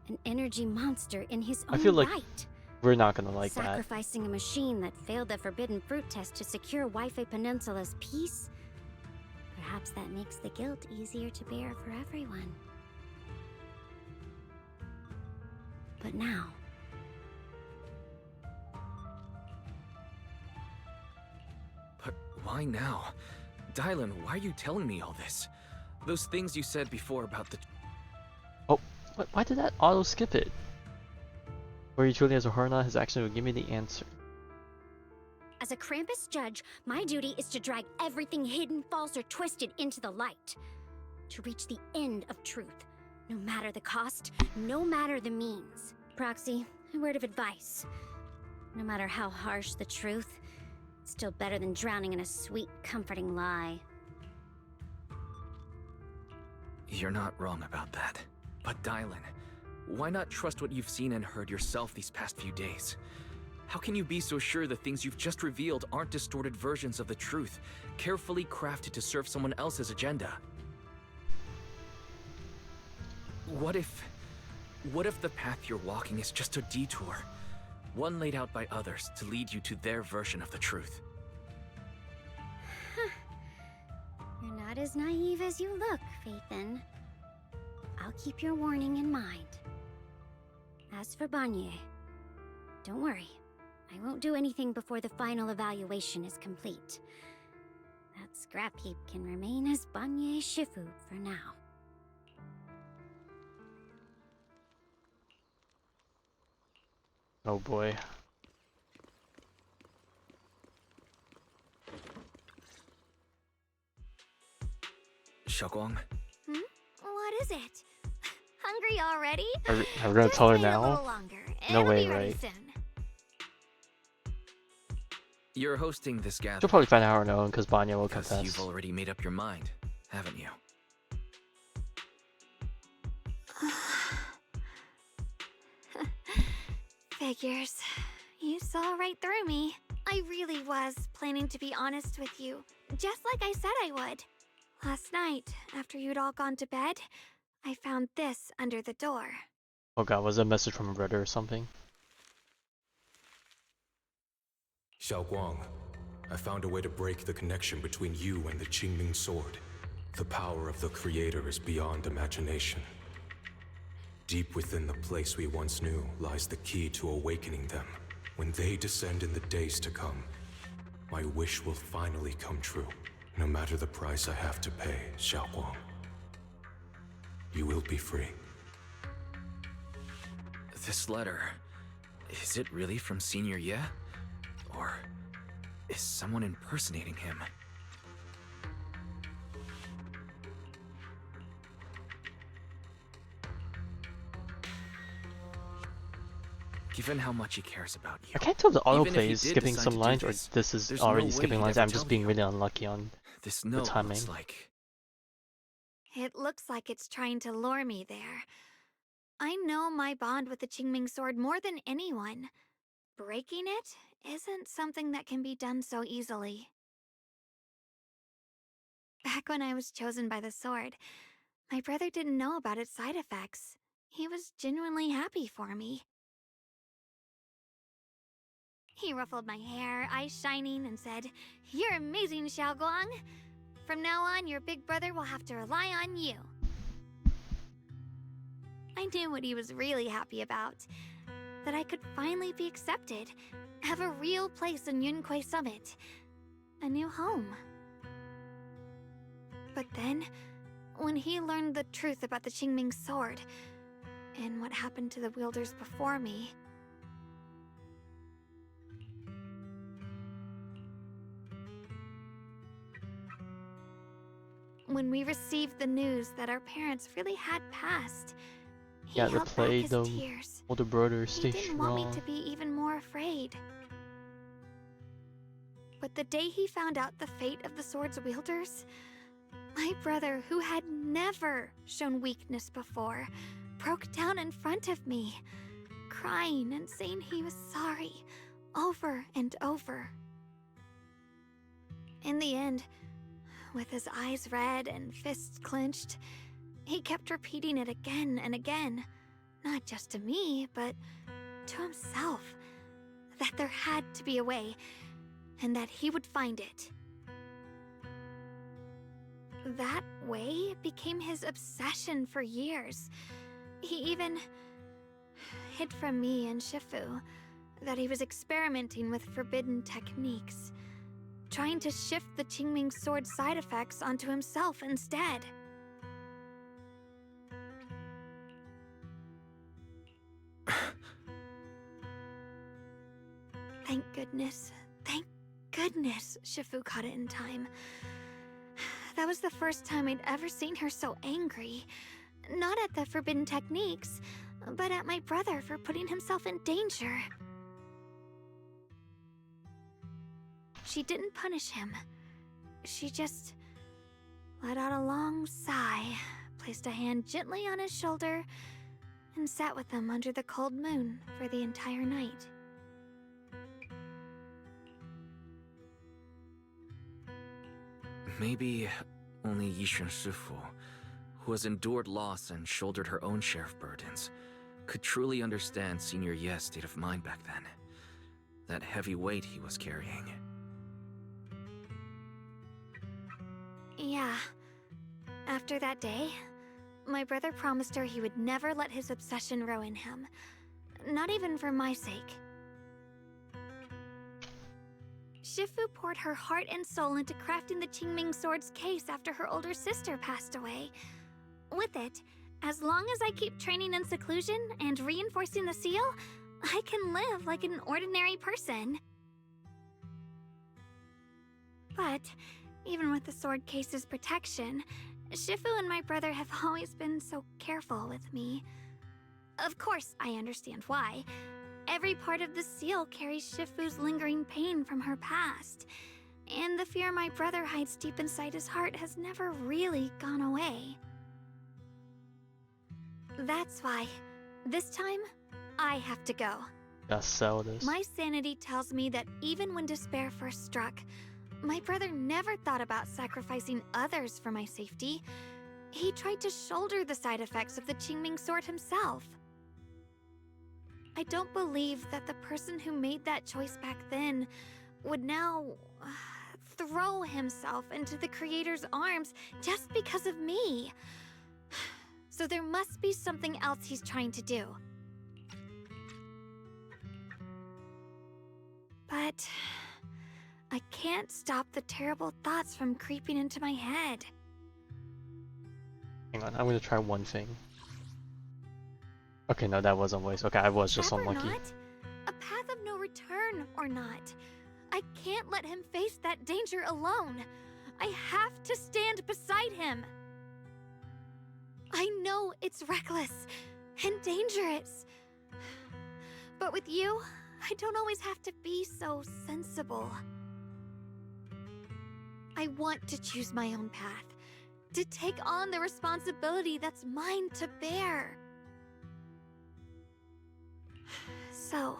an energy monster in his own I feel like right. we're not gonna like that. Sacrificing a machine that failed the forbidden fruit test to secure Waifei Peninsula's peace? Perhaps that makes the guilt easier to bear for everyone. But now... But why now? Dialyn, why are you telling me all this? Those things you said before about the... Oh, why did that auto skip it? Where he truly has a heart or not, his action will give me the answer. As a Krampus judge, my duty is to drag everything hidden, false, or twisted into the light. To reach the end of truth. No matter the cost, no matter the means. Proxy, a word of advice. No matter how harsh the truth, it's still better than drowning in a sweet, comforting lie. You're not wrong about that. But Dialyn, why not trust what you've seen and heard yourself these past few days? How can you be so sure the things you've just revealed aren't distorted versions of the truth, carefully crafted to serve someone else's agenda? What if the path you're walking is just a detour? One laid out by others to lead you to their version of the truth. You're not not as naive as you look, Phaethon. I'll keep your warning in mind. As for Banyue, don't worry. I won't do anything before the final evaluation is complete. That scrap heap can remain as Banyue Shifu for now. Oh boy. Shunguang? What is it? Hungry already? Are we gonna tell her Wait a now? little longer. No It'll way, be ready right? soon. You're hosting this gathering. She'll probably find out on her own because Banyue will Because confess. you've already made up your mind, haven't you? Figures. You saw right through me. I really was planning to be honest with you, just like I said I would. Last night, after you'd all gone to bed, I found this under the door. Oh god, was it a message from a brother or something? Xiaoguang, I found a way to break the connection between you and the Qingming sword. The power of the Creator is beyond imagination. Deep within the place we once knew lies the key to awakening them. When they descend in the days to come, my wish will finally come true. No matter the price I have to pay, Xiaoguang. You will be free. This letter, is it really from Senior Ye? Or is someone impersonating him? Given how much he cares about you, I can't tell if the even if autoplay he is did skipping decide some to do lines or this, this is there's already no way skipping he'd lines. ever I'm just tell being you. really unlucky on This the note timing. looks like... It looks like it's trying to lure me there. I know my bond with the Qingming sword more than anyone. Breaking it isn't something that can be done so easily. Back when I was chosen by the sword, my brother didn't know about its side effects. He was genuinely happy for me. He ruffled my hair, eyes shining, and said, "You're amazing, Xiaoguang. From now on, your big brother will have to rely on you." I knew what he was really happy about. That I could finally be accepted, have a real place in Yunquei Summit. A new home. But then, when he learned the truth about the Qingming sword, and what happened to the wielders before me... When we received the news that our parents really had passed, he Yeah, they held back played his the tears. older brother, He stay didn't want me strong. to be even more afraid. But the day he found out the fate of the sword's wielders, my brother, who had never shown weakness before, broke down in front of me, crying and saying he was sorry, over and over. In the end, with his eyes red and fists clenched, he kept repeating it again and again, not just to me, but to himself, that there had to be a way, and that he would find it. That way became his obsession for years. He even hid from me and Shifu that he was experimenting with forbidden techniques, trying to shift the Qingming sword side effects onto himself instead. Thank goodness Shifu caught it in time. That was the first time I'd ever seen her so angry. Not at the forbidden techniques, but at my brother for putting himself in danger. She didn't punish him. She just let out a long sigh, placed a hand gently on his shoulder, and sat with him under the cold moon for the entire night. Maybe only Yishun Shifu, who has endured loss and shouldered her own share of burdens, could truly understand Senior Ye's state of mind back then. That heavy weight he was carrying. Yeah, After that day, my brother promised her he would never let his obsession ruin him. Not even for my sake. Shifu poured her heart and soul into crafting the Qingming Sword's case after her older sister passed away. With it, as long as I keep training in seclusion and reinforcing the seal, I can live like an ordinary person. But, even with the sword case's protection, Shifu and my brother have always been so careful with me. Of course, I understand why. Every part of the seal carries Shifu's lingering pain from her past, and the fear my brother hides deep inside his heart has never really gone away. That's why, this time, I have to go. Gotta sell this. My sanity tells me that even when despair first struck, my brother never thought about sacrificing others for my safety. He tried to shoulder the side effects of the Qingming Sword himself. I don't believe that the person who made that choice back then would now throw himself into the Creator's arms just because of me. So there must be something else he's trying to do. But I can't stop the terrible thoughts from creeping into my head. Hang on, I'm gonna try one thing. Okay, no, that wasn't voice. Okay, I was just unlucky. Not, a path of no return or not, I can't let him face that danger alone. I have to stand beside him. I know it's reckless and dangerous. But with you, I don't always have to be so sensible. I want to choose my own path, to take on the responsibility that's mine to bear. So,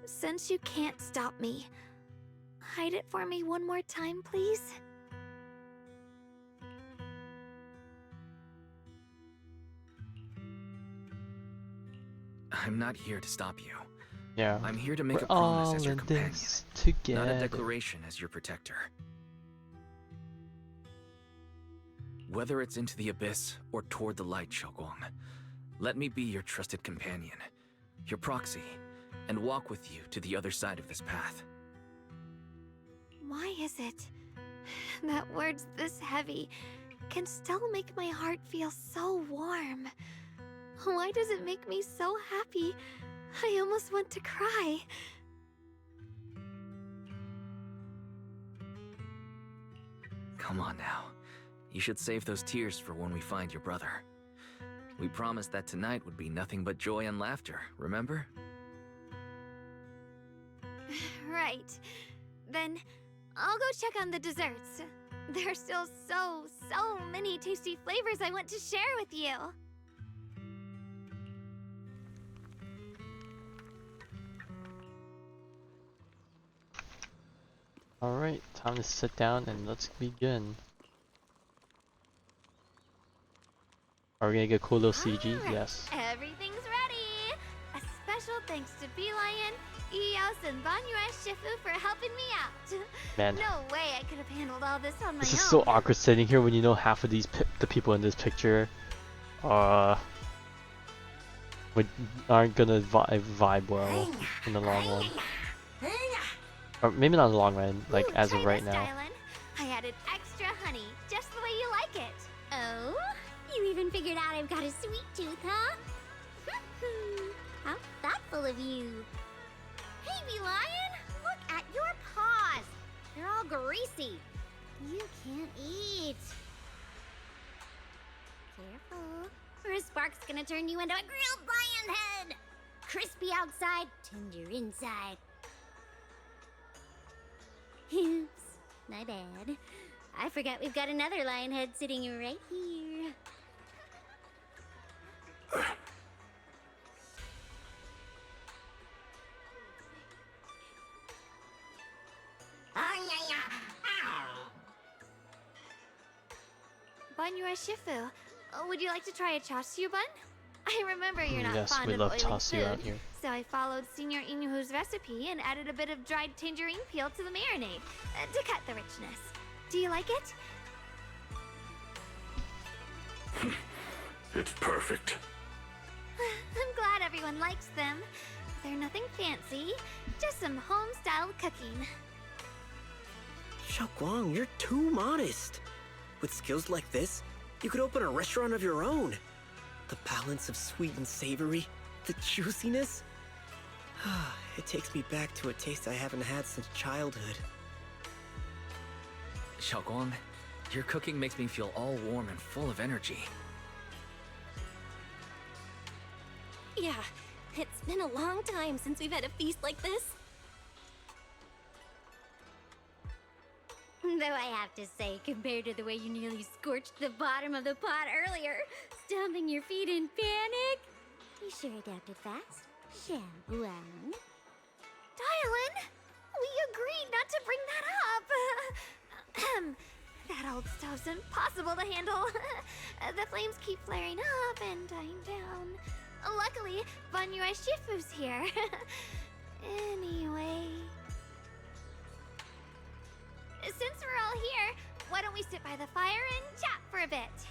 since you can't stop me, hide it for me one more time, please? I'm not here to stop you. Yeah. I'm here to make We're a promise all as your in companion, this together. not a declaration as your protector. Whether it's into the abyss or toward the light, Shunguang, let me be your trusted companion, your proxy, and walk with you to the other side of this path. Why is it that words this heavy can still make my heart feel so warm? Why does it make me so happy I almost want to cry? Come on now. You should save those tears for when we find your brother. We promised that tonight would be nothing but joy and laughter, remember? Right. Then I'll go check on the desserts. There are still so many tasty flavors I want to share with you. Alright, time to sit down and let's begin. Are we gonna get a cool little CG? Alright, Yes. Everything's ready! A special thanks to Dialyn, Eos, and Banyue Shifu for helping me out. Man. No way I could have handled all this on my This own. is so awkward sitting here when you know half of these the people in this picture aren't gonna vibe well in the long run. Or maybe not in the long run, like Ooh, as of try right this, now. Dialyn. I added extra honey, just the way you like it. Oh? You even figured out I've got a sweet tooth, huh? How thoughtful of you. Hey, Lion, look at your paws. They're all greasy. You can't eat. Careful, or a spark's gonna turn you into a grilled lion head. Crispy outside, tender inside. Oops, my bad. I forgot we've got another lion head sitting right here. Banyue Shifu, would you like to try a chashu bun? I remember you're not Yes, fond we of love oily chashu food, out here. so I followed Senior Inuhu's recipe and added a bit of dried tangerine peel to the marinade to cut the richness. Do you like it? It's perfect. I'm glad everyone likes them. They're nothing fancy, just some home-style cooking. Shunguang, you're too modest. With skills like this, you could open a restaurant of your own. The balance of sweet and savory, the juiciness. It takes me back to a taste I haven't had since childhood. Shunguang, your cooking makes me feel all warm and full of energy. Yeah, it's been a long time since we've had a feast like this. Though I have to say, compared to the way you nearly scorched the bottom of the pot earlier, stomping your feet in panic, you sure adapted fast, Shunguang. Dialyn, we agreed not to bring that up. That old stove's impossible to handle. The flames keep flaring up and dying down. Luckily, Banyue Shifu's here. Anyway... Since we're all here, why don't we sit by the fire and chat for a bit?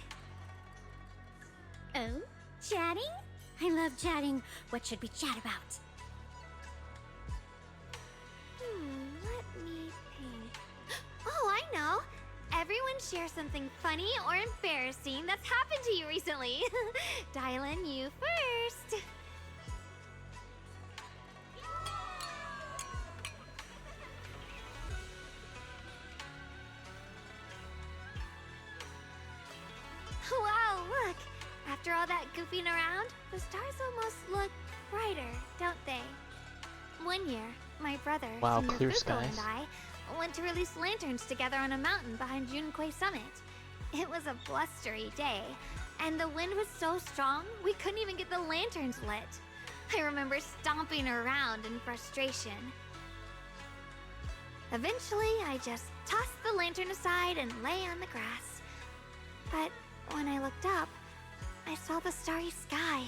Oh? Chatting? I love chatting. What should we chat about? Let me think. Oh, I know! Everyone share something funny or embarrassing that's happened to you recently. Dialyn, you first. Wow, look! After all that goofing around, the stars almost look brighter, don't they? One year, my brother, Wow, Senior clear Shunguang, skies. and I went to release lanterns together on a mountain behind Yunquei Summit. It was a blustery day, and the wind was so strong we couldn't even get the lanterns lit. I remember stomping around in frustration. Eventually, I just tossed the lantern aside and lay on the grass. But when I looked up, I saw the starry sky,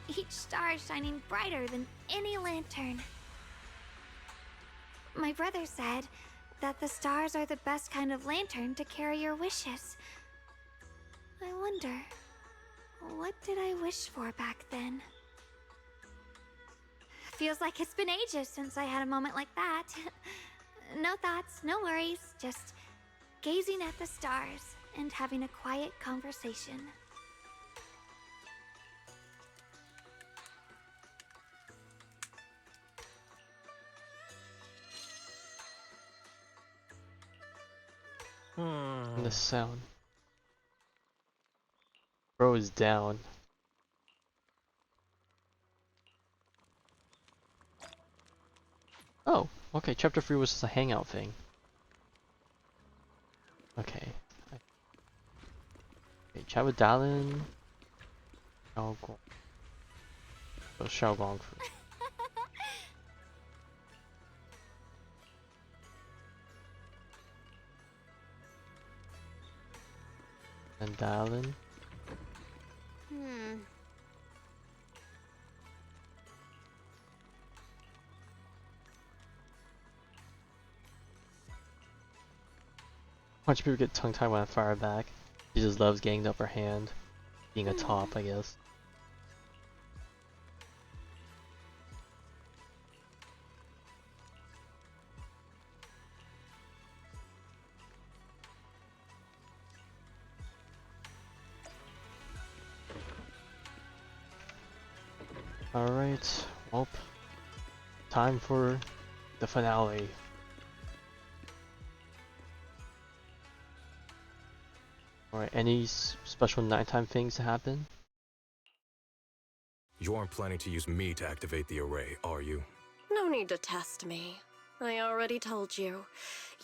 each star shining brighter than any lantern. My brother said that the stars are the best kind of lantern to carry your wishes. I wonder, what did I wish for back then? Feels like it's been ages since I had a moment like that. No thoughts, no worries, just gazing at the stars and having a quiet conversation. And the sound. Bro is down. Oh, okay, chapter 3 was just a hangout thing. Okay. Okay, chat with Dialyn. Shunguang. So Shunguang first. And Dialyn. Watch people get tongue-tied when I fire back. He just loves getting the upper hand. Being a top, I guess. Alright, well, time for the finale. Alright, any special nighttime things to happen? You aren't planning to use me to activate the array, are you? No need to test me. I already told you.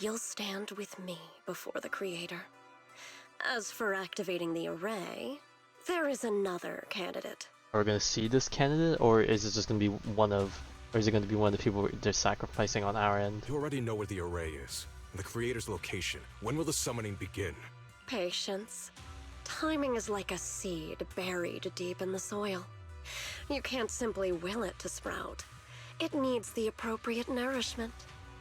You'll stand with me before the Creator. As for activating the array, there is another candidate. Are we gonna see this candidate, or is it just gonna be one of, or is it gonna be one of the people they're sacrificing on our end? You already know where the array is, and the Creator's location. When will the summoning begin? Patience. Timing is like a seed buried deep in the soil. You can't simply will it to sprout. It needs the appropriate nourishment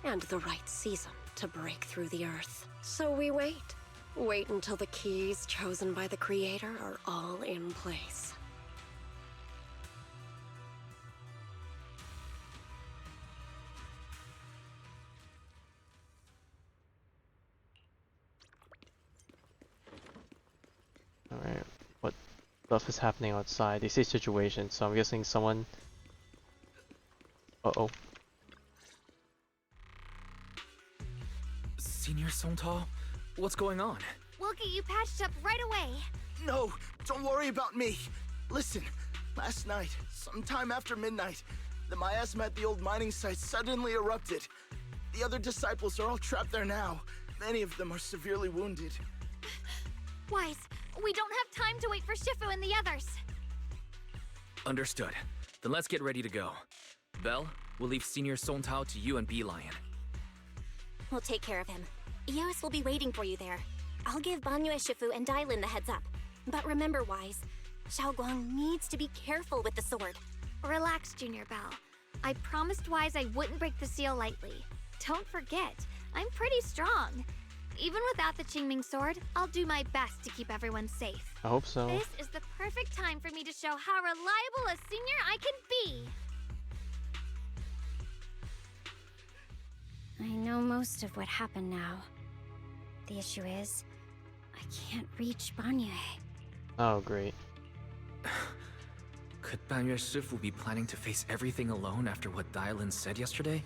and the right season to break through the earth. So we wait. Wait until the keys chosen by the Creator are all in place. Alright, what stuff is happening outside? They say situation, so I'm guessing someone... Uh-oh. Senior Songtao? What's going on? We'll get you patched up right away. No, don't worry about me. Listen, last night, sometime after midnight, the miasma at the old mining site suddenly erupted. The other disciples are all trapped there now. Many of them are severely wounded. Wise, we don't have time to wait for Shifu and the others. Understood. Then let's get ready to go. Belle, we'll leave Senior Songtao to you and Lion. We'll take care of him. Eos will be waiting for you there. I'll give Banyue, Shifu, and Dialyn the heads up. But remember, Wise, Xiaoguang needs to be careful with the sword. Relax, Junior Belle. I promised Wise I wouldn't break the seal lightly. Don't forget, I'm pretty strong. Even without the Qingming sword, I'll do my best to keep everyone safe. I hope so. This is the perfect time for me to show how reliable a senior I can be. I know most of what happened now. The issue is, I can't reach Banyue. Oh, great. Could Banyue Shifu be planning to face everything alone after what Dialyn said yesterday?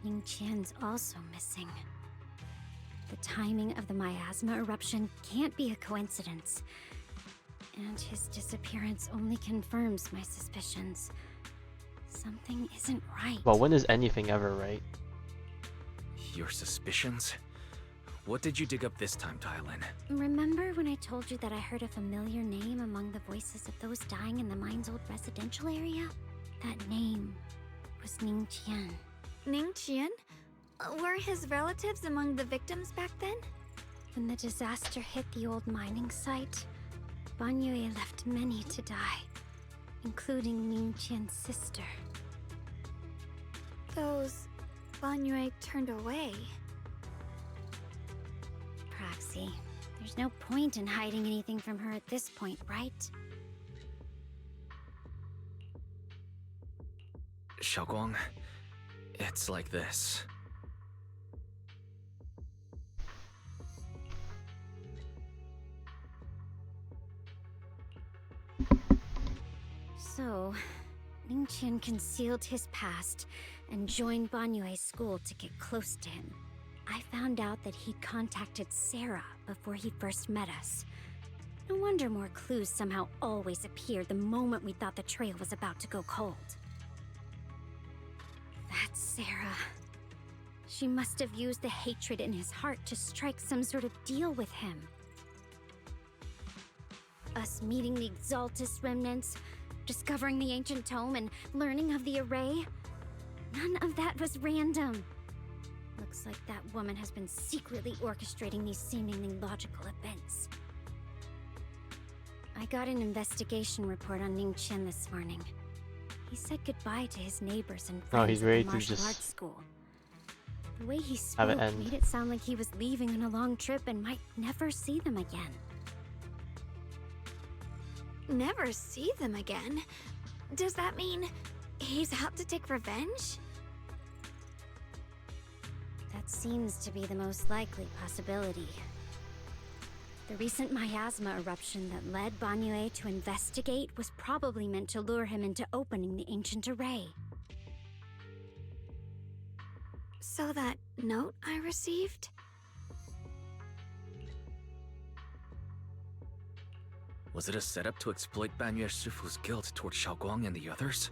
Ning Qian's also missing. The timing of the miasma eruption can't be a coincidence. And his disappearance only confirms my suspicions. Something isn't right. Well, when is anything ever right? Your suspicions? What did you dig up this time, Dialyn? Remember when I told you that I heard a familiar name among the voices of those dying in the mine's old residential area? That name was Ning Qian. Ning Qian? Were his relatives among the victims back then? When the disaster hit the old mining site, Banyue left many to die, including Ning Qian's sister. Those Banyue turned away. Proxy, there's no point in hiding anything from her at this point, right? Xiaoguang, it's like this. So, Ning Qian concealed his past and joined Banyue's school to get close to him. I found out that he'd contacted Sarah before he first met us. No wonder more clues somehow always appeared the moment we thought the trail was about to go cold. That's Sarah. She must have used the hatred in his heart to strike some sort of deal with him. Us meeting the Exaltus remnants, discovering the ancient tome, and learning of the array. None of that was random. Looks like that woman has been secretly orchestrating these seemingly logical events. I got an investigation report on Ning Qian this morning. He said goodbye to his neighbors and friends he's at ready the to martial just arts school. The way he have spoke it end. made it sound like he was leaving on a long trip and might never see them again. Never see them again? Does that mean he's out to take revenge? That seems to be the most likely possibility. The recent miasma eruption that led Banyue to investigate was probably meant to lure him into opening the ancient array. So that note I received? Was it a setup to exploit Banyue Shifu's guilt toward Xiaoguang and the others?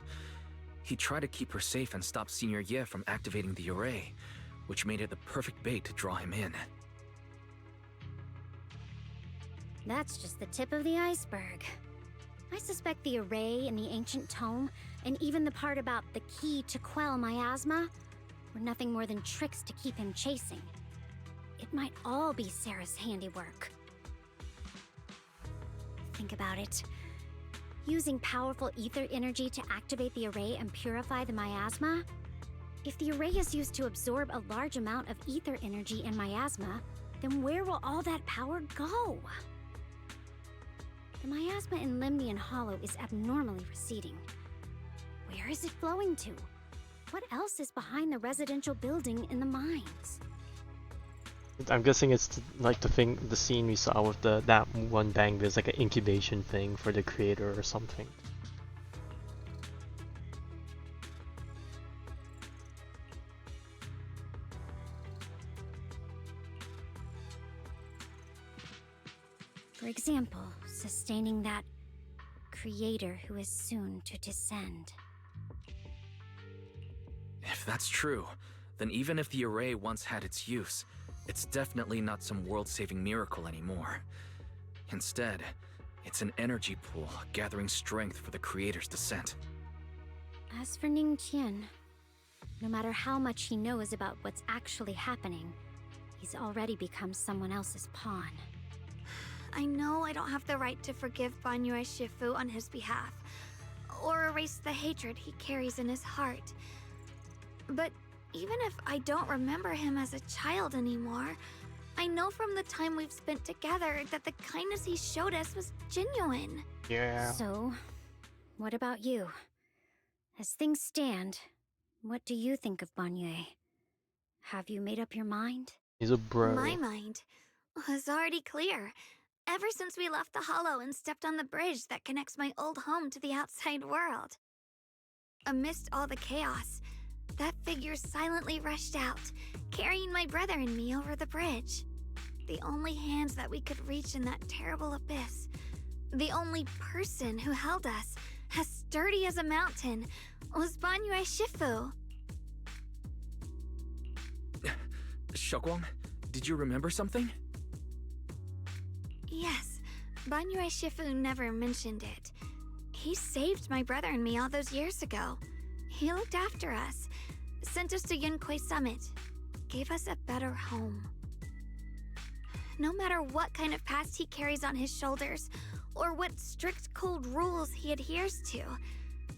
He tried to keep her safe and stop Senior Ye from activating the array, which made it the perfect bait to draw him in. That's just the tip of the iceberg. I suspect the array and the ancient tome, and even the part about the key to quell miasma, were nothing more than tricks to keep him chasing. It might all be Sarah's handiwork. Think about it. Using powerful ether energy to activate the array and purify the miasma? If the array is used to absorb a large amount of ether energy and miasma, then where will all that power go? The miasma in Limnian Hollow is abnormally receding. Where is it flowing to? What else is behind the residential building in the mines? I'm guessing it's like the scene we saw with that one bang. There's like an incubation thing for the creator or something. For example, sustaining that creator who is soon to descend. If that's true, then even if the array once had its use, it's definitely not some world-saving miracle anymore. Instead, it's an energy pool gathering strength for the creator's descent. As for Ningqian, no matter how much he knows about what's actually happening, he's already become someone else's pawn. I know I don't have the right to forgive Banyue Shifu on his behalf, or erase the hatred he carries in his heart. But even if I don't remember him as a child anymore, I know from the time we've spent together that the kindness he showed us was genuine. Yeah. So, what about you? As things stand, what do you think of Banyue? Have you made up your mind? He's a bro. My mind was already clear. Ever since we left the Hollow and stepped on the bridge that connects my old home to the outside world. Amidst all the chaos, that figure silently rushed out, carrying my brother and me over the bridge. The only hand that we could reach in that terrible abyss. The only person who held us, as sturdy as a mountain, was Banyue Shifu. Shunguang, did you remember something? Yes, Banyue Shifu never mentioned it. He saved my brother and me all those years ago. He looked after us, sent us to Yunquay Summit, gave us a better home. No matter what kind of past he carries on his shoulders, or what strict cold rules he adheres to,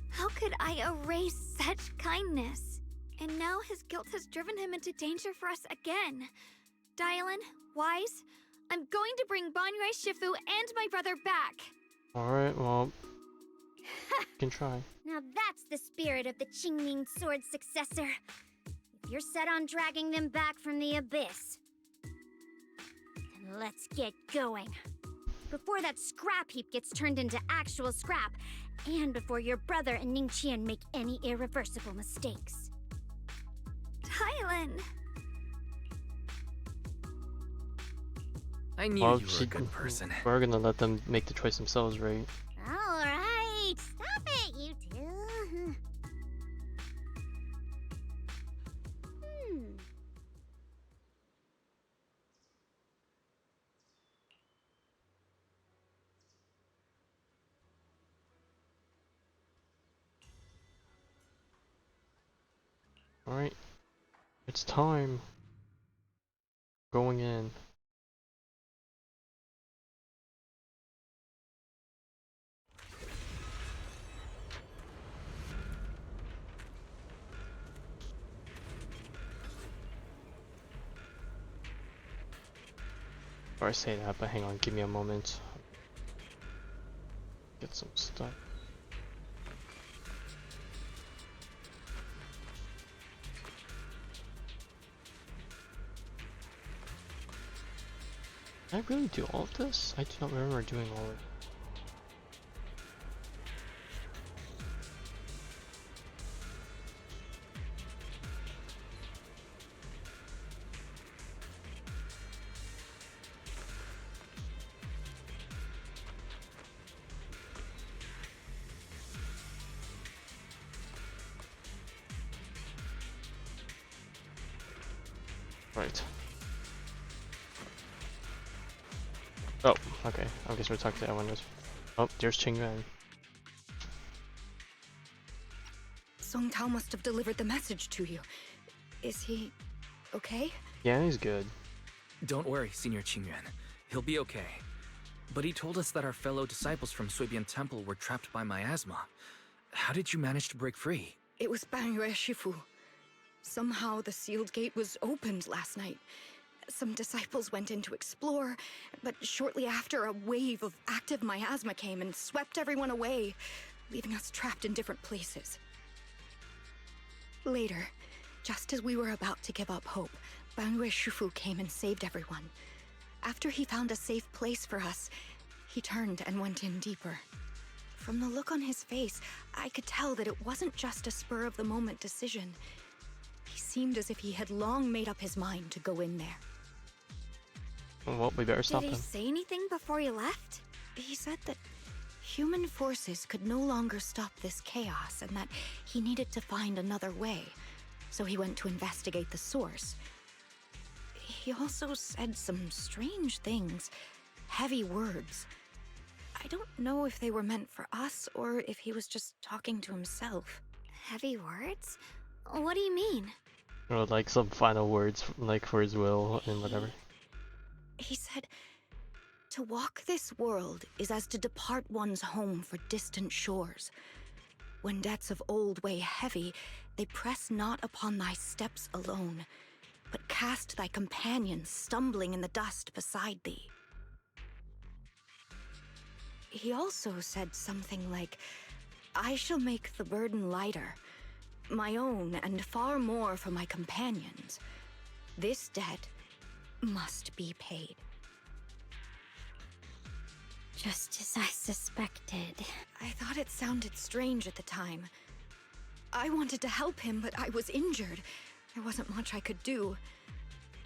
how could I erase such kindness? And now his guilt has driven him into danger for us again. Dialyn, Wise, I'm going to bring Banyue Shifu and my brother back. Alright, well, you can try. Now that's the spirit of the Qingming Sword successor. If you're set on dragging them back from the abyss, then let's get going. Before that scrap heap gets turned into actual scrap, and before your brother and Ningqian make any irreversible mistakes. Dialyn! I knew you were a good person. We're gonna let them make the choice themselves, right? Alright, stop it, you two. Alright. It's time. Going in. Or I say that, but hang on, give me a moment. Get some stuff. Did I really do all of this? I do not remember doing all of it. Right. Oh, okay. I guess we're talking to everyone else. Oh, there's Qingyuan. Song Tao must have delivered the message to you. Is he okay? Yeah, he's good. Don't worry, Senior Qingyuan. He'll be okay. But he told us that our fellow disciples from Suibian Temple were trapped by miasma. How did you manage to break free? It was Banyue Shifu. Somehow the sealed gate was opened last night, Some disciples went in to explore, but shortly after, a wave of active miasma came and swept everyone away, leaving us trapped in different places. Later, just as we were about to give up hope, Banyue Shufu came and saved everyone. After he found a safe place for us, he turned and went in deeper. From the look on his face, I could tell that it wasn't just a spur-of-the-moment decision. He seemed as if he had long made up his mind to go in there. Well, we better stop Did he him. say anything before he left? He said that human forces could no longer stop this chaos and that he needed to find another way, so he went to investigate the source. He also said some strange things, heavy words. I don't know if they were meant for us or if he was just talking to himself. Heavy words? What do you mean? Or like some final words, like for his will and whatever. He said, "To walk this world is as to depart one's home for distant shores. When debts of old weigh heavy, they press not upon thy steps alone, but cast thy companions stumbling in the dust beside thee." He also said something like, "I shall make the burden lighter, my own and far more for my companions. This debt must be paid." Just as I suspected. I thought it sounded strange at the time. I wanted to help him, but I was injured. There wasn't much I could do.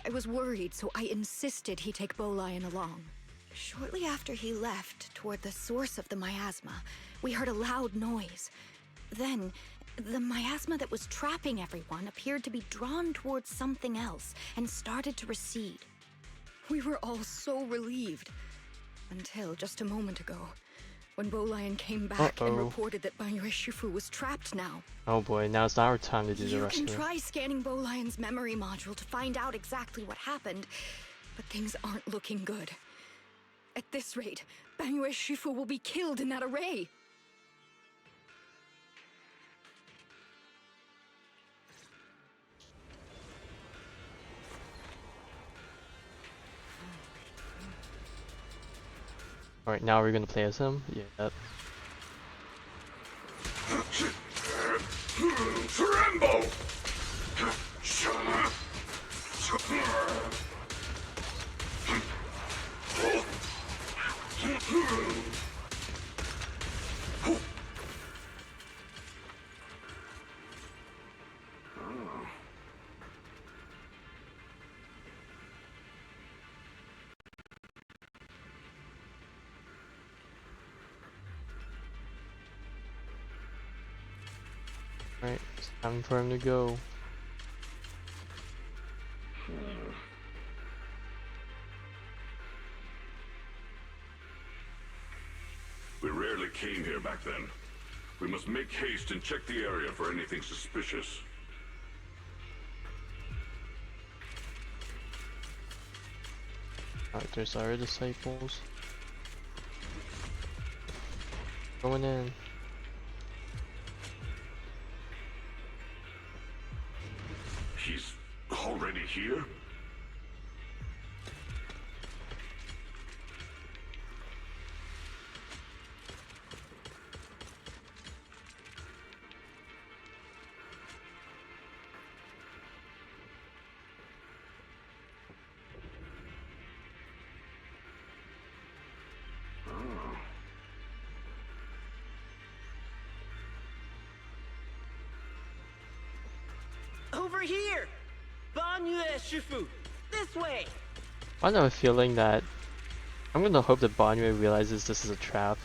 I was worried, so I insisted he take Bolian along. Shortly after he left, toward the source of the miasma, we heard a loud noise. Then, the miasma that was trapping everyone appeared to be drawn towards something else and started to recede. We were all so relieved. Until just a moment ago, when Bolian came back and reported that Banyue Shufu was trapped now. Oh boy, now it's not our time to do the You rescue. can try scanning Bolian's memory module to find out exactly what happened, but things aren't looking good. At this rate, Banyue Shufu will be killed in that array. Alright, now we're gonna play as him? Yeah. Tremble! Alright, it's time for him to go. We rarely came here back then. We must make haste and check the area for anything suspicious. Alright, there's our disciples. Going in. He's already here? Over here! Banyue Shifu! This way! I have a feeling that I'm gonna hope that Banyue realizes this is a trap.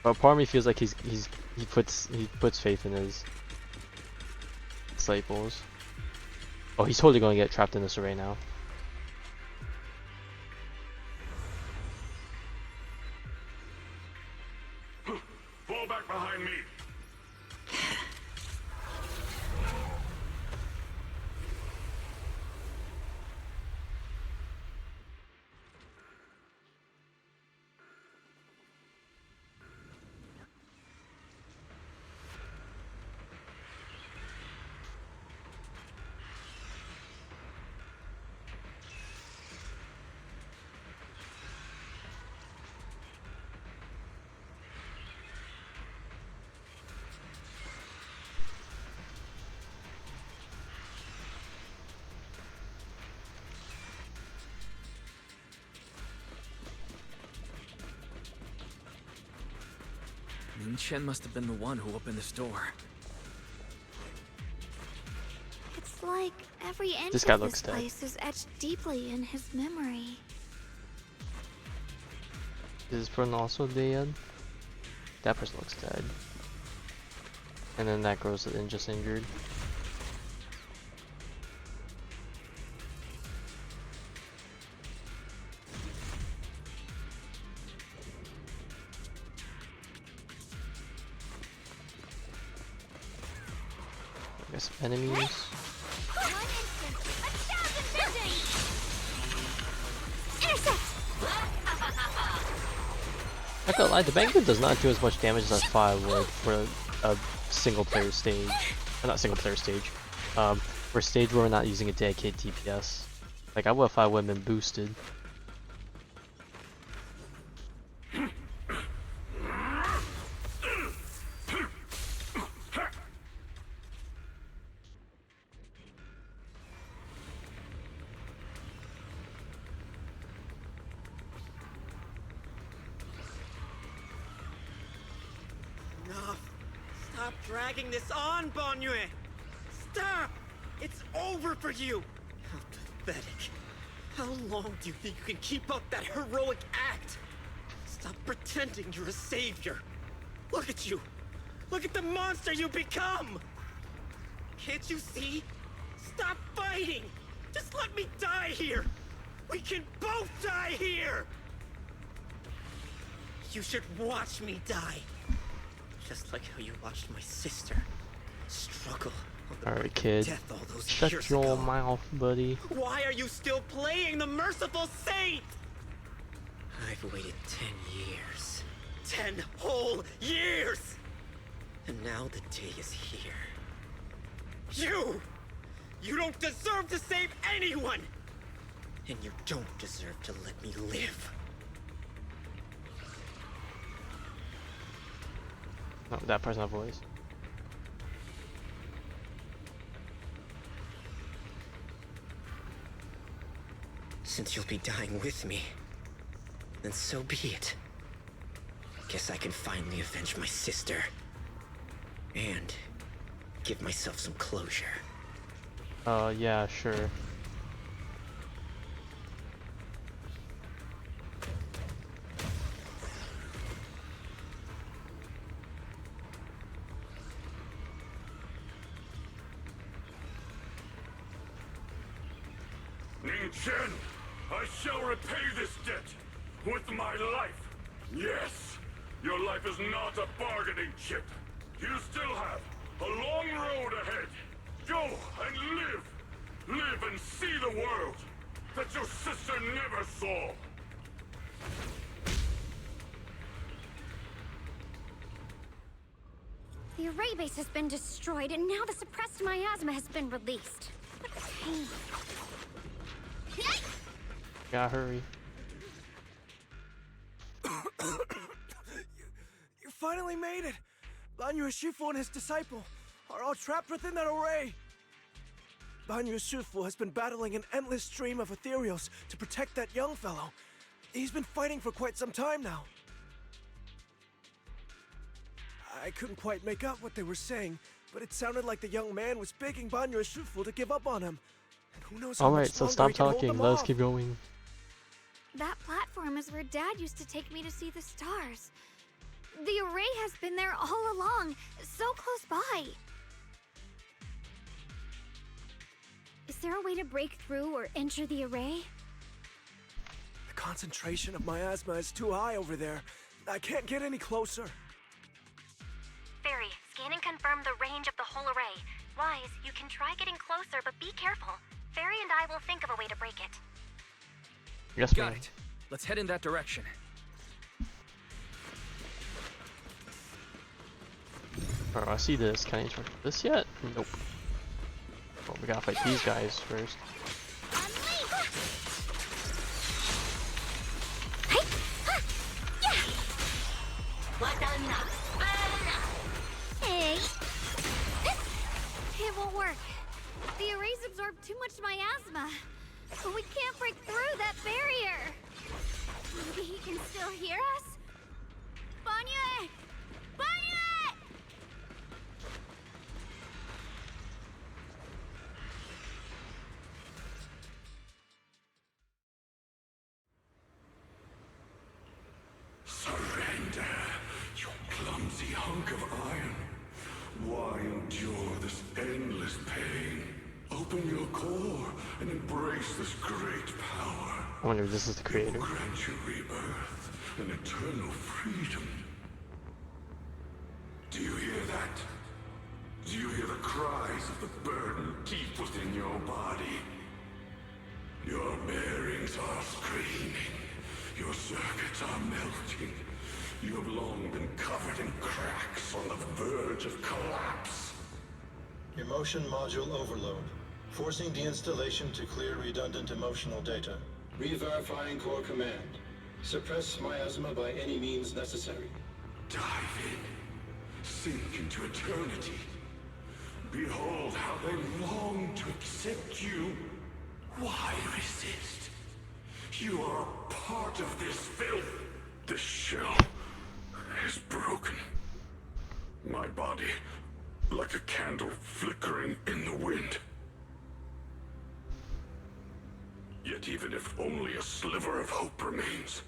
But part of me feels like he puts faith in his disciples. Oh, he's totally gonna get trapped in this array now. Fall back behind me! Ning Chen must have been the one who opened this door. It's like every inch This guy of looks this dead. place is etched deeply in his memory. Is this person also dead? That person looks dead. And then that girl's then just injured. I guess enemies. I can't lie, the Banyue does not do as much damage as I thought it would for a single player stage. Or not single player stage. For a stage where we're not using a dedicated DPS. Like I would if I would have been boosted. Enough! Stop dragging this on, Banyue! Stop! It's over for you! How pathetic. How long do you think you can keep up that heroic act? Stop pretending you're a savior. Look at you! Look at the monster you become! Can't you see? Stop fighting! Just let me die here! We can both die here! You should watch me die. Just like how you watched my sister struggle on the Alright kid, death all those shut years your ago. mouth buddy. Why are you still playing the merciful saint? I've waited 10 years. 10 whole years! And now the day is here. You don't deserve to save anyone! And you don't deserve to let me live. No, that person have voice. Since you'll be dying with me, then so be it. Guess I can finally avenge my sister. And give myself some closure. Yeah, sure. Ning Chen, I shall repay this debt with my life. Yes, your life is not a bargaining chip. You still have a long road ahead. Go and live. Live and see the world that your sister never saw. The array base has been destroyed, and now the suppressed miasma has been released. What pain. Gotta hurry. You finally made it! Banyue Shifu and his disciple are all trapped within that array! Banyue Shifu has been battling an endless stream of ethereals to protect that young fellow. He's been fighting for quite some time now. I couldn't quite make out what they were saying, but it sounded like the young man was begging Banyue Shifu to give up on him. And who knows how Alright, much so longer stop he can hold talking, them let's off. keep going. That platform is where Dad used to take me to see the stars. The array has been there all along, so close by. Is there a way to break through or enter the array? The concentration of miasma is too high over there. I can't get any closer. Fairy, scan and confirm the range of the whole array. Wise, you can try getting closer, but be careful. Fairy and I will think of a way to break it. Yes, Got ma'am. it. Let's head in that direction. Alright, I see this. Can I interact with this yet? Nope. Well, we gotta fight these guys first. Hey! It won't work. The arrays absorb too much miasma. But we can't break through that barrier. Maybe he can still hear us? Banyue! Banyue! hunk of iron. Why endure this endless pain? Open your core and embrace this great power. I wonder if this is the creator. It will grant you rebirth and eternal freedom. Do you hear that? Do you hear the cries of the burden deep within your body? Your bearings are screaming. Your circuits are melting. You have long been covered in cracks on the verge of collapse. Emotion module overload. Forcing deinstallation to clear redundant emotional data. Re-verifying core command. Suppress miasma by any means necessary. Dive in. Sink into eternity. Behold how they long to accept you. Why resist? You are a part of this filth. This shell is broken. My body, like a candle flickering in the wind. Yet even if only a sliver of hope remains,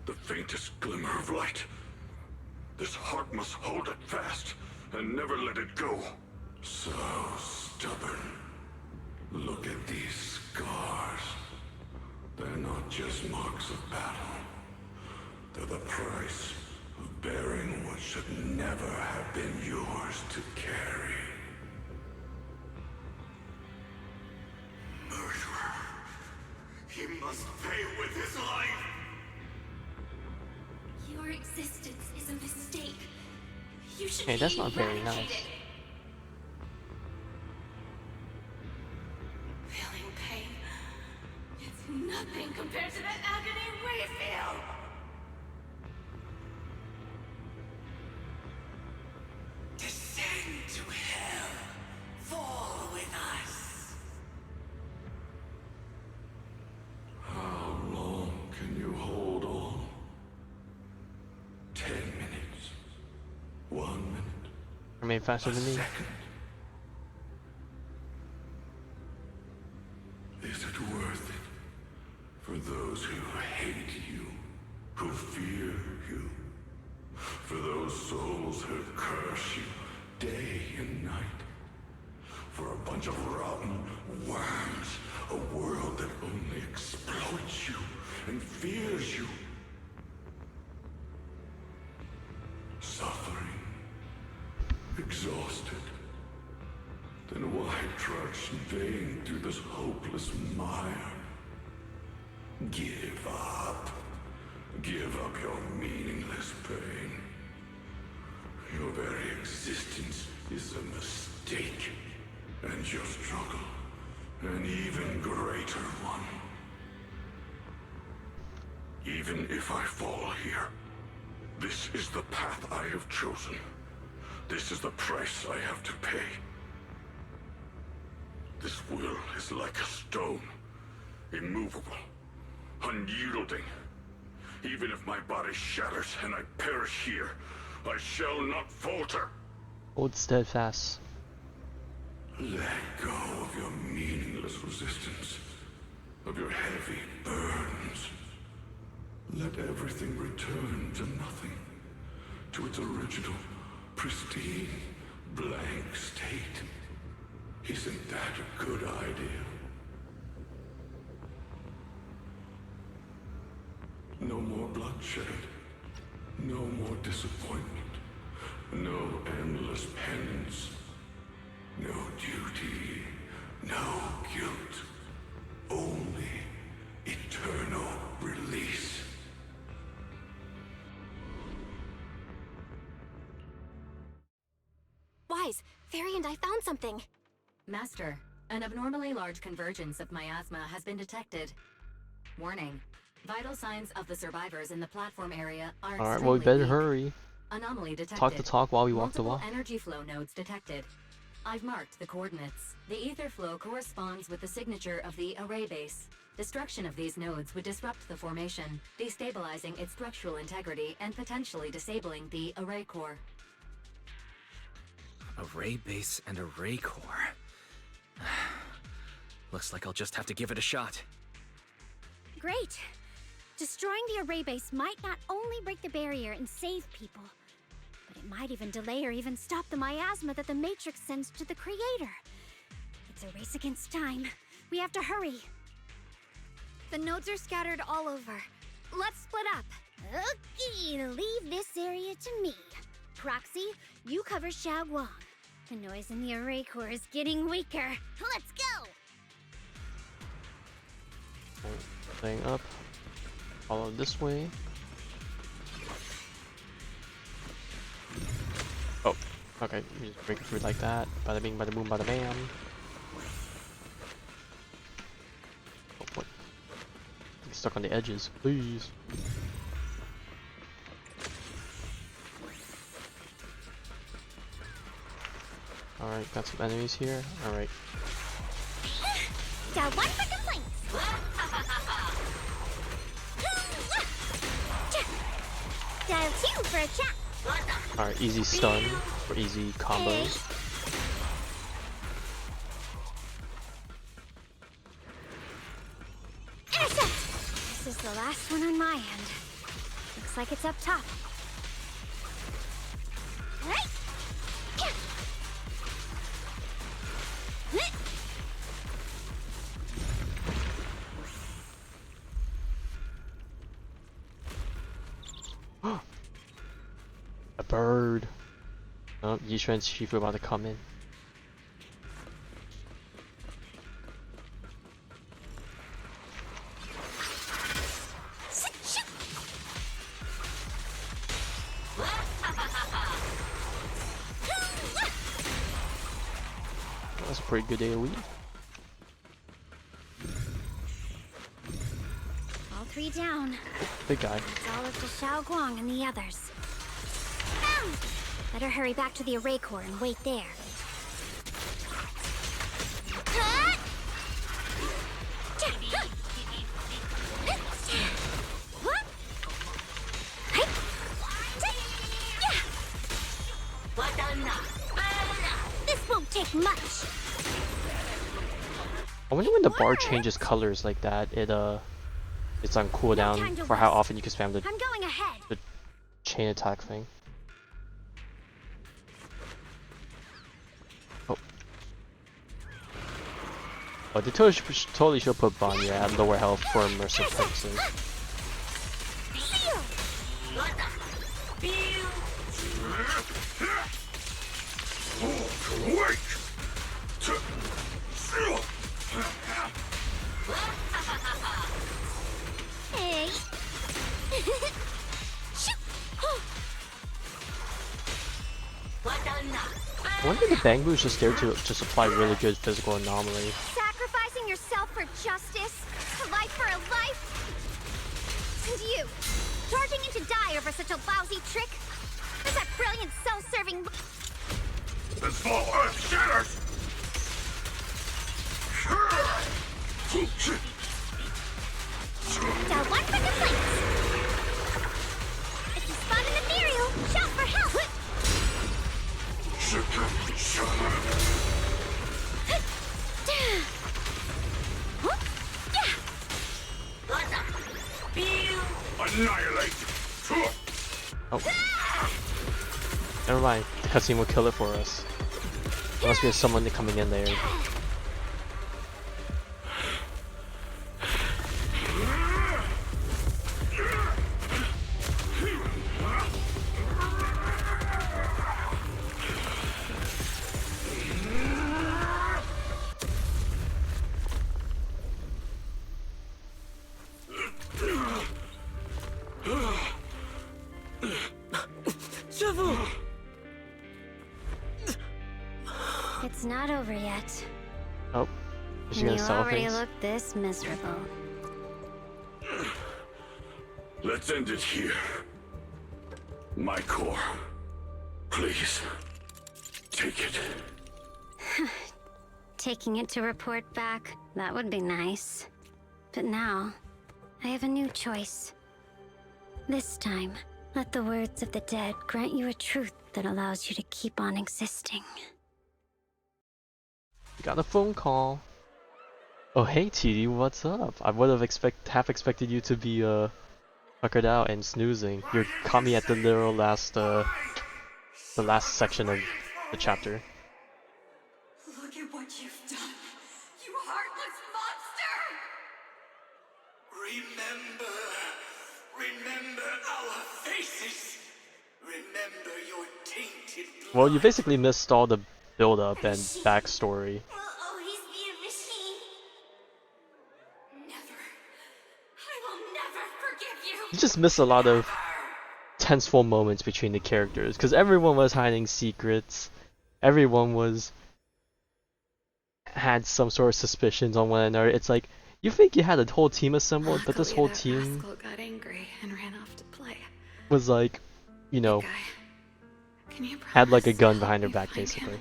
the faintest glimmer of light, this heart must hold it fast and never let it go. So stubborn. Look at these scars. They're not just marks of battle. They're the price of bearing what should never have been yours to carry. Murderer. He must pay with his life. Your existence is a mistake. You should Hey, that's be not very eradicated. nice. Feeling pain. It's nothing compared to that agony we feel. Descend to hell. Fall with us. How long can you hold on? 10 minutes. 1 minute. Remain faster than me. Second. Is it worth it for those who hate you, who fear you, for those souls who curse you day and night, for a bunch of rotten worms, a world that only exploits you and fears you? Suffering, exhausted. Then why trudge in vain through this hopeless mire? Give up. Give up your meaningless pain. Your very existence is a mistake, and your struggle, an even greater one. Even if I fall here, this is the path I have chosen. This is the price I have to pay. This will is like a stone, immovable, unyielding. Even if my body shatters and I perish here, I shall not falter. Hold steadfast. Let go of your meaningless resistance, of your heavy burdens. Let everything return to nothing, to its original, pristine, blank state. Isn't that a good idea? No more bloodshed. No more disappointment. No endless penance. No duty. No guilt. Only eternal release. Wise, Fairy and I found something. Master, an abnormally large convergence of miasma has been detected. Warning. Vital signs of the survivors in the platform area are Alright, well we better hurry. Anomaly detected. Talk the talk while we walk the walk. Multiple energy flow nodes detected. I've marked the coordinates. The ether flow corresponds with the signature of the array base. Destruction of these nodes would disrupt the formation, destabilizing its structural integrity and potentially disabling the array core. Array base and array core. Looks like I'll just have to give it a shot. Great! Destroying the array base might not only break the barrier and save people, but it might even delay or even stop the miasma that the Matrix sends to the Creator. It's a race against time. We have to hurry. The nodes are scattered all over. Let's split up. Okay, leave this area to me. Proxy, you cover Xiaoguang. The noise in the array core is getting weaker. Let's go! Playing up. Follow this way. Oh, okay. You just break it through like that. Bada bing, bada boom, bada bam. Oh, what? I'm stuck on the edges, please. Alright, got some enemies here. Alright. Dial 1 for complaints! Dial 2 for a chat! Alright, easy stun for easy combos. This is the last one on my end. Looks like it's up top. Right. A bird. Oh, Yishuan and Shifu about to come in. That's a pretty good AoE. All 3 down. Big guy. It's all up to Xiaoguang and the others. Better hurry back to the array core and wait there. This won't take much. I wonder when the bar changes colors like that, it's on cooldown for how often you can spam the chain attack thing. Oh, they totally should put Banyue at lower health for immersive purposes. Hey. I wonder if the Bangbu is just there to just apply really good physical anomaly. Sacrificing yourself for justice? A life for a life? And you, charging into die over such a lousy trick? Is that brilliant self-serving... This fall earth shatters! Dial 1 for complaints! If you spot an ethereal, shout for help! Annihilate! Oh. Never mind. The cutscene will kill it for us. There must be someone coming in there. It's not over yet. Oh, is she You gonna sell already things? look this miserable. Let's end it here. My core. Please. Take it. Taking it to report back, that would be nice. But now, I have a new choice. This time, let the words of the dead grant you a truth that allows you to keep on existing. Got a phone call. Oh hey TD, what's up? I would have half expected you to be tuckered out and snoozing. You caught me at the literal last the last section of the chapter. Look at what you've done, you heartless monster! Remember our faces. Remember your tainted blood. Well, you basically missed all the build-up and backstory. Will always be a machine. Never. I will never forgive you. You just missed a lot of tenseful moments between the characters, because everyone was hiding secrets. Everyone had some sort of suspicions on one another. It's like, you think you had a whole team assembled, but this whole team got angry and ran off to play. was like, you know, had like a gun behind their back, basically.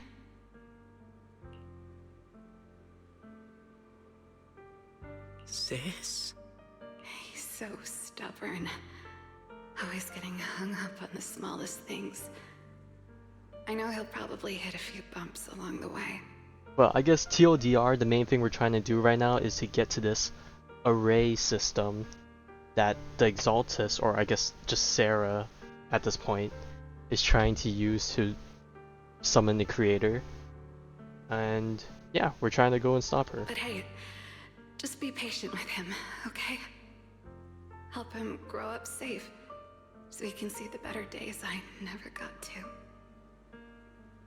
Sis? He's so stubborn. Always getting hung up on the smallest things. I know he'll probably hit a few bumps along the way. Well, I guess TLDR, the main thing we're trying to do right now is to get to this array system that the Exaltus, or I guess just Sarah at this point, is trying to use to summon the creator. And yeah, we're trying to go and stop her. But hey, just be patient with him, okay? Help him grow up safe, so he can see the better days I never got to.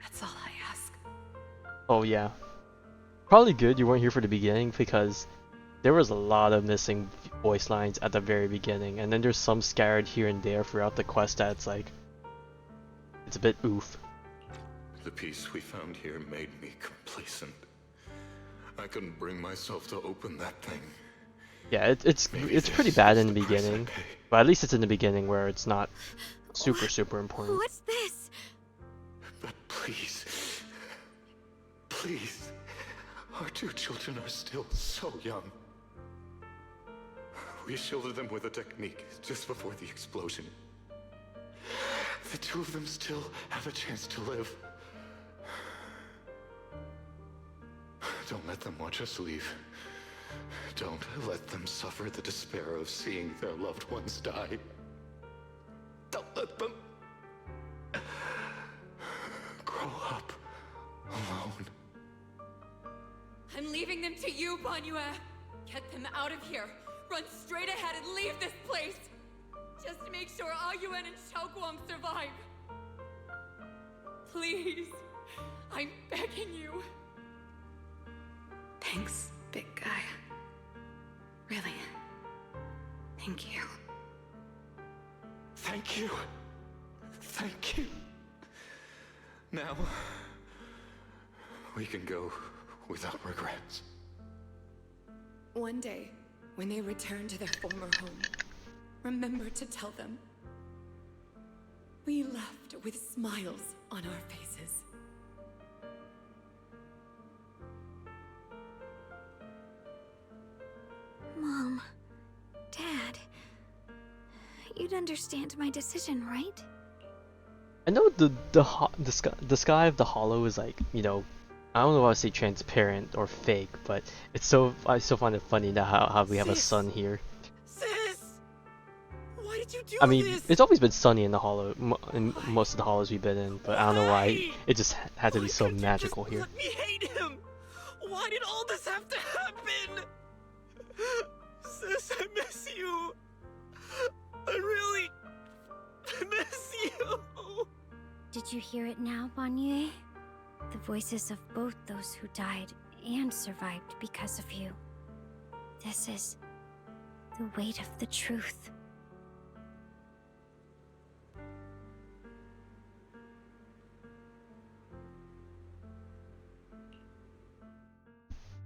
That's all I ask. Oh yeah. Probably good you weren't here for the beginning, because there was a lot of missing voice lines at the very beginning, and then there's some scattered here and there throughout the quest that's like, it's a bit oof. The peace we found here made me complacent. I couldn't bring myself to open that thing. Yeah, it's pretty bad in the beginning, but at least it's in the beginning where it's not super important. What's this? But please, please, our two children are still so young. We shielded them with a technique just before the explosion. The two of them still have a chance to live. Don't let them watch us leave. Don't let them suffer the despair of seeing their loved ones die. Don't let them grow up alone. I'm leaving them to you, Banyue. Get them out of here. Run straight ahead and leave this place. Just make sure Ayuan and Shunguang survive. Please. I'm begging you. Thanks, big guy. Really. Thank you. Thank you. Thank you. Now, we can go without regrets. One day, when they return to their former home, remember to tell them we left with smiles on our faces. Mom, Dad, you'd understand my decision, right? I know the sky of the hollow is like, you know, I don't know if I say transparent or fake, but I still find it funny now how we have a sun here. Sis! Why did you do I mean, this? it's always been sunny in the hollow, in most of the hollows we've been in, but I don't know why it just had to be so magical here. Let me hate him! Why did all this have to happen? Sis, I miss you. I really miss you. Did you hear it now, Banyue? The voices of both those who died and survived because of you. This is the weight of the truth.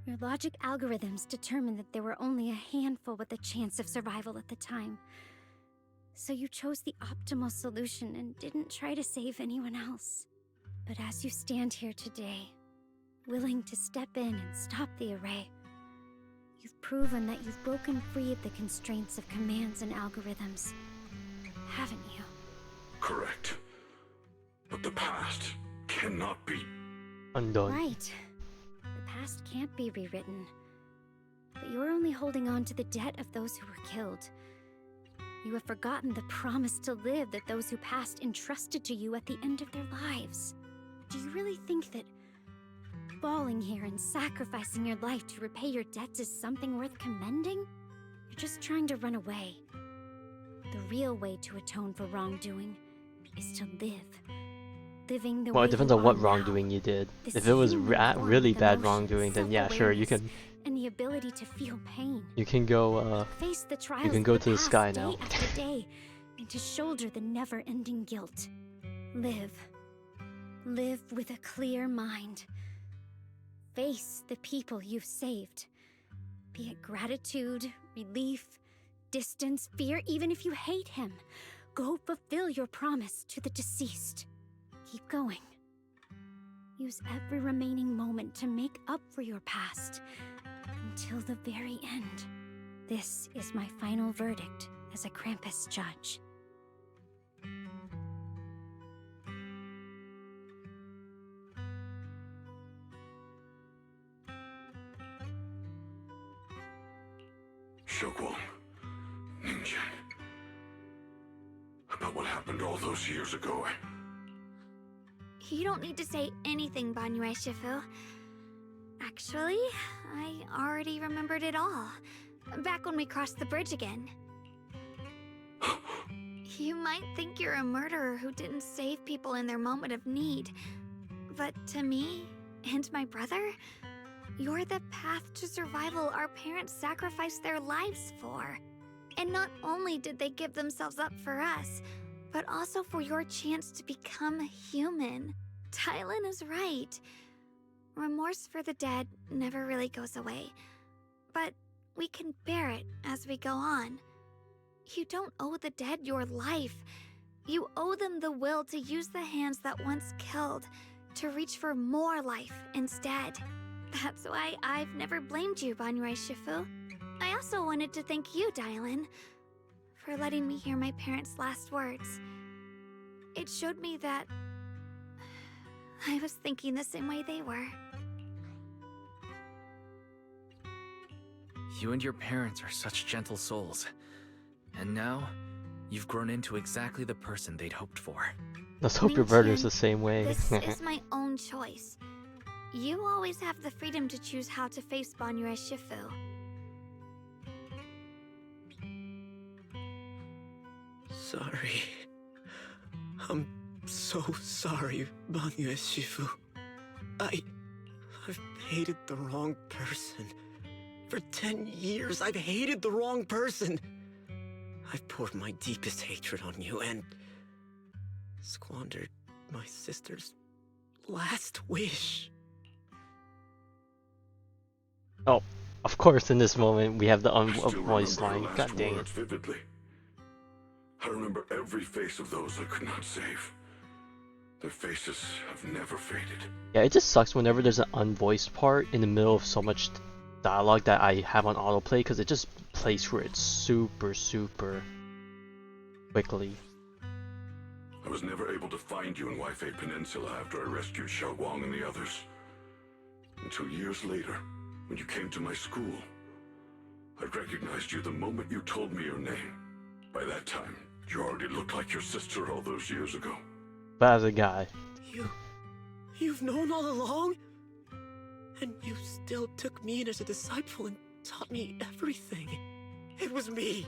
Your logic algorithms determined that there were only a handful with a chance of survival at the time. So you chose the optimal solution and didn't try to save anyone else. But as you stand here today, willing to step in and stop the array, you've proven that you've broken free of the constraints of commands and algorithms, haven't you? Correct. But the past cannot be undone. Right. The past can't be rewritten. But you're only holding on to the debt of those who were killed. You have forgotten the promise to live that those who passed entrusted to you at the end of their lives. Do you really think that falling here and sacrificing your life to repay your debts is something worth commending? You're just trying to run away. The real way to atone for wrongdoing is to live. Living the Well, way it depends you on what are wrongdoing now. you did. This If it was human form really with bad emotion, wrongdoing, then yeah, sure, you self-awareness, can and the ability to feel pain. you Face the can trials go of to the past sky day now. after day, and to shoulder the never-ending guilt. Live. Live with a clear mind. Face the people you've saved. Be it gratitude, relief, distance, fear, even if you hate him. Go fulfill your promise to the deceased. Keep going. Use every remaining moment to make up for your past, until the very end. This is my final verdict as a Krampus judge. Shunguang, Ningjian, about what happened all those years ago. You don't need to say anything, Banyue Shifu. Actually, I already remembered it all. Back when we crossed the bridge again. You might think you're a murderer who didn't save people in their moment of need. But to me, and my brother, you're the path to survival our parents sacrificed their lives for. And not only did they give themselves up for us, but also for your chance to become human. Dialyn is right. Remorse for the dead never really goes away. But we can bear it as we go on. You don't owe the dead your life. You owe them the will to use the hands that once killed to reach for more life instead. That's why I've never blamed you, Banyue Shifu. I also wanted to thank you, Dialyn, for letting me hear my parents' last words. It showed me that I was thinking the same way they were. You and your parents are such gentle souls. And now, you've grown into exactly the person they'd hoped for. Let's hope your brother's the same way. This is my own choice. You always have the freedom to choose how to face Banyue Shifu. Sorry. I'm so sorry, Banyue Shifu. I've hated the wrong person. For 10 years, I've hated the wrong person. I've poured my deepest hatred on you and squandered my sister's last wish. Oh, of course, in this moment we have the I still voice remember her line. last God dang it. words vividly. I remember every face of those I could not save. Their faces have never faded. Yeah, it just sucks whenever there's an unvoiced part in the middle of so much dialogue that I have on autoplay, because it just plays through it super quickly. I was never able to find you in Waifei Peninsula after I rescued Shunguang and the others. Until years later, when you came to my school, I recognized you the moment you told me your name. By that time, you already looked like your sister all those years ago. But as a guy. You've known all along? And you still took me in as a disciple and taught me everything. It was me.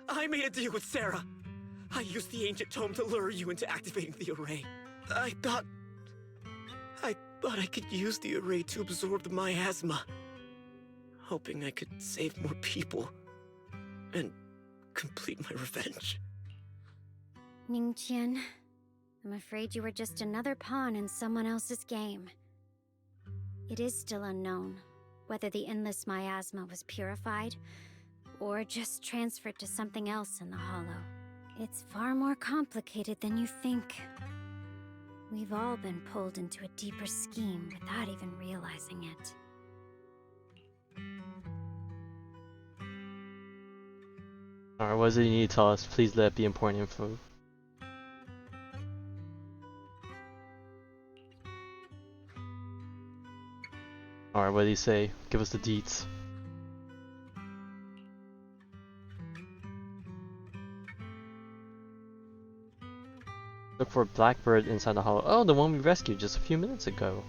I made a deal with Sarah. I used the ancient tome to lure you into activating the array. I thought I could use the array to absorb the miasma, hoping I could save more people and complete my revenge. Ningqian, I'm afraid you were just another pawn in someone else's game. It is still unknown whether the endless miasma was purified or just transferred to something else in the Hollow. It's far more complicated than you think. We've all been pulled into a deeper scheme without even realizing it. Alright, what does it need to tell us? Please let it be important info. Alright, what do you say? Give us the deets. Look for a blackbird inside the hollow. Oh, the one we rescued just a few minutes ago.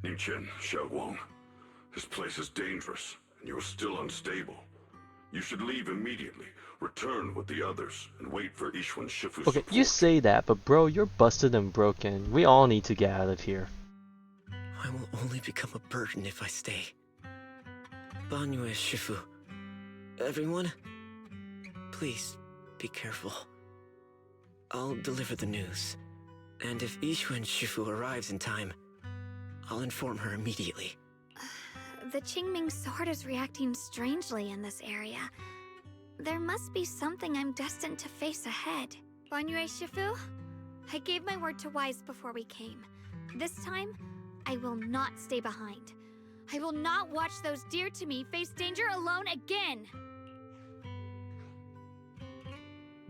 Nichen, Shunguang, this place is dangerous, and you're still unstable. You should leave immediately, return with the others, and wait for Yishuan Shifu's Okay, support. you say that, but bro, you're busted and broken. We all need to get out of here. I will only become a burden if I stay. Banyue Shifu. Everyone, please be careful. I'll deliver the news. And if Yishuan Shifu arrives in time, I'll inform her immediately. The Qingming sword is reacting strangely in this area. There must be something I'm destined to face ahead. Banyue Shifu, I gave my word to Wise before we came. This time, I will not stay behind. I will not watch those dear to me face danger alone again!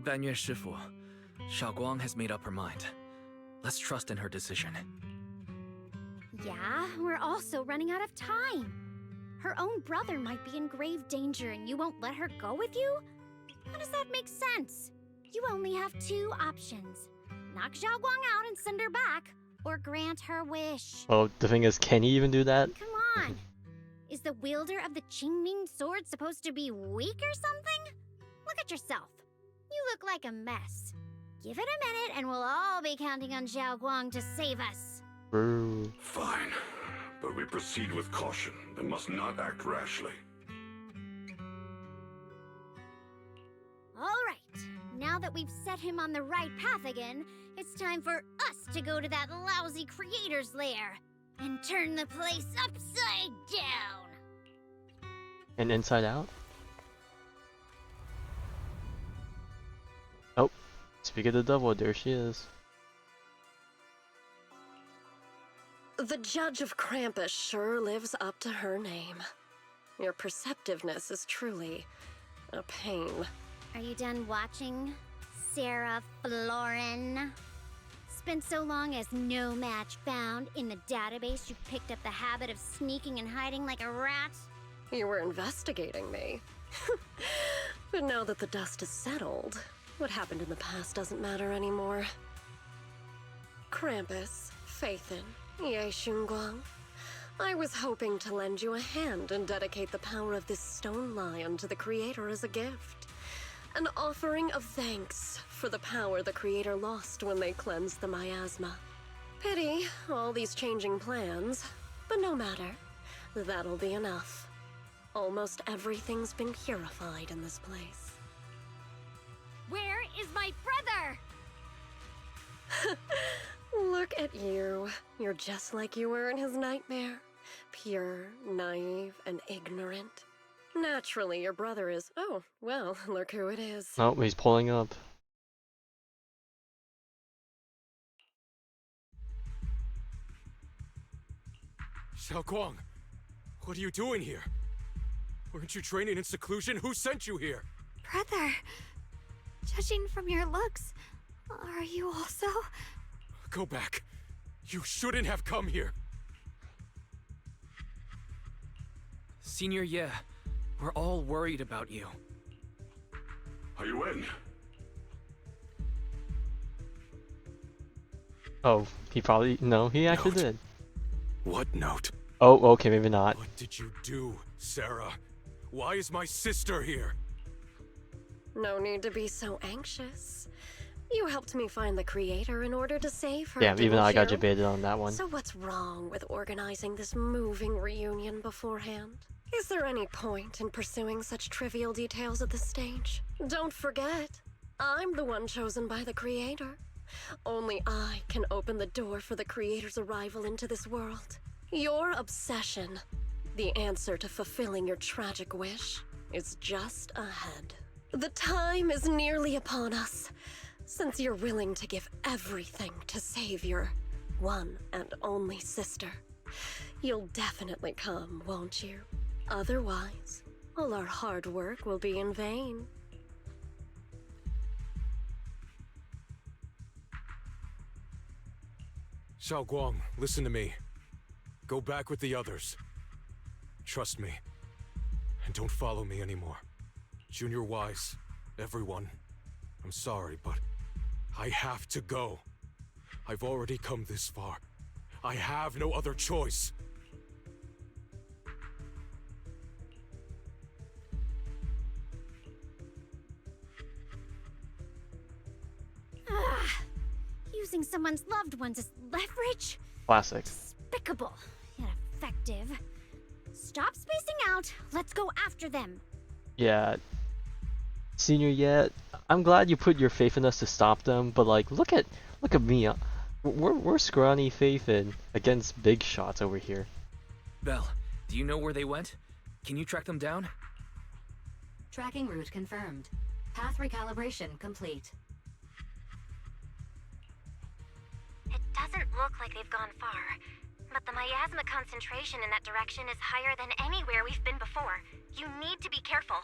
Banyue Shifu, Shunguang has made up her mind. Let's trust in her decision. Yeah, we're also running out of time. Her own brother might be in grave danger and you won't let her go with you? How does that make sense? You only have two options. Knock Xiaoguang out and send her back, or grant her wish. Well, the thing is, can he even do that? Come on! Is the wielder of the Qingming sword supposed to be weak or something? Look at yourself. You look like a mess. Give it a minute and we'll all be counting on Xiaoguang to save us. Fine, but we proceed with caution and must not act rashly. All right, now that we've set him on the right path again, it's time for us to go to that lousy creator's lair and turn the place upside down. And inside out? Oh, speak of the devil, there she is. The Judge of Krampus sure lives up to her name. Your perceptiveness is truly a pain. Are you done watching, Sarah Florin? It's been so long as no match found in the database you picked up the habit of sneaking and hiding like a rat? You were investigating me. But now that the dust has settled, what happened in the past doesn't matter anymore. Krampus, Phaethon, Ye Shunguang, I was hoping to lend you a hand and dedicate the power of this stone lion to the Creator as a gift. An offering of thanks for the power the Creator lost when they cleansed the miasma. Pity, all these changing plans, but no matter. That'll be enough. Almost everything's been purified in this place. Where is my brother? Look at you. You're just like you were in his nightmare. Pure, naive, and ignorant. Naturally, your brother is... Oh, well, look who it is. Oh, he's pulling up. Xiaoguang, what are you doing here? Weren't you training in seclusion? Who sent you here? Brother, judging from your looks, are you also? Go back. You shouldn't have come here. Senior Ye, we're all worried about you. Yiyuan. Oh, he probably... No, he actually did. What note? Oh, okay, maybe not. What did you do, Sarah? Why is my sister here? No need to be so anxious. You helped me find the Creator in order to save her. Yeah, even though I got you? debated on that one. So what's wrong with organizing this moving reunion beforehand? Is there any point in pursuing such trivial details at this stage? Don't forget, I'm the one chosen by the Creator. Only I can open the door for the Creator's arrival into this world. Your obsession, the answer to fulfilling your tragic wish, is just ahead. The time is nearly upon us. Since you're willing to give everything to save your one and only sister, you'll definitely come, won't you? Otherwise, all our hard work will be in vain. Shao, listen to me. Go back with the others. Trust me. And don't follow me anymore. Junior Wise, everyone. I'm sorry, but I have to go. I've already come this far. I have no other choice. Using someone's loved ones as leverage? Classic. Despicable, yet effective. Stop spacing out. Let's go after them. Yeah. Senior, yeah, I'm glad you put your faith in us to stop them, but like, look at me. We're scrawny faith in against big shots over here. Belle, do you know where they went? Can you track them down? Tracking route confirmed. Path recalibration complete. It doesn't look like they've gone far, but the miasma concentration in that direction is higher than anywhere we've been before. You need to be careful.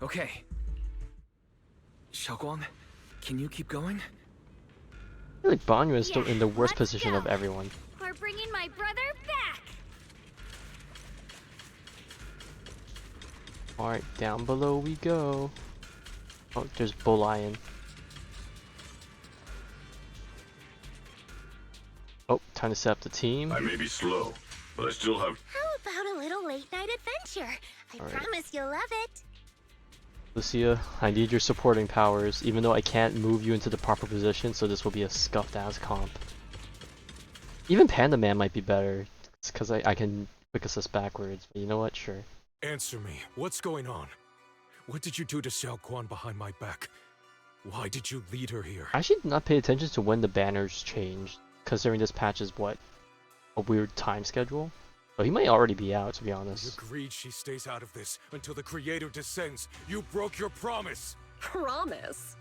Okay. Shao, can you keep going? I feel like Banyue is still in the worst position of everyone. We're bringing my brother back. Alright, down below we go. Oh, there's Lion. Oh, time to set up the team. I may be slow, but I still have... How about a little late-night adventure? I All right. promise you'll love it. Lucia, I need your supporting powers, even though I can't move you into the proper position, so this will be a scuffed-ass comp. Even Panda Man might be better, because I can quick assist backwards, but you know what? Sure. Answer me. What's going on? What did you do to Shao behind my back? Why did you lead her here? I should not pay attention to when the banners changed, considering this patch is what? A weird time schedule? But he might already be out, to be honest. You agreed she stays out of this until the Creator descends. You broke your promise! Promise?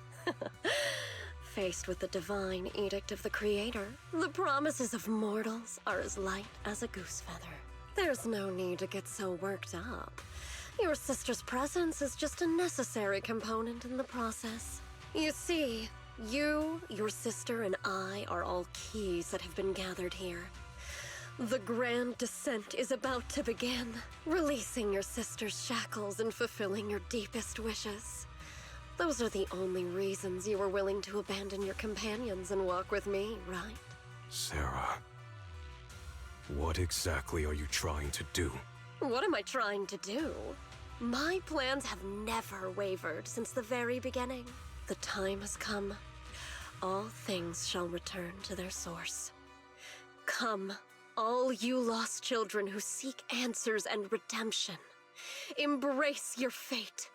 Faced with the divine edict of the Creator, the promises of mortals are as light as a goose feather. There's no need to get so worked up. Your sister's presence is just a necessary component in the process. You see, you, your sister, and I are all keys that have been gathered here. The grand descent is about to begin, releasing your sister's shackles and fulfilling your deepest wishes. Those are the only reasons you were willing to abandon your companions and walk with me, right? Sarah, what exactly are you trying to do? What am I trying to do? My plans have never wavered since the very beginning. The time has come. All things shall return to their source. Come, all you lost children who seek answers and redemption. Embrace your fate.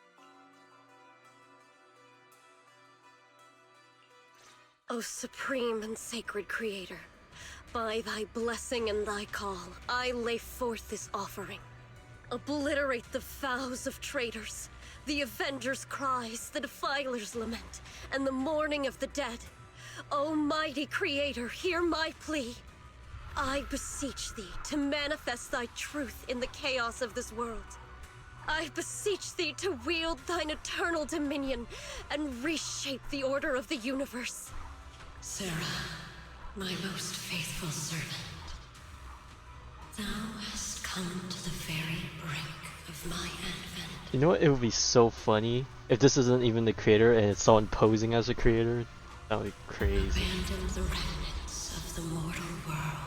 O supreme and sacred Creator, by thy blessing and thy call, I lay forth this offering. Obliterate the vows of traitors, the avengers' cries, the defiler's lament, and the mourning of the dead. O mighty Creator, hear my plea. I beseech thee to manifest thy truth in the chaos of this world. I beseech thee to wield thine eternal dominion and reshape the order of the universe. Sarah, my most faithful servant, thou hast come to the very brink of my advent. You know what? It would be so funny if this isn't even the creator and it's someone posing as a creator. That would be crazy. Abandon the remnants of the mortal world.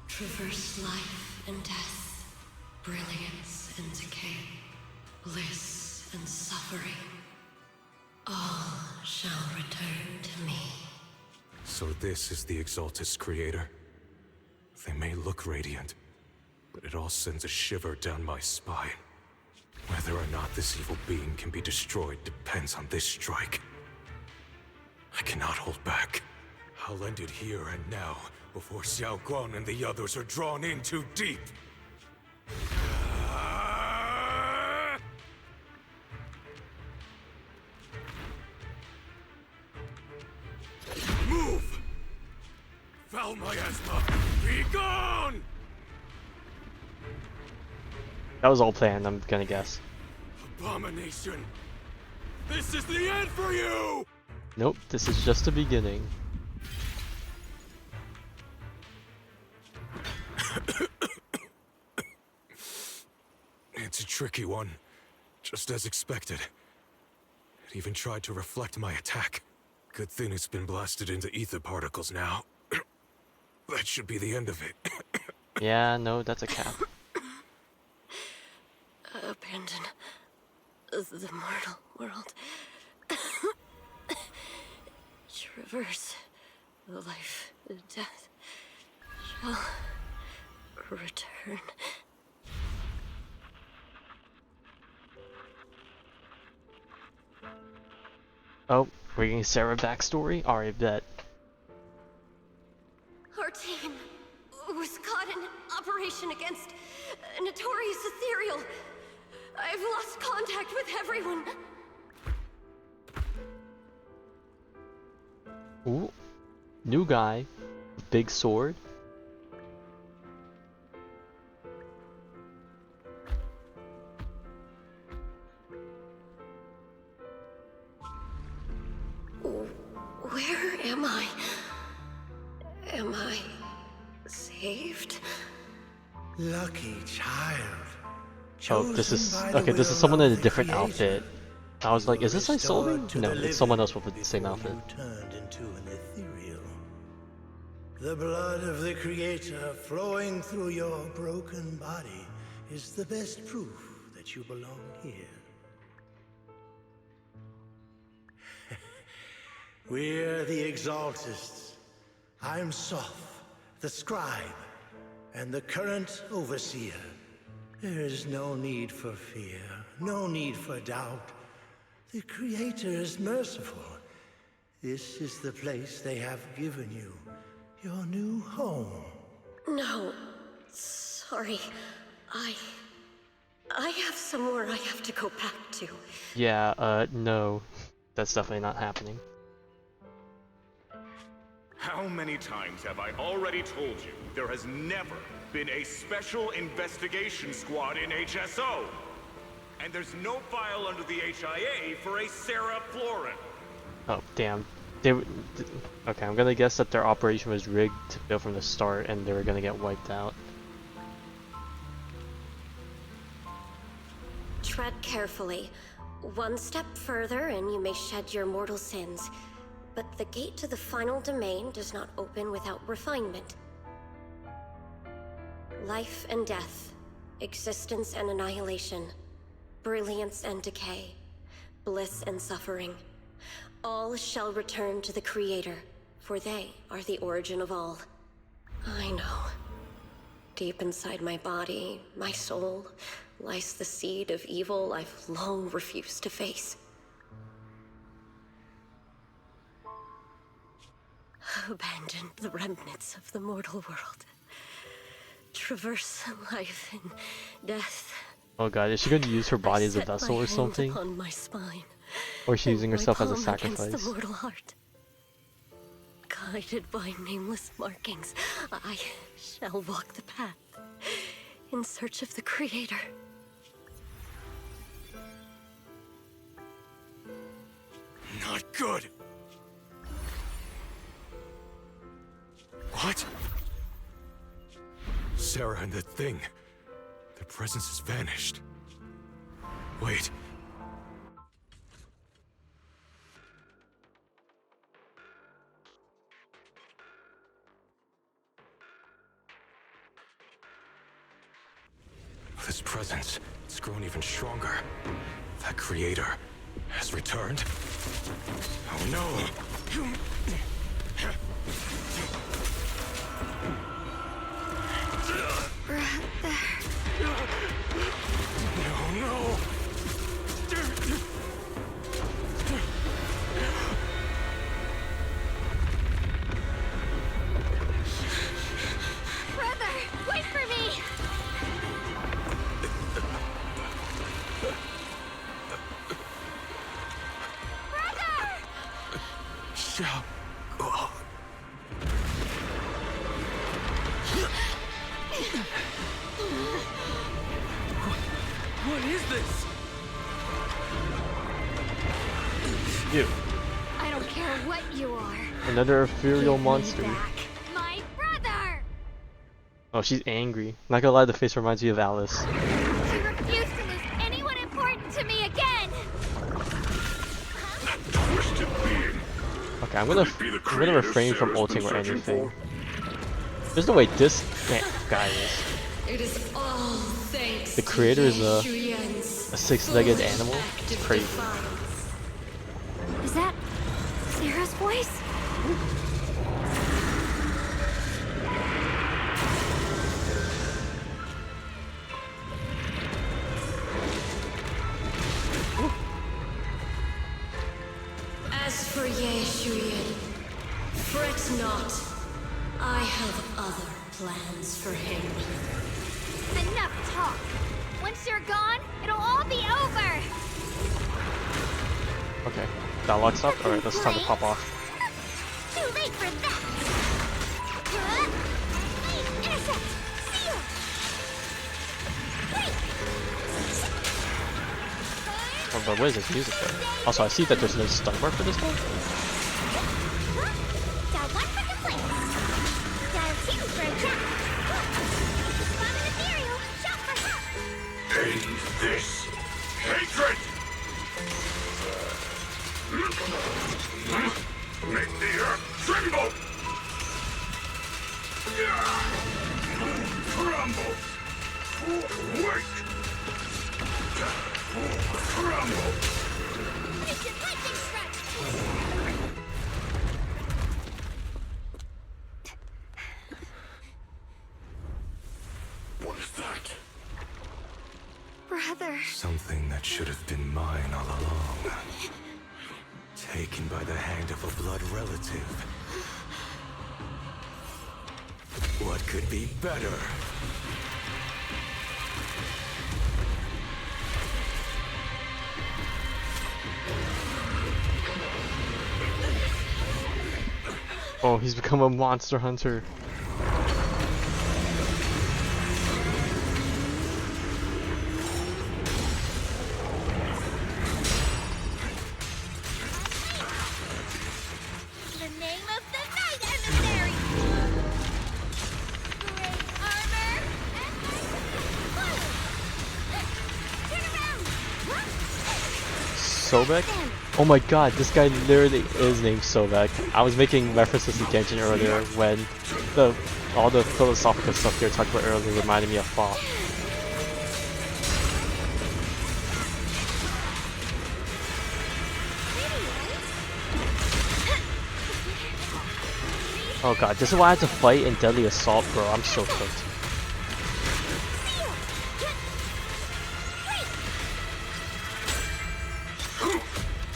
Traverse life and death, brilliance and decay, bliss and suffering. All shall return to me. So this is the Exaltus Creator. They may look radiant, but it all sends a shiver down my spine. Whether or not this evil being can be destroyed depends on this strike. I cannot hold back. I'll end it here and now, before Xiaoguang and the others are drawn in too deep. Move! Foul miasma, be gone! That was all planned, I'm gonna guess. Abomination! This is the end for you! Nope, this is just the beginning. It's a tricky one, just as expected. It even tried to reflect my attack. Good thing it's been blasted into ether particles now. That should be the end of it. Yeah, no, that's a cap. Abandon the mortal world. Traverse life, death shall return. Oh, we're getting Sarah backstory? Alright, bet. Our team was caught in an operation against a notorious ethereal. I've lost contact with everyone. Ooh, new guy, big sword. Where am I? Am I saved? Lucky child. Oh, this is okay. This is someone in a different outfit. I was like, is this Isolde? No, it's someone else with the same outfit. Turned into an ethereal. The blood of the Creator flowing through your broken body is the best proof that you belong here. We're the Exaltists. I'm Soph, the Scribe, and the current Overseer. There is no need for fear, no need for doubt. The Creator is merciful. This is the place they have given you, your new home. No, sorry. I have somewhere I have to go back to. Yeah, no. That's definitely not happening. How many times have I already told you there has never been a special investigation squad in HSO? And there's no file under the HIA for a Sarah Florin. Oh, damn. Okay, I'm gonna guess that their operation was rigged to fail from the start and they were gonna get wiped out. Tread carefully. One step further and you may shed your mortal sins. But the gate to the final domain does not open without refinement. Life and death, existence and annihilation, brilliance and decay, bliss and suffering. All shall return to the Creator, for they are the origin of all. I know. Deep inside my body, my soul, lies the seed of evil I've long refused to face. Abandon the remnants of the mortal world. Traverse life and death. Oh god, is she going to use her body as a Set my vessel or hand something? upon my spine, Or is she using and my herself as a palm against sacrifice? the mortal heart. Guided by nameless markings, I shall walk the path in search of the Creator. Not good! What? Sarah and the thing. Their presence has vanished. Wait. This presence, it's grown even stronger. That creator has returned. Oh no! No, no! Brother, wait for me! Brother! Shall... What is this? You. I don't care what you are. Another ethereal Give me monster. back my brother! Oh, she's angry. Not gonna lie, the face reminds me of Alice. She refused to lose anyone important to me again! Twisted being. Okay, I'm gonna refrain from ulting or anything. There's no way this guy is. It is all thanks The creator is a Shuyuan's six-legged foolish animal? act It's of crazy. defiance. Is that Sarah's voice? As for Ye Shuyuan, fret not. I have other plans for him. Enough talk. Once you're gone, it'll all be over. Okay, dialogue stopped. Alright, let's time to pop off. Too late for that. Intercept. Seal. Oh, but what is this music though? Also, I see that there's no stun bar for this one. Dial 1 for complaints. Dial 2 for a chat. Bomb and ethereal. Shout for help. End this hatred! Make the earth tremble! Crumble! Wake! Crumble! Ancient lightning strike. What is that? Brother. Something that should have been mine all along. Taken by the hand of a blood relative. What could be better? Oh, he's become a monster hunter. The name of the night emissary. Great armor and turn around. Sobek? Oh my god, this guy literally is named Sobek. I was making references to Genshin earlier when all the philosophical stuff you were talking about earlier reminded me of Fa. Oh god, this is why I had to fight in Deadly Assault, bro. I'm so cooked.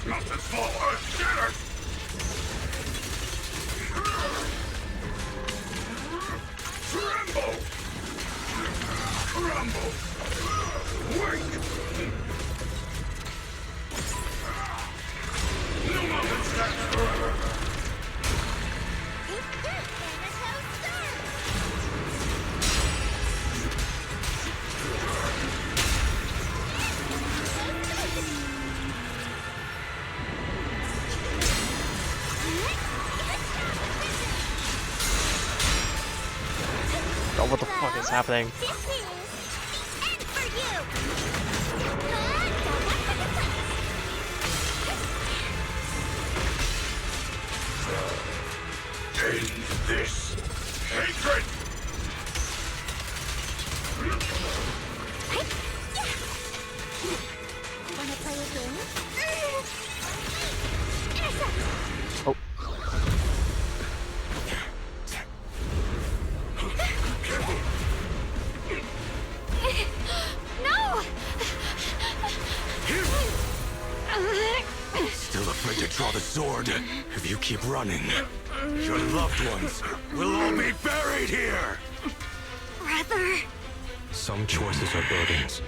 Mountains fall, earth shatters! Tremble! Crumble! Wake! No mountain stands forever! Oh, what the fuck is happening? End this hatred! Wanna play a game? Oh. No! Still afraid to draw the sword? If you keep running, your loved ones will all be buried here! Brother! Some choices are burdens,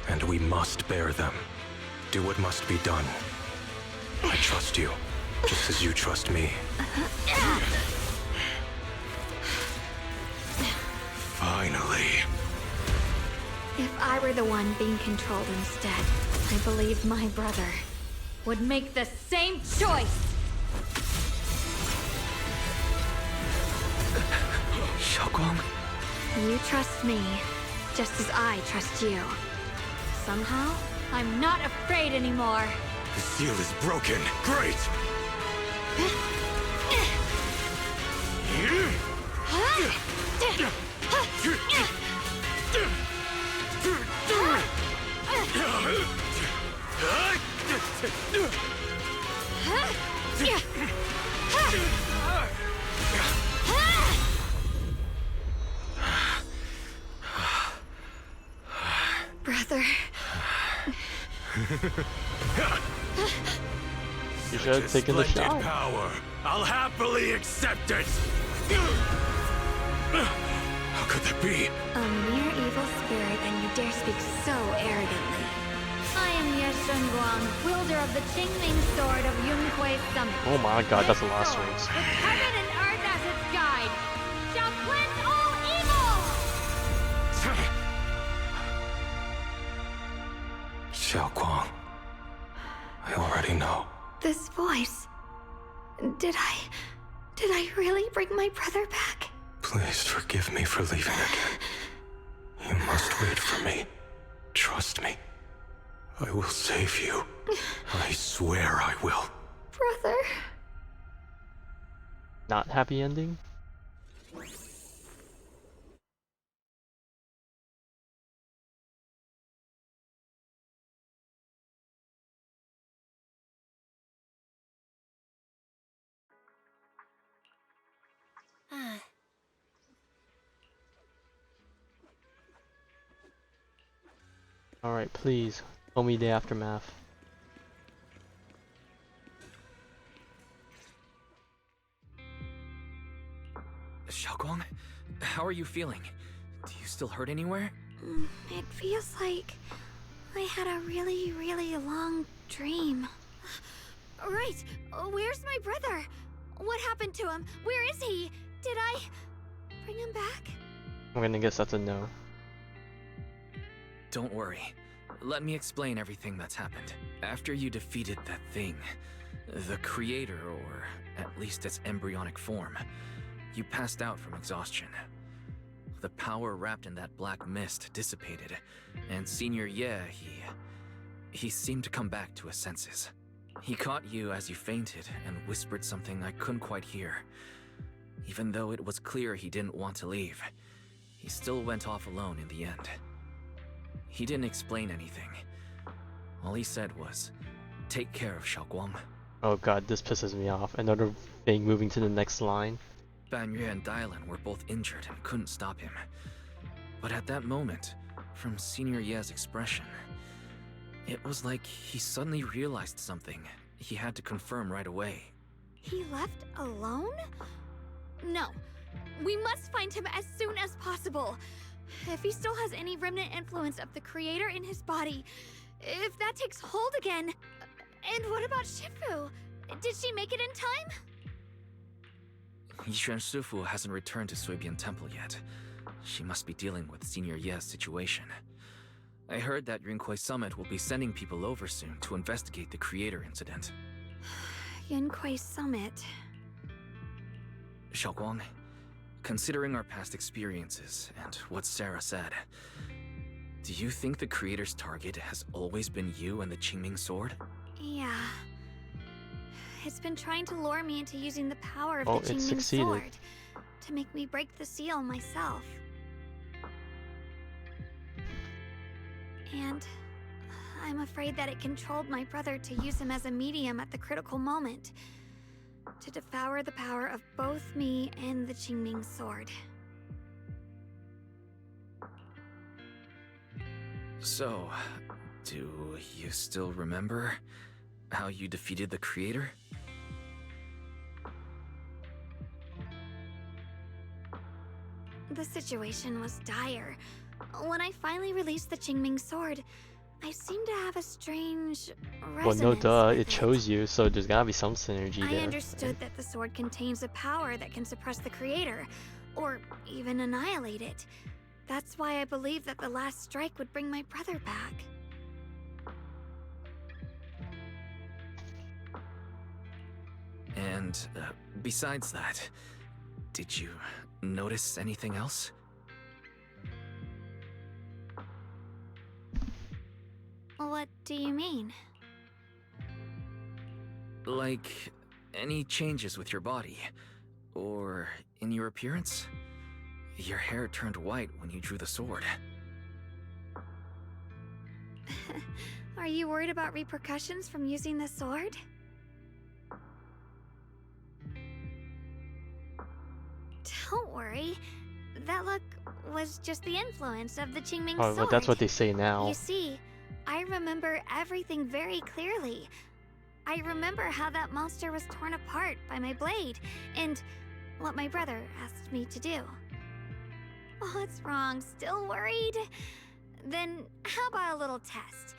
and we must bear them. Do what must be done. I trust you, just as you trust me. Finally. If I were the one being controlled instead, I believe my brother would make the same choice! Shiyuan? You trust me, just as I trust you. Somehow, I'm not afraid anymore. The seal is broken. Great! Brother. You should have taken the shot. Power. I'll happily accept it. How could that be? A mere evil spirit, and you dare speak so arrogantly. I am Ye Shunguang, wielder of the Qingming sword of Yunhui Summit. Oh my god, that's a lot of swords. With heaven and earth as its guide, shall cleanse all evil! Shiyuan, I already know. This voice... Did I really bring my brother back? Please forgive me for leaving again. You must wait for me. Trust me. I will save you. I swear I will. Brother... Not happy ending? Alright, please, tell me the aftermath. Shiyuan, how are you feeling? Do you still hurt anywhere? It feels like I had a really, really long dream. Right, where's my brother? What happened to him? Where is he? Did I bring him back? I'm gonna guess that's a no. Don't worry. Let me explain everything that's happened. After you defeated that thing, the creator, or at least its embryonic form, you passed out from exhaustion. The power wrapped in that black mist dissipated, and Senior Ye, he seemed to come back to his senses. He caught you as you fainted and whispered something I couldn't quite hear. Even though it was clear he didn't want to leave, he still went off alone in the end. He didn't explain anything. All he said was, "Take care of Shiyuan." Oh god, this pisses me off. Another thing moving to the next line. Banyue and Dialyn were both injured and couldn't stop him. But at that moment, from Senior Ye's expression, it was like he suddenly realized something he had to confirm right away. He left alone? No. We must find him as soon as possible. If he still has any remnant influence of the creator in his body, if that takes hold again. And what about Shifu? Did she make it in time? Yishuan Shifu hasn't returned to Suibian Temple yet. She must be dealing with Senior Ye's situation. I heard that Yunhui Summit will be sending people over soon to investigate the creator incident. Yunhui Summit. Shiyuan, considering our past experiences and what Sarah said, do you think the creator's target has always been you and the Qingming sword? Yeah. It's been trying to lure me into using the power of Oh, the it Qingming succeeded. sword to make me break the seal myself. And I'm afraid that it controlled my brother to use him as a medium at the critical moment, to devour the power of both me and the Qingming sword. So, do you still remember how you defeated the creator? The situation was dire. When I finally released the Qingming sword, I seemed to have a strange Well, resonance. no duh, with it chose you, so there's gotta be some synergy I there. understood that the sword contains a power that can suppress the creator, or even annihilate it. That's why I believe that the last strike would bring my brother back. And besides that, did you notice anything else? What do you mean? Like, any changes with your body? Or in your appearance? Your hair turned white when you drew the sword. Are you worried about repercussions from using the sword? Don't worry. That look was just the influence of the Qingming sword. Oh, but that's what they say now. You see, I remember everything very clearly. I remember how that monster was torn apart by my blade, and what my brother asked me to do. What's wrong? Still worried? Then how about a little test?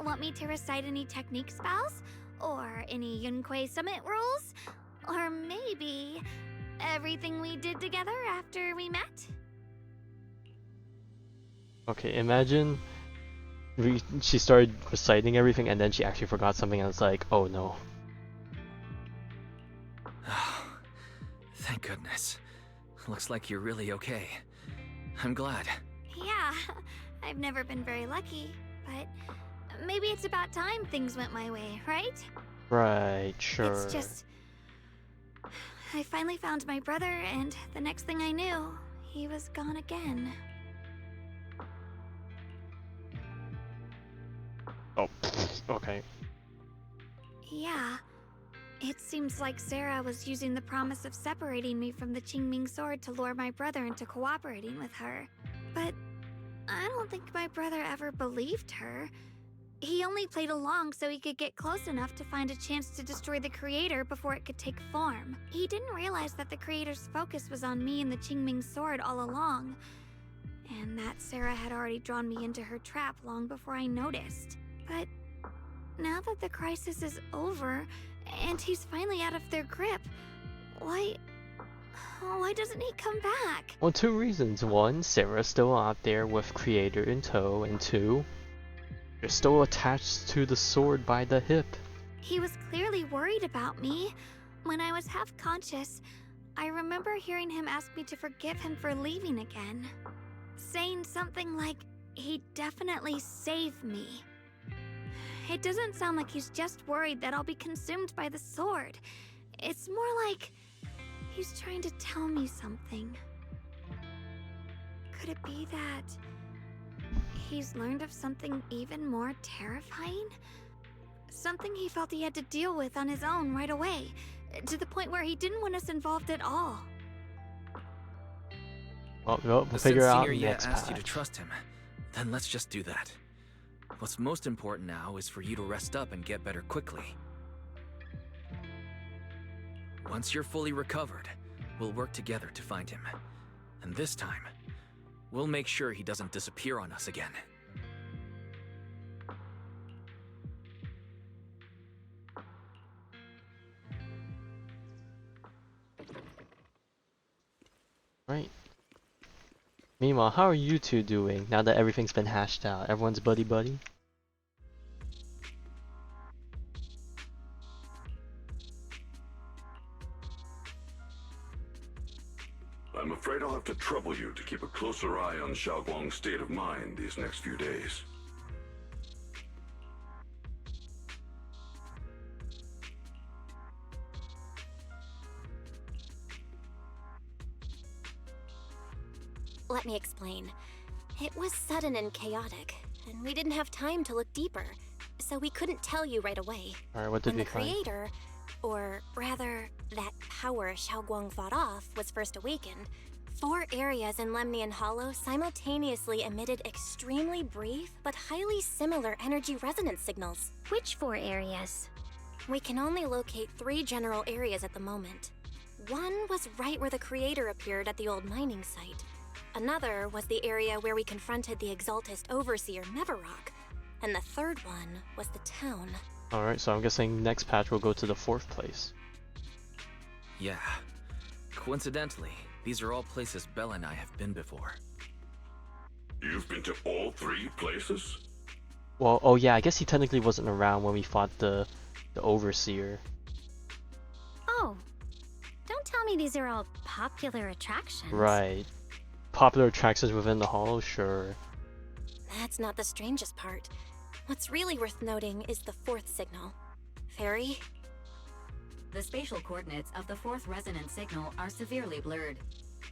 Want me to recite any technique spells? Or any Yunquei Summit rules? Or maybe everything we did together after we met? Okay, imagine she started reciting everything and then she actually forgot something and it's like, oh no. Thank goodness. Looks like you're really okay. I'm glad. Yeah, I've never been very lucky, but maybe it's about time things went my way, right? Right, sure. It's just... I finally found my brother, and the next thing I knew, he was gone again. Oh, okay. Yeah. It seems like Sarah was using the promise of separating me from the Qingming sword to lure my brother into cooperating with her. But I don't think my brother ever believed her. He only played along so he could get close enough to find a chance to destroy the creator before it could take form. He didn't realize that the creator's focus was on me and the Qingming sword all along, and that Sarah had already drawn me into her trap long before I noticed. But now that the crisis is over, and he's finally out of their grip, why doesn't he come back? Well, two reasons. One, Sarah's still out there with Creator in tow, and two, you're still attached to the sword by the hip. He was clearly worried about me. When I was half conscious, I remember hearing him ask me to forgive him for leaving again, saying something like, he'd definitely save me. It doesn't sound like he's just worried that I'll be consumed by the sword. It's more like he's trying to tell me something. Could it be that he's learned of something even more terrifying? Something he felt he had to deal with on his own right away, to the point where he didn't want us involved at all. Well, we'll figure out Senior next asked patch. you to trust him, then let's just do that. What's most important now is for you to rest up and get better quickly. Once you're fully recovered, we'll work together to find him. And this time, we'll make sure he doesn't disappear on us again. Right. Meanwhile, how are you two doing now that everything's been hashed out? Everyone's buddy-buddy? I'm afraid I'll have to trouble you to keep a closer eye on Xiaoguang's state of mind these next few days. Let me explain. It was sudden and chaotic, and we didn't have time to look deeper, so we couldn't tell you right away. Alright, what did When we the find? creator, or rather, that power Xiaoguang fought off, was first awakened, 4 areas in Lemnian Hollow simultaneously emitted extremely brief but highly similar energy resonance signals. Which 4 areas? We can only locate 3 general areas at the moment. One was right where the creator appeared at the old mining site. Another was the area where we confronted the Exaltist Overseer Mevarok. And the third one was the town. Alright, so I'm guessing next patch we'll go to the 4th place. Yeah. Coincidentally, these are all places Belle and I have been before. You've been to all 3 places? Well, oh yeah, I guess he technically wasn't around when we fought the overseer. Oh, don't tell me these are all popular attractions. Right. Popular attractions within the Hollow, sure. That's not the strangest part. What's really worth noting is the 4th signal. Fairy? The spatial coordinates of the 4th resonance signal are severely blurred.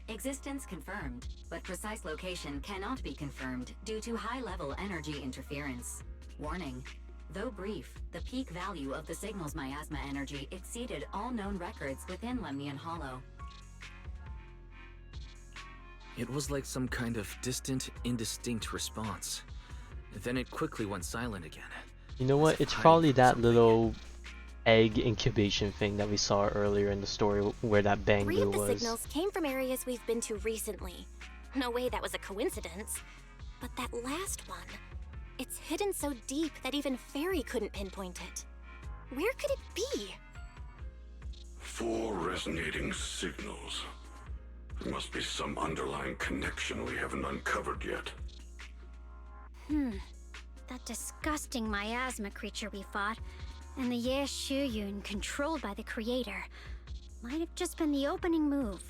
Existence confirmed, but precise location cannot be confirmed due to high-level energy interference. Warning. Though brief, the peak value of the signal's miasma energy exceeded all known records within Lemnian Hollow. It was like some kind of distant, indistinct response. Then it quickly went silent again. You know what? It's probably that little egg incubation thing that we saw earlier in the story where that Bangbu 3 of the was. signals came from areas we've been to recently. No way that was a coincidence. But that last one, it's hidden so deep that even Fairy couldn't pinpoint it. Where could it be? 4 resonating signals. There must be some underlying connection we haven't uncovered yet. That disgusting miasma creature we fought, and the Ye Shiyuan controlled by the Creator, might have just been the opening move.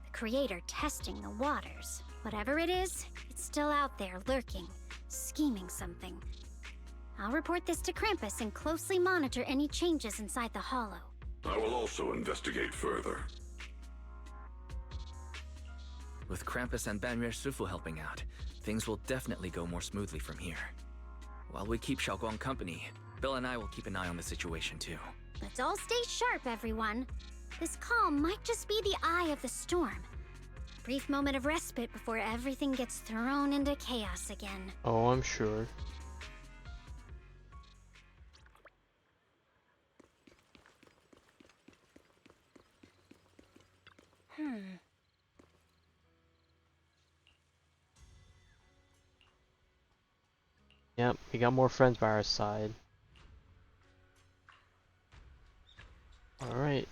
The Creator testing the waters. Whatever it is, it's still out there lurking, scheming something. I'll report this to Krampus and closely monitor any changes inside the Hollow. I will also investigate further. With Krampus and Banyue Shifu helping out, things will definitely go more smoothly from here. While we keep Shunguang company, Bill and I will keep an eye on the situation too. Let's all stay sharp, everyone. This calm might just be the eye of the storm. Brief moment of respite before everything gets thrown into chaos again. Oh, I'm sure. Yep, we got more friends by our side. Alright.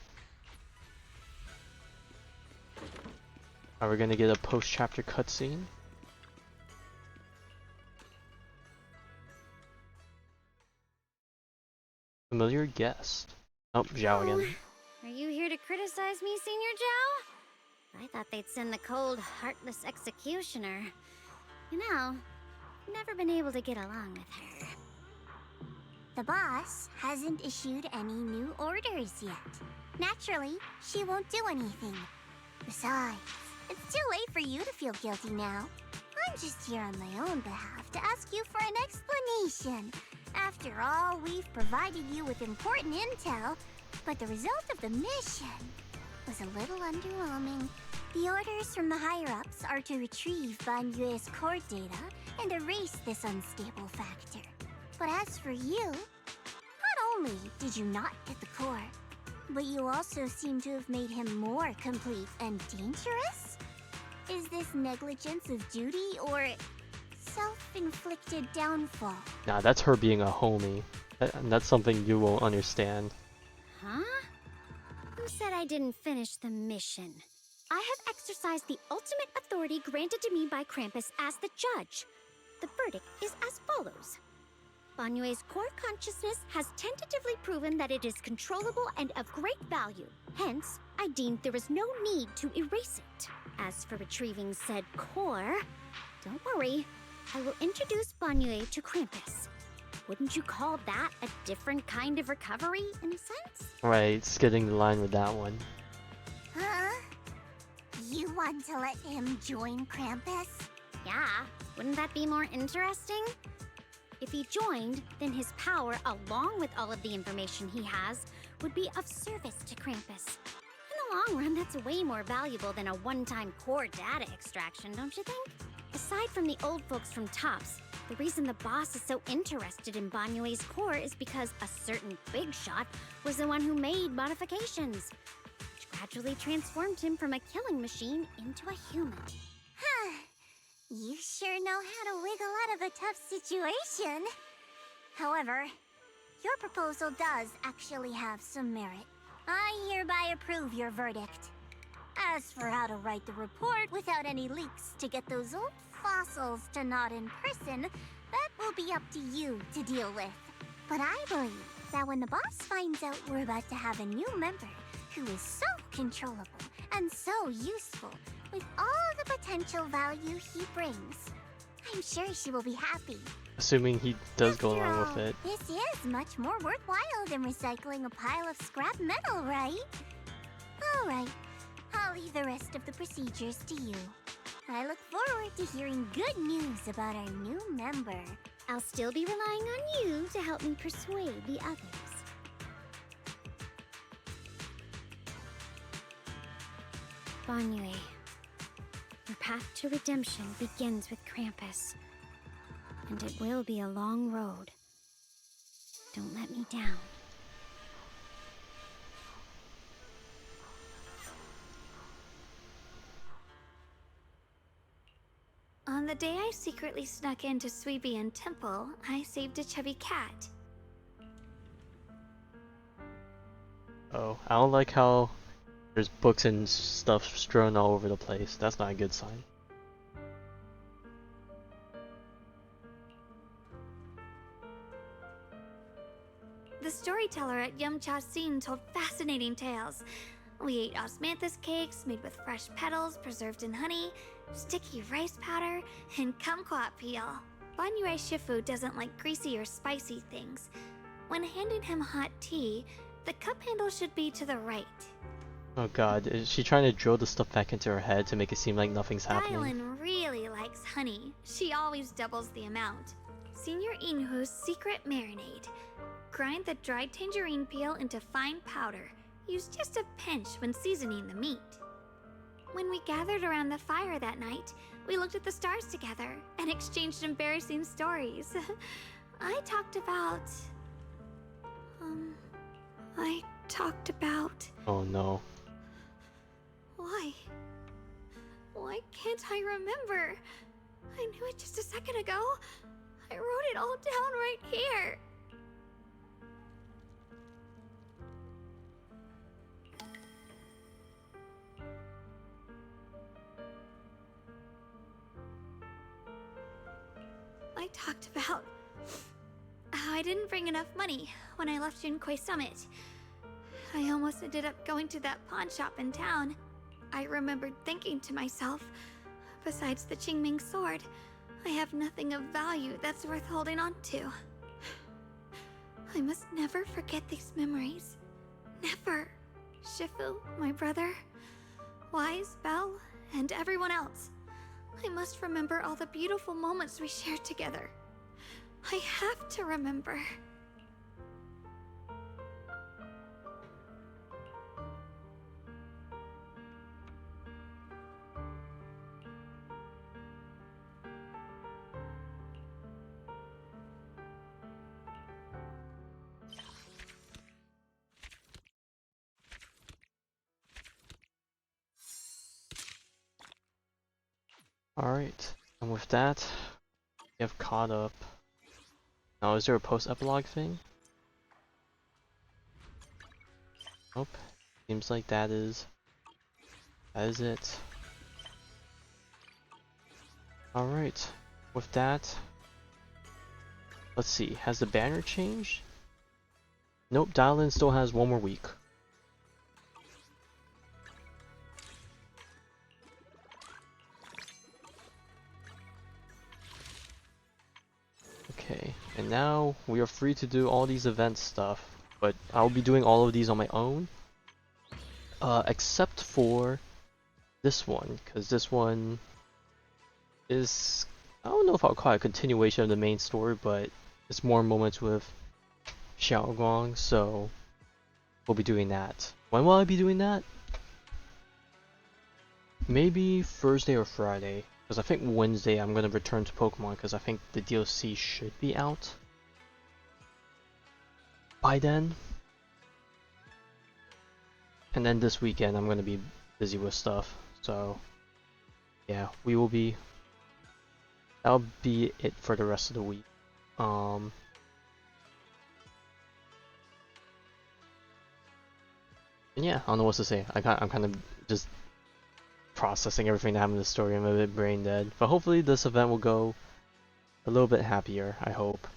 Are we gonna get a post-chapter cutscene? Familiar guest. Oh, Zhao again. Are you here to criticize me, Senior Zhao? I thought they'd send the cold, heartless executioner. You know, never been able to get along with her. The boss hasn't issued any new orders yet. Naturally, she won't do anything. Besides, it's too late for you to feel guilty now. I'm just here on my own behalf to ask you for an explanation. After all, we've provided you with important intel, but the result of the mission was a little underwhelming. The orders from the higher-ups are to retrieve Banyue's core data and erase this unstable factor. But as for you, not only did you not get the core, but you also seem to have made him more complete and dangerous? Is this negligence of duty or self-inflicted downfall? Nah, that's her being a homie. And that's something you won't understand. Huh? Who said I didn't finish the mission? I have exercised the ultimate authority granted to me by Krampus as the judge. The verdict is as follows. Banyue's core consciousness has tentatively proven that it is controllable and of great value. Hence, I deemed there is no need to erase it. As for retrieving said core, don't worry. I will introduce Banyue to Krampus. Wouldn't you call that a different kind of recovery, in a sense? Right, skidding the line with that one. Huh? You want to let him join Krampus? Yeah, wouldn't that be more interesting? If he joined, then his power, along with all of the information he has, would be of service to Krampus. In the long run, that's way more valuable than a one-time core data extraction, don't you think? Aside from the old folks from TOPS, the reason the boss is so interested in Banyue's core is because a certain big shot was the one who made modifications, which gradually transformed him from a killing machine into a human. Huh. You sure know how to wiggle out of a tough situation. However, your proposal does actually have some merit. I hereby approve your verdict. As for how to write the report without any leaks to get those oomph, fossils to nod in person, that will be up to you to deal with. But I believe that when the boss finds out we're about to have a new member who is so controllable and so useful, with all the potential value he brings, I'm sure she will be happy. Assuming he does go After along all, with it. This is much more worthwhile than recycling a pile of scrap metal, right? Alright, I'll leave the rest of the procedures to you. I look forward to hearing good news about our new member. I'll still be relying on you to help me persuade the others. Banyue, your path to redemption begins with Krampus. And it will be a long road. Don't let me down. On the day I secretly snuck into Suibian Temple, I saved a chubby cat. Oh, I don't like how there's books and stuff strewn all over the place. That's not a good sign. The storyteller at Yumcha Scene told fascinating tales. We ate osmanthus cakes made with fresh petals preserved in honey, sticky rice powder, and kumquat peel. Banyue Shifu doesn't like greasy or spicy things. When handing him hot tea, the cup handle should be to the right. Oh god, is she trying to drill the stuff back into her head to make it seem like nothing's happening? Dialyn really likes honey. She always doubles the amount. Senior Inhu's secret marinade. Grind the dried tangerine peel into fine powder. Use just a pinch when seasoning the meat. When we gathered around the fire that night, we looked at the stars together and exchanged embarrassing stories. I talked about... Oh no. Why? Why can't I remember? I knew it just a second ago. I wrote it all down right here. I talked about how I didn't bring enough money when I left Junquei Summit. I almost ended up going to that pawn shop in town. I remembered thinking to myself, besides the Qingming sword, I have nothing of value that's worth holding on to. I must never forget these memories. Never. Shifu, my brother, Wise, Belle, and everyone else. I must remember all the beautiful moments we shared together. I have to remember. Alright, and with that, we have caught up. Now, is there a post-epilogue thing? Nope. Seems like that is it. Alright, with that, let's see, has the banner changed? Nope, Dialyn still has one more week. Okay, and now we are free to do all these event stuff, but I'll be doing all of these on my own. Except for this one, because this one is, I don't know if I'll call it a continuation of the main story, but it's more moments with Shunguang, so we'll be doing that. When will I be doing that? Maybe Thursday or Friday, because I think Wednesday I'm going to return to Pokemon, because I think the DLC should be out by then. And then this weekend I'm going to be busy with stuff, so yeah, that'll be it for the rest of the week. And yeah, I don't know what to say. I'm kind of just processing everything that happened in the story. I'm a bit brain dead. But hopefully this event will go a little bit happier, I hope.